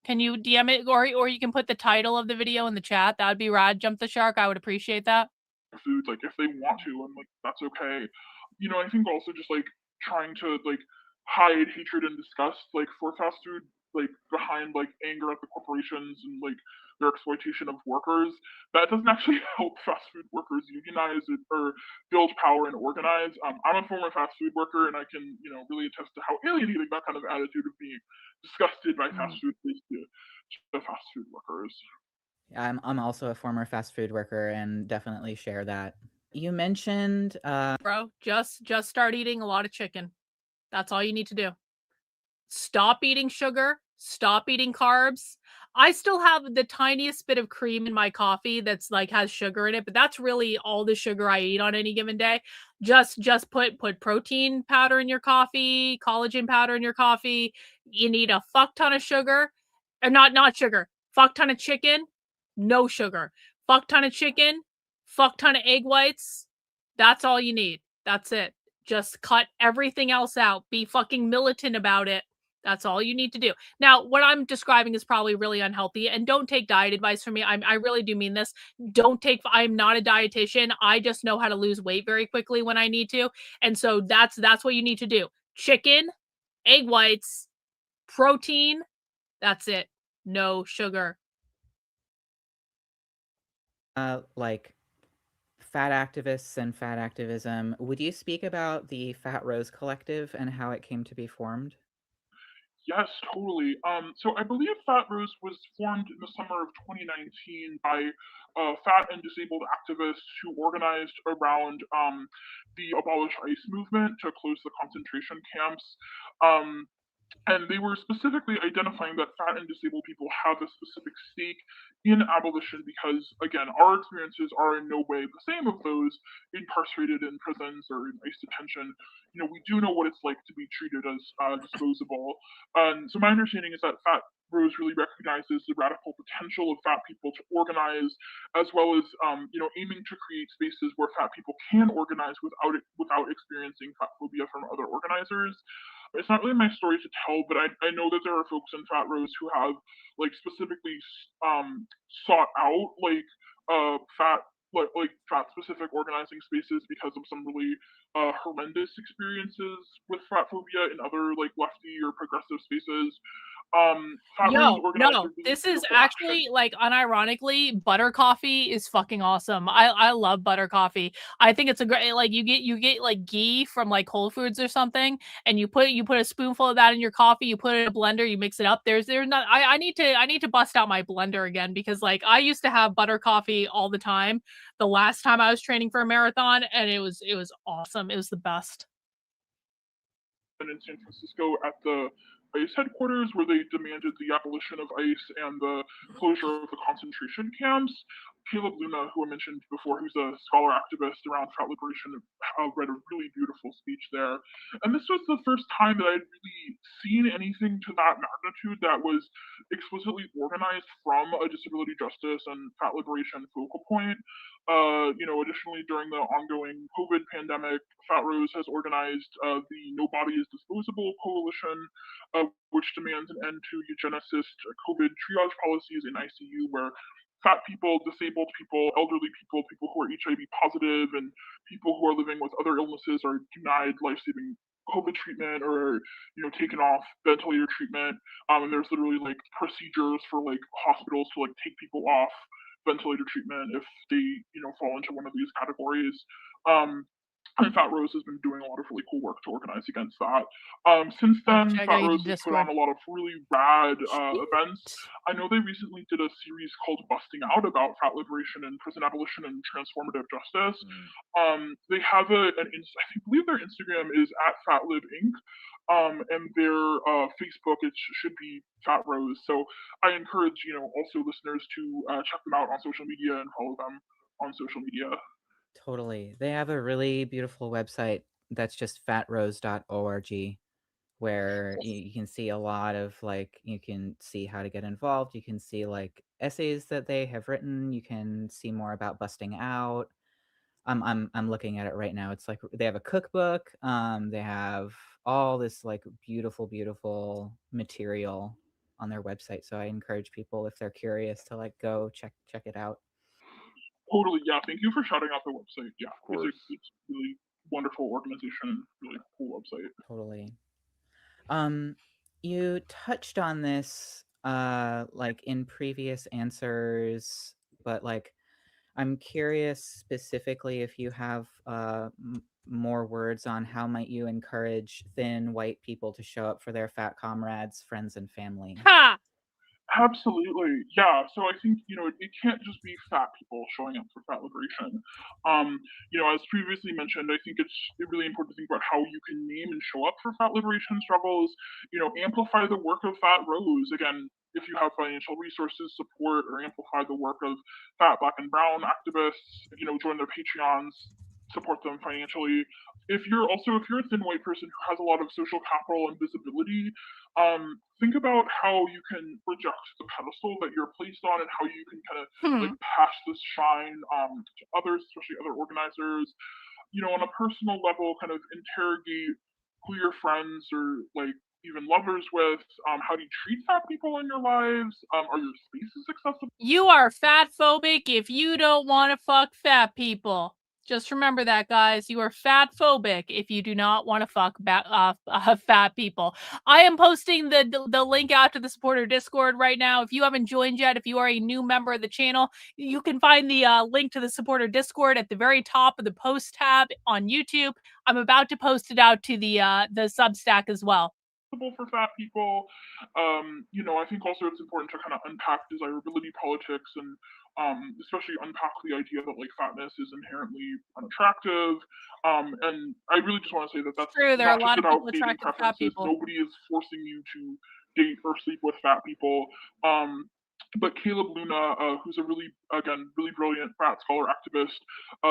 Can you DM it, or you can put the title of the video in the chat? That would be rad. Jump the shark. I would appreciate that. Foods, like if they want to, and like that's okay. You know, I think also just like trying to like hide hatred and disgust like for fast food, like behind like anger at the corporations and like their exploitation of workers. That doesn't actually help fast food workers unionize or build power and organize. I'm a former fast food worker, and I can really attest to how alienating that kind of attitude of being disgusted by fast food is to fast food workers. I'm also a former fast food worker and definitely share that. You mentioned Bro, just start eating a lot of chicken. That's all you need to do. Stop eating sugar, stop eating carbs. I still have the tiniest bit of cream in my coffee that's like has sugar in it, but that's really all the sugar I eat on any given day. Just put protein powder in your coffee, collagen powder in your coffee. You need a fuck ton of sugar, or not sugar. Fuck ton of chicken, no sugar. Fuck ton of chicken, fuck ton of egg whites. That's all you need. That's it. Just cut everything else out. Be fucking militant about it. That's all you need to do. Now, what I'm describing is probably really unhealthy, and don't take diet advice from me. I really do mean this. I'm not a dietitian. I just know how to lose weight very quickly when I need to. And so that's what you need to do. Chicken, egg whites, protein. That's it. No sugar. like fat activists and fat activism. Would you speak about the Fat Rose Collective and how it came to be formed? Yes, totally. So I believe Fat Rose was formed in the summer of 2019 by fat and disabled activists who organized around the Abolish ICE movement to close the concentration camps. Um, and they were specifically identifying that fat and disabled people have a specific stake in abolition because, again, our experiences are in no way the same of those incarcerated in prisons or in ICE detention. We do know what it's like to be treated as disposable. So my understanding is that Fat Rose really recognizes the radical potential of fat people to organize, as well as aiming to create spaces where fat people can organize without experiencing fat phobia from other organizers. It's not really my story to tell, but I know that there are folks in Fat Rose who have like specifically sought out fat fat specific organizing spaces because of some really horrendous experiences with fat phobia in other like lefty or progressive spaces. Fat Rose Yo, organized a no, really this is beautiful action. actually like unironically, butter coffee is fucking awesome. I love butter coffee. I think it's a great like you get like ghee from like Whole Foods or something, and you put a spoonful of that in your coffee, you put it in a blender, you mix it up. There's not I need to bust out my blender again because like I used to have butter coffee all the time the last time I was training for a marathon, and it was awesome. It was the best. In San Francisco at the ICE headquarters, where they demanded the abolition of ICE and the closure of the concentration camps. Caleb Luna, who I mentioned before, who's a scholar activist around fat liberation, read a really beautiful speech there. And this was the first time that I'd really seen anything to that magnitude that was explicitly organized from a disability justice and fat liberation focal point. Additionally, during the ongoing COVID pandemic, Fat Rose has organized the No Body is Disposable Coalition, which demands an end to eugenicist COVID triage policies in ICU, where fat people, disabled people, elderly people, people who are HIV positive, and people who are living with other illnesses are denied life-saving COVID treatment or taken off ventilator treatment. And there's literally like procedures for like hospitals to like take people off ventilator treatment if they fall into one of these categories. And Fat Rose has been doing a lot of really cool work to organize against that. Since then, I gotta Fat use Rose has put on Discord. a lot of really rad events. I know they recently did a series called Busting Out about fat liberation and prison abolition and transformative justice. They have I believe their Instagram is at FatLib Inc. And their Facebook it should be Fat Rose. So I encourage also listeners to check them out on social media and follow them on social media. Totally. They have a really beautiful website that's just fatrose.org where you can see a lot of like you can see how to get involved, you can see like essays that they have written, you can see more about busting out. I'm looking at it right now. It's like they have a cookbook, they have all this like beautiful material on their website. So I encourage people if they're curious to like go check it out. Totally, yeah. Thank you for shouting out the website. Yeah, it's a really wonderful organization and really cool website. Totally. You touched on this like in previous answers, but like I'm curious specifically if you have more words on how might you encourage thin white people to show up for their fat comrades, friends, and family. Ha! Absolutely, yeah. So I think it can't just be fat people showing up for fat liberation. As previously mentioned, I think it's really important to think about how you can name and show up for fat liberation struggles. Amplify the work of Fat Rose. Again, if you have financial resources, support or amplify the work of fat Black and Brown activists. Join their Patreons, support them financially. If you're a thin white person who has a lot of social capital and visibility, think about how you can reject the pedestal that you're placed on and how you can kind of like pass this shine to others, especially other organizers. On a personal level, kind of interrogate who your friends or like even lovers with. How do you treat fat people in your lives? Are your spaces accessible? You are fat phobic if you don't want to fuck fat people. Just remember that, guys. You are fat phobic if you do not want to fuck fat people. I am posting the link out to the supporter Discord right now. If you haven't joined yet, if you are a new member of the channel, you can find the link to the supporter Discord at the very top of the post tab on YouTube. I'm about to post it out to the Substack as well. For fat people. I think also it's important to kind of unpack desirability politics and especially unpack the idea that like fatness is inherently unattractive. And I really just want to say that that's True, there are not a just lot of about people dating attracted to fat preferences. people. Nobody is forcing you to date or sleep with fat people. But Caleb Luna, who's a really brilliant fat scholar activist,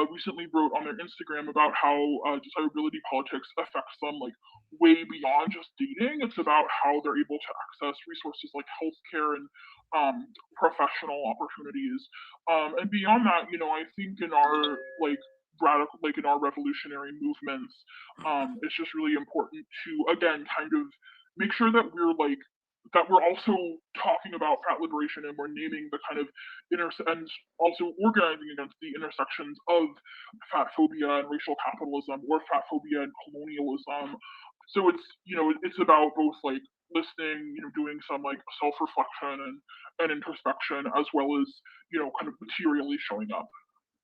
recently wrote on their Instagram about how desirability politics affects them like way beyond just dating. It's about how they're able to access resources like healthcare and professional opportunities. And beyond that, I think in our like radical, like in our revolutionary movements, it's just really important to again kind of make sure that we're also talking about fat liberation and we're naming the kind of and also organizing against the intersections of fat phobia and racial capitalism or fat phobia and colonialism. So it's about both like listening, doing some like self-reflection and introspection as well as kind of materially showing up.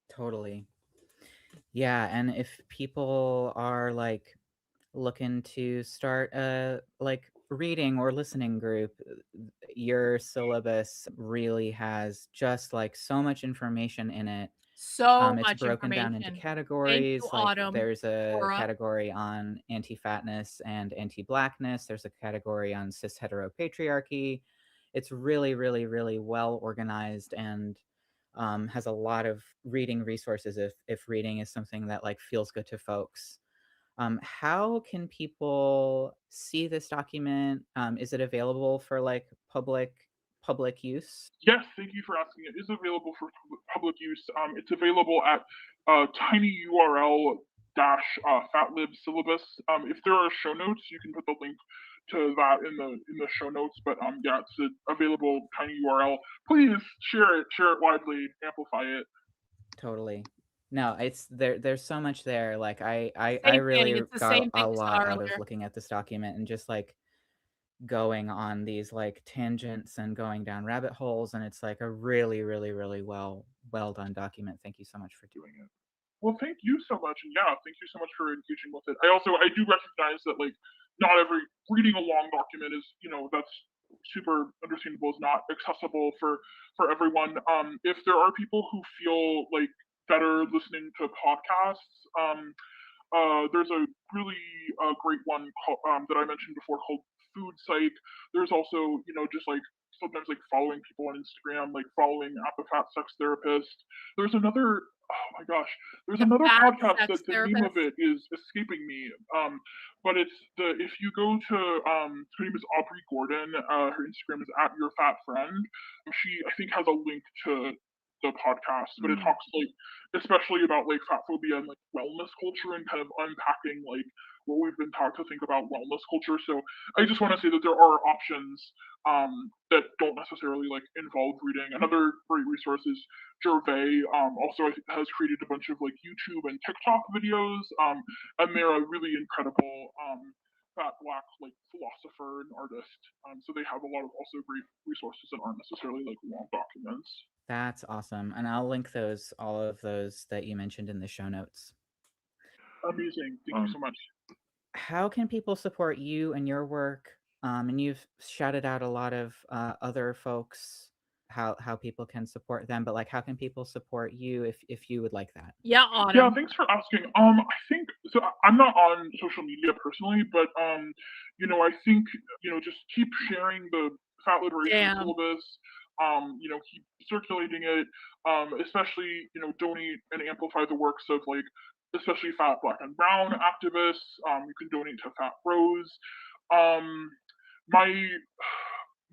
Totally. Yeah, and if people are like looking to start a like reading or listening group, your syllabus really has just like so much information in it. So It's much broken down into information. categories. Thank you, Like Autumn. there's a for, category on anti-fatness and anti-blackness. There's a category on cis heteropatriarchy. It's really, really, really well organized and has a lot of reading resources if reading is something that like feels good to folks. How can people see this document? Is it available for like public use? Yes, thank you for asking. It is available for public use. It's available at tinyurl dash fatlib syllabus. If there are show notes, you can put the link to that in the show notes. But yeah, it's available tiny URL. Please share it widely, amplify it. Totally. No, it's there's so much there. Like I Same really thing. It's the got same a thing as lot out of earlier. looking at this document and just like going on these like tangents and going down rabbit holes, and it's like a really, really, really well done document. Thank you so much for doing it. Well, thank you so much, and yeah, thank you so much for engaging with it. I do recognize that like not every reading a long document is that's super understandable is not accessible for everyone. If there are people who feel like better listening to podcasts, there's a really great one that I mentioned before called Food Psych. There's also just like sometimes like following people on Instagram, like following at the Fat Sex Therapist. There's another oh my gosh, there's another podcast that the name of it is escaping me. But it's if you go to her name is Aubrey Gordon. Her Instagram is at your fat friend. She I think has a link to the podcast, but it talks like especially about like fat phobia and like wellness culture and kind of unpacking like what we've been taught to think about wellness culture. So I just want to say that there are options that don't necessarily like involve reading. Another great resource is Gervais. Also, I think has created a bunch of like YouTube and TikTok videos, and they're a really incredible fat black like philosopher and artist. So they have a lot of also great resources that aren't necessarily like long documents. That's awesome. And I'll link all of those that you mentioned in the show notes. Amazing. Thank you so much. How can people support you and your work? And you've shouted out a lot of other folks, how people can support them, but like how can people support you if you would like that? Yeah, Yeah, Autumn. thanks for asking. I think so. I'm not on social media personally, but I think just keep sharing the Fat Liberation Damn. syllabus. Keep circulating it. Especially donate and amplify the works of like especially Fat, Black, and Brown activists. You can donate to Fat Rose. My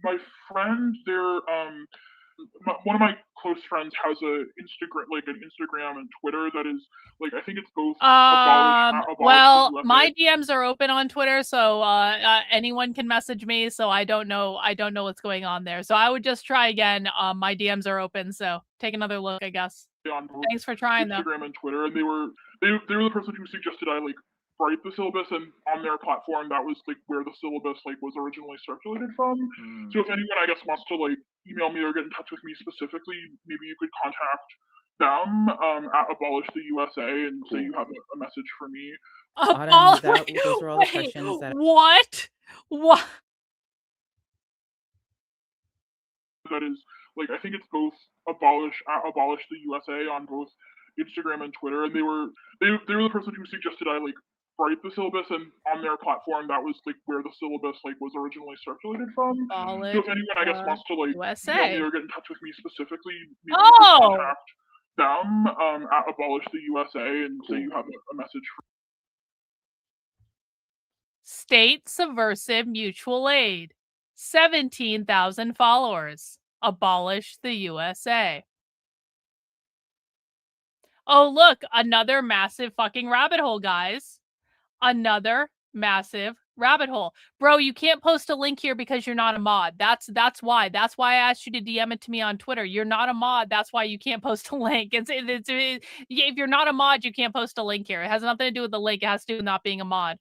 my friend there. One of my close friends has an Instagram and Twitter that is like I think it's both abolish Well, the USA. my DMs are open on Twitter, so anyone can message me. So I don't know what's going on there. So I would just try again. My DMs are open, so take another look, I guess. On both Thanks for trying, though. Instagram and Twitter, and they were the person who suggested I like write the syllabus, and on their platform that was like where the syllabus like was originally circulated from. So if anyone I guess wants to like email me or get in touch with me specifically, maybe you could contact them at Abolish the USA and say you have a message for me. Autumn, those were all the questions that What? That is like I think it's both abolish the USA on both Instagram and Twitter, and they were the person who suggested I like write the syllabus, and on their platform that was like where the syllabus like was originally circulated from. Abolish So if anyone I guess wants to like USA. email me or get in touch with me specifically, maybe you could contact them at Abolish the USA and say you have a message for State Subversive Mutual Aid. 17,000 followers. Abolish the USA. Oh, look, another massive fucking rabbit hole, guys. Another massive rabbit hole. Bro, you can't post a link here because you're not a mod. That's why. That's why I asked you to DM it to me on Twitter. You're not a mod. That's why you can't post a link. If you're not a mod, you can't post a link here. It has nothing to do with the link. It has to do with not being a mod.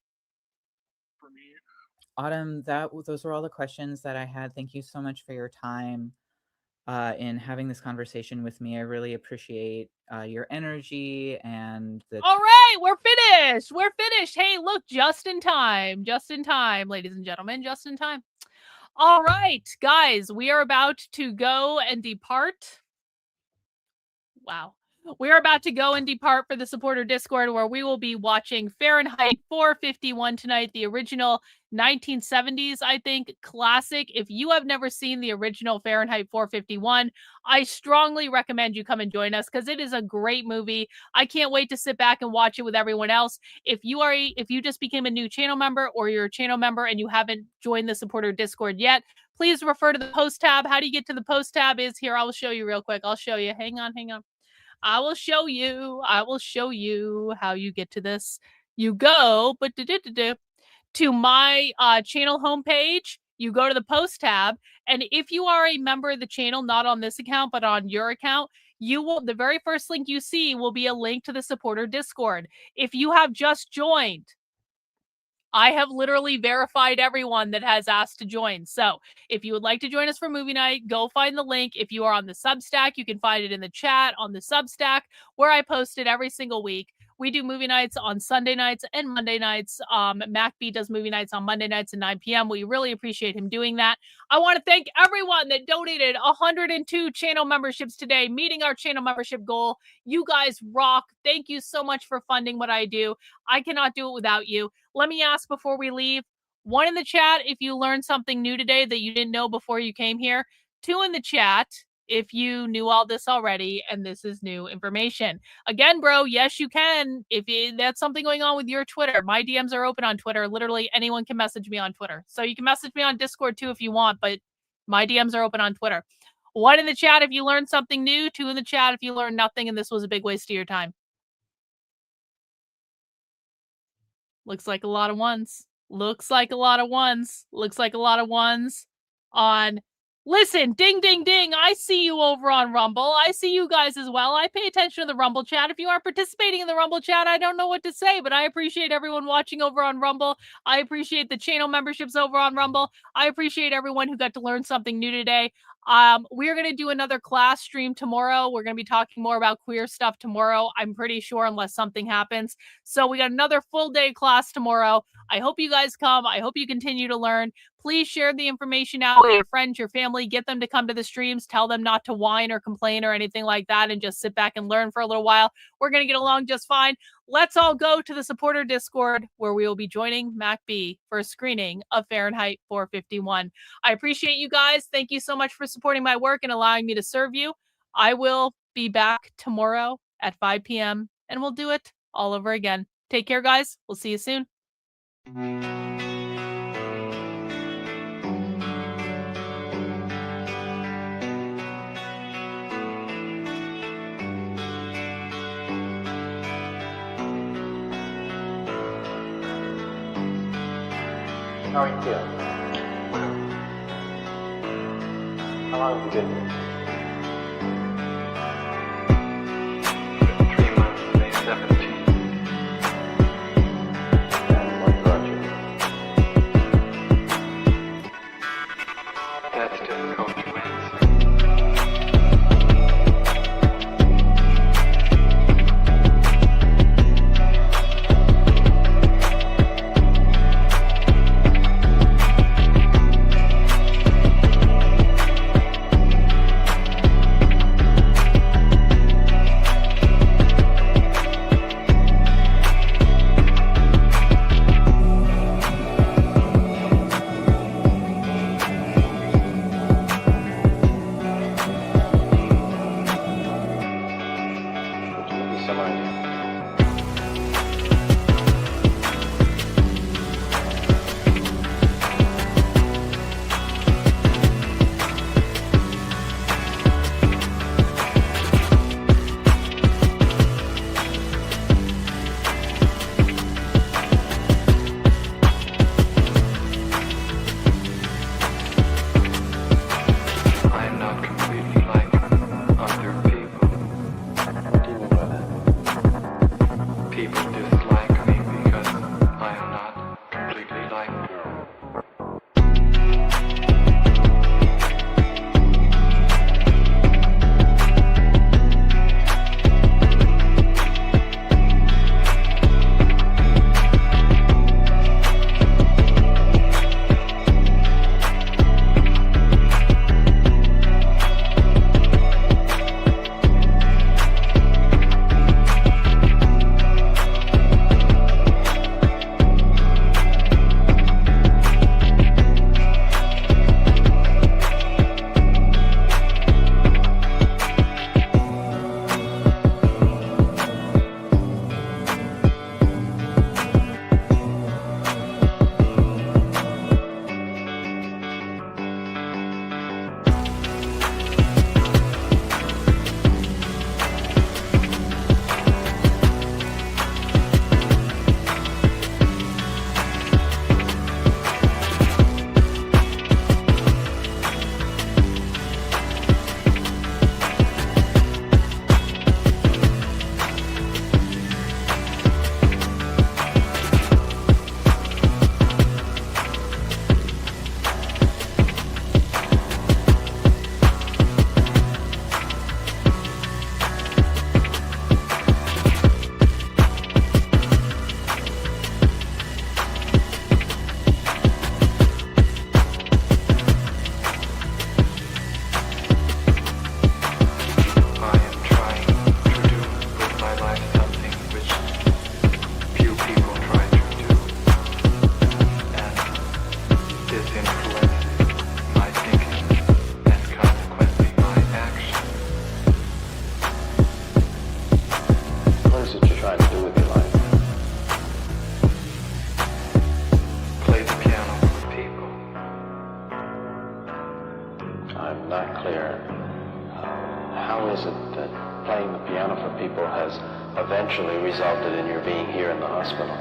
Autumn, those were all the questions that I had. Thank you so much for your time in having this conversation with me. I really appreciate your energy and the. All right, we're finished. We're finished. Hey, look, just in time, ladies and gentlemen, just in time. All right, guys, we are about to go and depart. Wow. We are about to go and depart for the supporter Discord, where we will be watching Fahrenheit 451 tonight, the original 1970s, I think, classic. If you have never seen the original Fahrenheit 451, I strongly recommend you come and join us because it is a great movie. I can't wait to sit back and watch it with everyone else. If you just became a new channel member or you're a channel member and you haven't joined the supporter Discord yet, please refer to the post tab. How do you get to the post tab? Is here. I will show you real quick. I'll show you. Hang on. I will show you how you get to this. You go to my channel homepage. You go to the post tab, and if you are a member of the channel, not on this account, but on your account, the very first link you see will be a link to the supporter Discord. If you have just joined, I have literally verified everyone that has asked to join. So if you would like to join us for movie night, go find the link. If you are on the Substack, you can find it in the chat on the Substack, where I post it every single week. We do movie nights on Sunday nights and Monday nights. MacB does movie nights on Monday nights at 9 p.m. We really appreciate him doing that. I want to thank everyone that donated 102 channel memberships today, meeting our channel membership goal. You guys rock. Thank you so much for funding what I do. I cannot do it without you. Let me ask before we leave. 1 in the chat if you learned something new today that you didn't know before you came here. 2 in the chat if you knew all this already and this is new information. Again, bro, yes, you can. If that's something going on with your Twitter, my DMs are open on Twitter. Literally anyone can message me on Twitter. So you can message me on Discord too if you want, but my DMs are open on Twitter. 1 in the chat if you learned something new. 2 in the chat if you learned nothing and this was a big waste of your time. Looks like a lot of ones. Looks like a lot of ones on Listen, ding, ding, ding. I see you over on Rumble. I see you guys as well. I pay attention to the Rumble chat. If you aren't participating in the Rumble chat, I don't know what to say, but I appreciate everyone watching over on Rumble. I appreciate the channel memberships over on Rumble. I appreciate everyone who got to learn something new today. We're going to do another class stream tomorrow. We're going to be talking more about queer stuff tomorrow, I'm pretty sure, unless something happens. So we got another full day class tomorrow. I hope you guys come. I hope you continue to learn. Please share the information out with your friends, your family. Get them to come to the streams. Tell them not to whine or complain or anything like that and just sit back and learn for a little while. We're going to get along just fine. Let's all go to the supporter Discord where we will be joining MacB for a screening of Fahrenheit 451. I appreciate you guys. Thank you so much for supporting my work and allowing me to serve you. I will be back tomorrow at 5 p.m. and we'll do it all over again. Take care, guys. We'll see you soon. How are you feeling? How long have you been here? 3 months, May 17th. And what brought you here? That's difficult to answer. Eventually resulted in your being here in the hospital.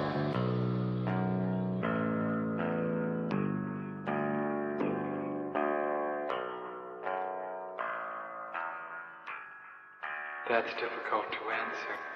That's difficult to answer.